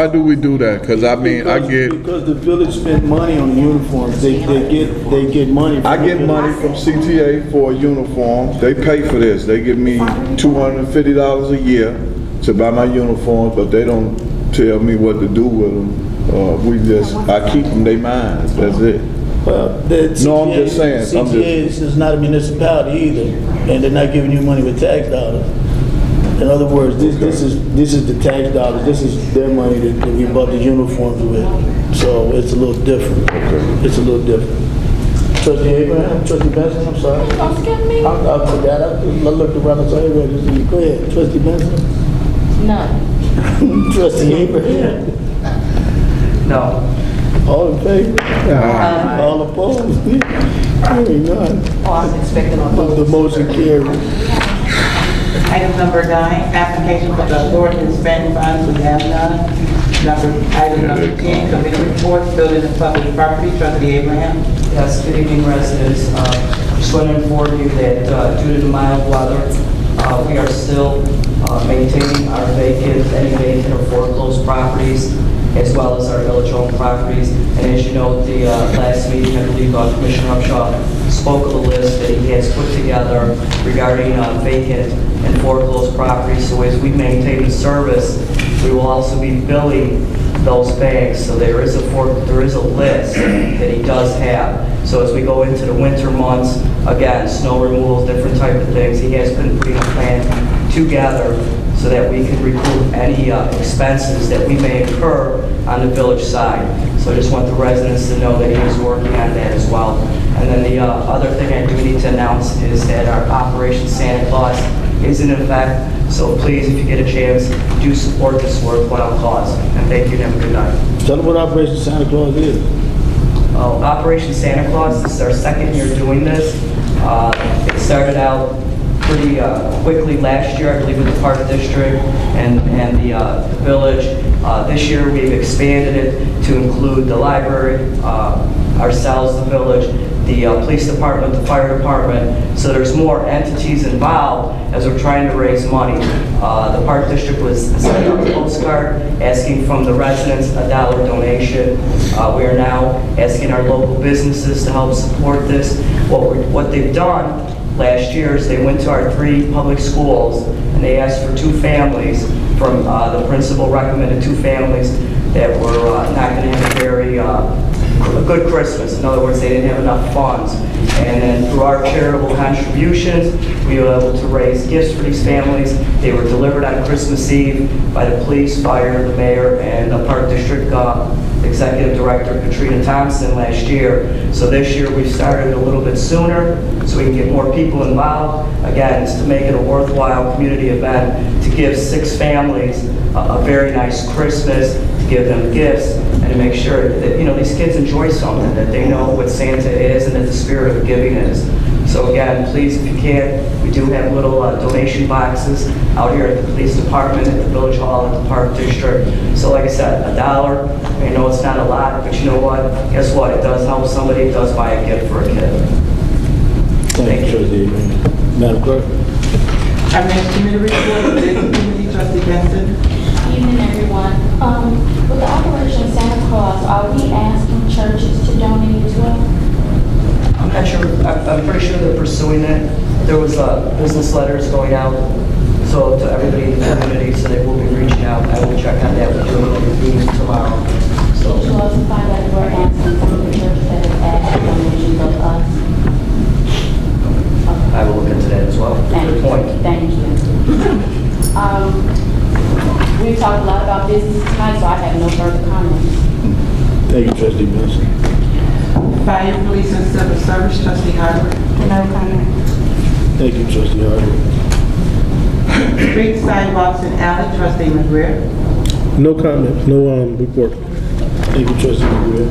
do we do that? Because I mean, I get because the village spent money on the uniforms. They get money. I get money from CTA for uniforms. They pay for this. They give me $250 a year to buy my uniforms, but they don't tell me what to do with them. I keep them. They mine. That's it. Well, I'm just saying. CTA is not a municipality either, and they're not giving you money with tax dollars. In other words, this is the tax dollars. This is their money that we bought the uniforms with. So it's a little different. Okay. It's a little different. Trustee Abraham, Trustee Benson, I'm sorry. Don't skip me. I forgot. I looked around and saw everybody. Go ahead, Trustee Benson. None. Trustee Abraham. No. All in favor? All opposed? Hearing none. Oh, I was expecting on The motion carries. Item number 9, application for the authority to spend funds, we have none. Item number 10, committee reports, building and public property, Trustee Abraham. Yes, good evening, residents. Just want to inform you that due to the mild weather, we are still maintaining our any vacant or foreclosed properties, as well as our village-owned properties. And as you know, the last meeting, I believe Commissioner Upshaw spoke of a list that he has put together regarding vacant and foreclosed properties. So as we maintain the service, we will also be billing those banks. So there is a list that he does have. So as we go into the winter months, again, snow removal, different type of things, he has been putting a plan together so that we can recoup any expenses that we may incur on the village side. So I just want the residents to know that he is working on that as well. And then the other thing I do need to announce is that our Operation Santa Claus is in effect. So please, if you get a chance, do support this worthwhile cause. And thank you and have a good night. Tell them what Operation Santa Claus is. Operation Santa Claus, this is our second year doing this. It started out pretty quickly last year, I believe, with the Park District and the village. This year we've expanded it to include the library, ourselves, the village, the police department, the fire department. So there's more entities involved as we're trying to raise money. The Park District was sending out a postcard asking from the residents a $1 donation. We are now asking our local businesses to help support this. What they've done last year is they went to our 3 public schools and they asked for 2 families from the principal recommended 2 families that were not going to have a good Christmas. In other words, they didn't have enough funds. And then through our charitable contributions, we were able to raise gifts for these families. They were delivered on Christmas Eve by the police, fire, the mayor, and the Park District Executive Director Katrina Thompson last year. So this year we started a little bit sooner so we can get more people involved. Again, it's to make it a worthwhile community event to give 6 families a very nice Christmas, to give them gifts, and to make sure that these kids enjoy something, that they know what Santa is and that the spirit of giving is. So again, please, if you can, we do have little donation boxes out here at the police department, at the village hall, at the Park District. So like I said, $1, I know it's not a lot, but you know what? Guess what? It does help somebody. It does buy a gift for a kid. Thank you, Madam Clerk. Our next committee report is Committee Trustee Benson. Evening, everyone. With the Operation Santa Claus, are we asking churches to donate as well? I'm not sure. I'm pretty sure they're pursuing that. There was business letters going out to everybody in the community, so they will be reaching out. I will check on that with you tomorrow. So Did you also find out we're asking some of the churches that have asked donations of us? I will look into that as well. Good point. Thank you. We've talked a lot about business tonight, so I have no further comments. Thank you, Trustee Benson. Fire, Police, and Civil Service, Trustee Hardwick. No comment. Thank you, Trustee Hardwick. Street, sidewalks, and alley, Trustee McGriff. No comment, no report. Thank you, Trustee McGrill.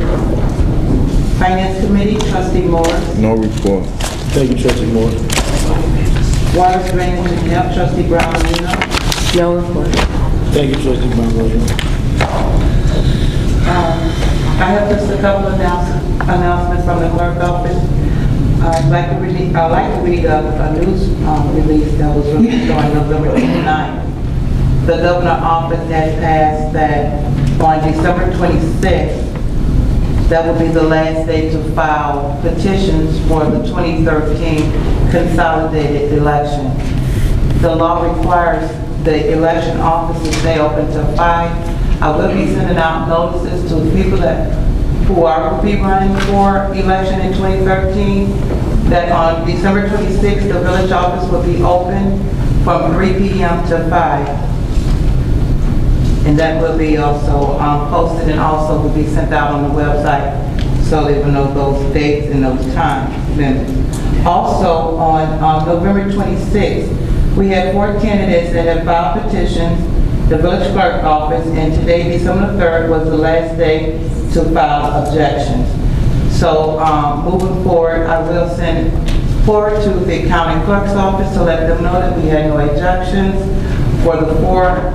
Finance Committee, Trustee Morris. No report. Thank you, Trustee Moore. Water, Drainage, and Health, Trustee Brown, No report. Thank you, Trustee Brown. I have just a couple of announcements from the clerk office. I'd like to read a news release that was released on November 29th. The governor office has passed that on December 26th, that will be the last day to file petitions for the 2013 consolidated election. The law requires the election office to stay open till 5. I will be sending out notices to people who will be running for election in 2013, that on December 26th, the village office will be open from 3 p.m. to 5. And that will be also posted and also will be sent out on the website so they will know those dates and those times. Also, on November 26th, we have 4 candidates that have filed petitions, the village clerk office, and today, December 3rd, was the last day to file objections. So moving forward, I will send forward to the county clerk's office to let them know that we had no objections for the 4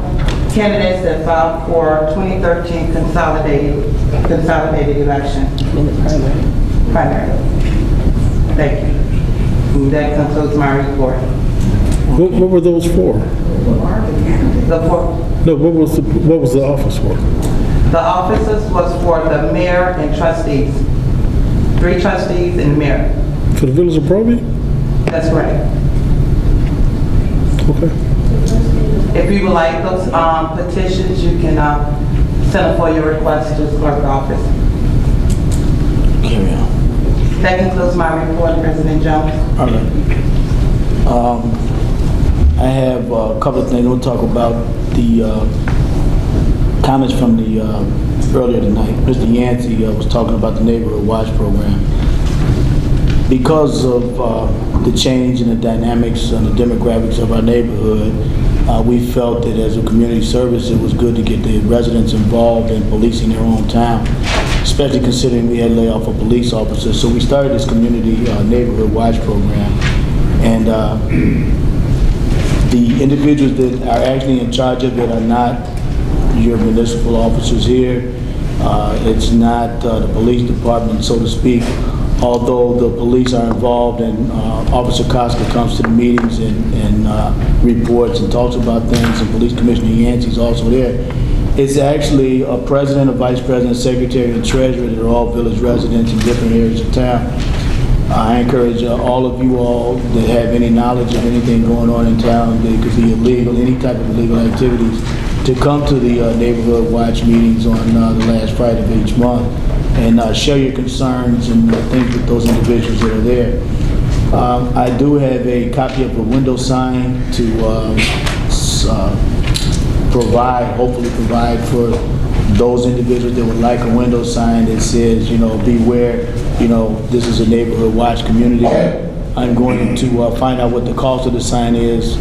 candidates that filed for 2013 consolidated election. In the Primary. Thank you. And that concludes my report. What were those for? The 4. No, what was the office for? The offices was for the mayor and trustees. 3 trustees and the mayor. For the village of Broadview? That's right. Okay. If you would like those petitions, you can send them for your request to the clerk office. Carry on. That concludes my report, President Jones. All right. I have a couple of things. We'll talk about the comments from the earlier tonight. Mr. Yancey was talking about the Neighborhood Watch Program. Because of the change in the dynamics and the demographics of our neighborhood, we felt that as a community service, it was good to get the residents involved in policing their own town, especially considering we had layoff of police officers. So we started this community neighborhood watch program. And the individuals that are actually in charge of it are not your municipal officers here. It's not the police department, so to speak, although the police are involved and Officer Costa comes to the meetings and reports and talks about things, and Police Commissioner Yancey's also there. It's actually a president, a vice president, secretary, and treasurer that are all village residents in different areas of town. I encourage all of you all that have any knowledge of anything going on in town that could be illegal, any type of illegal activities, to come to the neighborhood watch meetings on the last Friday of each month and share your concerns and things with those individuals that are there. I do have a copy of a window sign to hopefully provide for those individuals that would like a window sign that says, beware, this is a neighborhood watch community. I'm going to find out what the cost of the sign is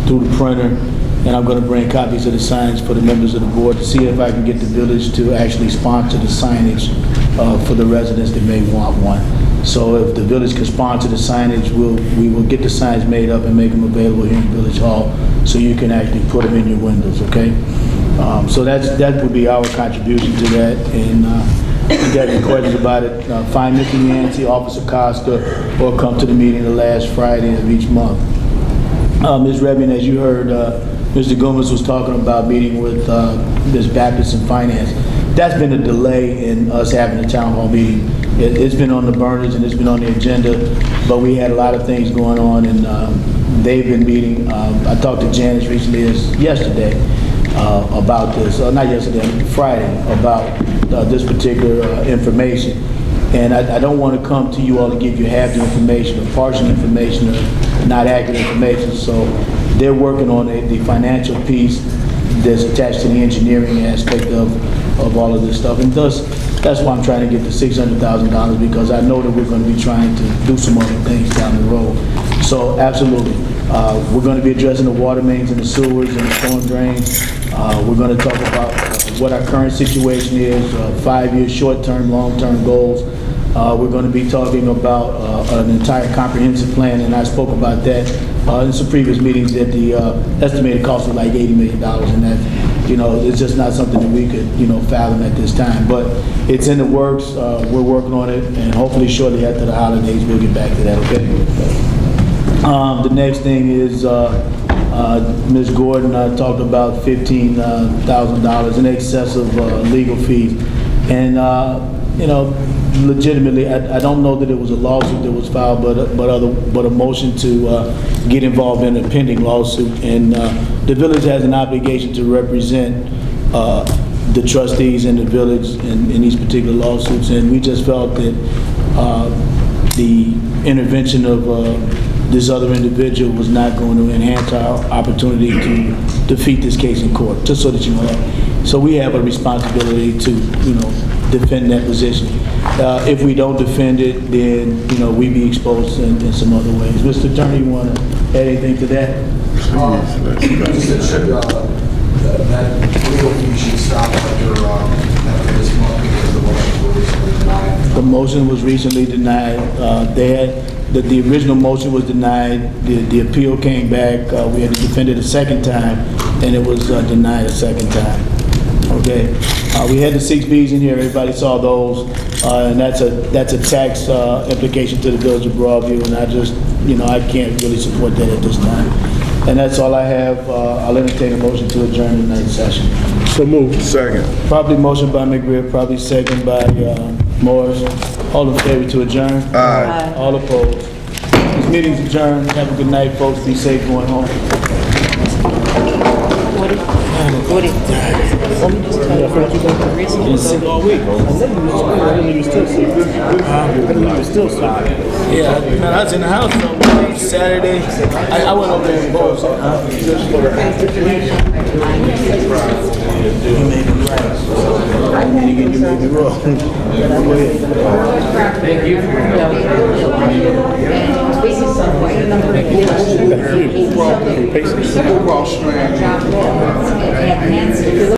through the printer, and I'm going to bring copies of the signs for the members of the board to see if I can get the village to actually sponsor the signage for the residents that may want one. So if the village can sponsor the signage, we will get the signs made up and make them available here in Village Hall so you can actually put them in your windows, okay? So that would be our contribution to that. And if you got any questions about it, find Mr. Yancey, Officer Costa, or come to the meeting the last Friday of each month. Ms. Rebian, as you heard, Mr. Gomez was talking about meeting with Ms. Baptist in Finance. That's been a delay in us having a town hall meeting. It's been on the burners and it's been on the agenda, but we had a lot of things going on, and they've been meeting. I talked to Janice recently, yesterday, about this, not yesterday, Friday, about this particular information. And I don't want to come to you all to give you half the information or partial information or not accurate information. So they're working on the financial piece that's attached to the engineering aspect of all of this stuff. And thus, that's why I'm trying to get the $600,000, because I know that we're going to be trying to do some other things down the road. So absolutely. We're going to be addressing the water mains and the sewers and the storm drains. We're going to talk about what our current situation is, 5-year short-term, long-term goals. We're going to be talking about an entire comprehensive plan, and I spoke about that in some previous meetings, that the estimated cost was like $80 million, and that, it's just not something that we could, fathom at this time. But it's in the works. We're working on it, and hopefully shortly after the holidays, we'll get back to that, okay? The next thing is Ms. Gordon talked about $15,000 in excess of legal fees. And, legitimately, I don't know that it was a lawsuit that was filed, but a motion to get involved in a pending lawsuit. And the village has an obligation to represent the trustees in the village in these particular lawsuits. And we just felt that the intervention of this other individual was not going to enhance our opportunity to defeat this case in court, just so that you know that. So we have a responsibility to, defend that position. If we don't defend it, then, we be exposed in some other ways. Mr. Attorney, you want to add anything to that? That legal fee should stop after this month because the motion was recently denied. The motion was recently denied. The original motion was denied. The appeal came back. We had to defend it a second time, and it was denied a second time. Okay. We had the 6Bs in here. Everybody saw those, and that's a tax implication to the village of Broadview, and I just, I can't really support that at this time. And that's all I have. I'll entertain a motion to adjourn tonight's session. So moved. Second. Probably motion by McGriff, probably second by Morris. All in favor to adjourn? Aye. All opposed? This meeting's adjourned. Have a good night, folks. Be safe going home. Woody, let me just tell you about the reason. Been sick all week. I knew you were still sick. Yeah, man, I was in the house on Saturday. I went over there and bowled. You made me right. You made me wrong. Thank you for your Football strand.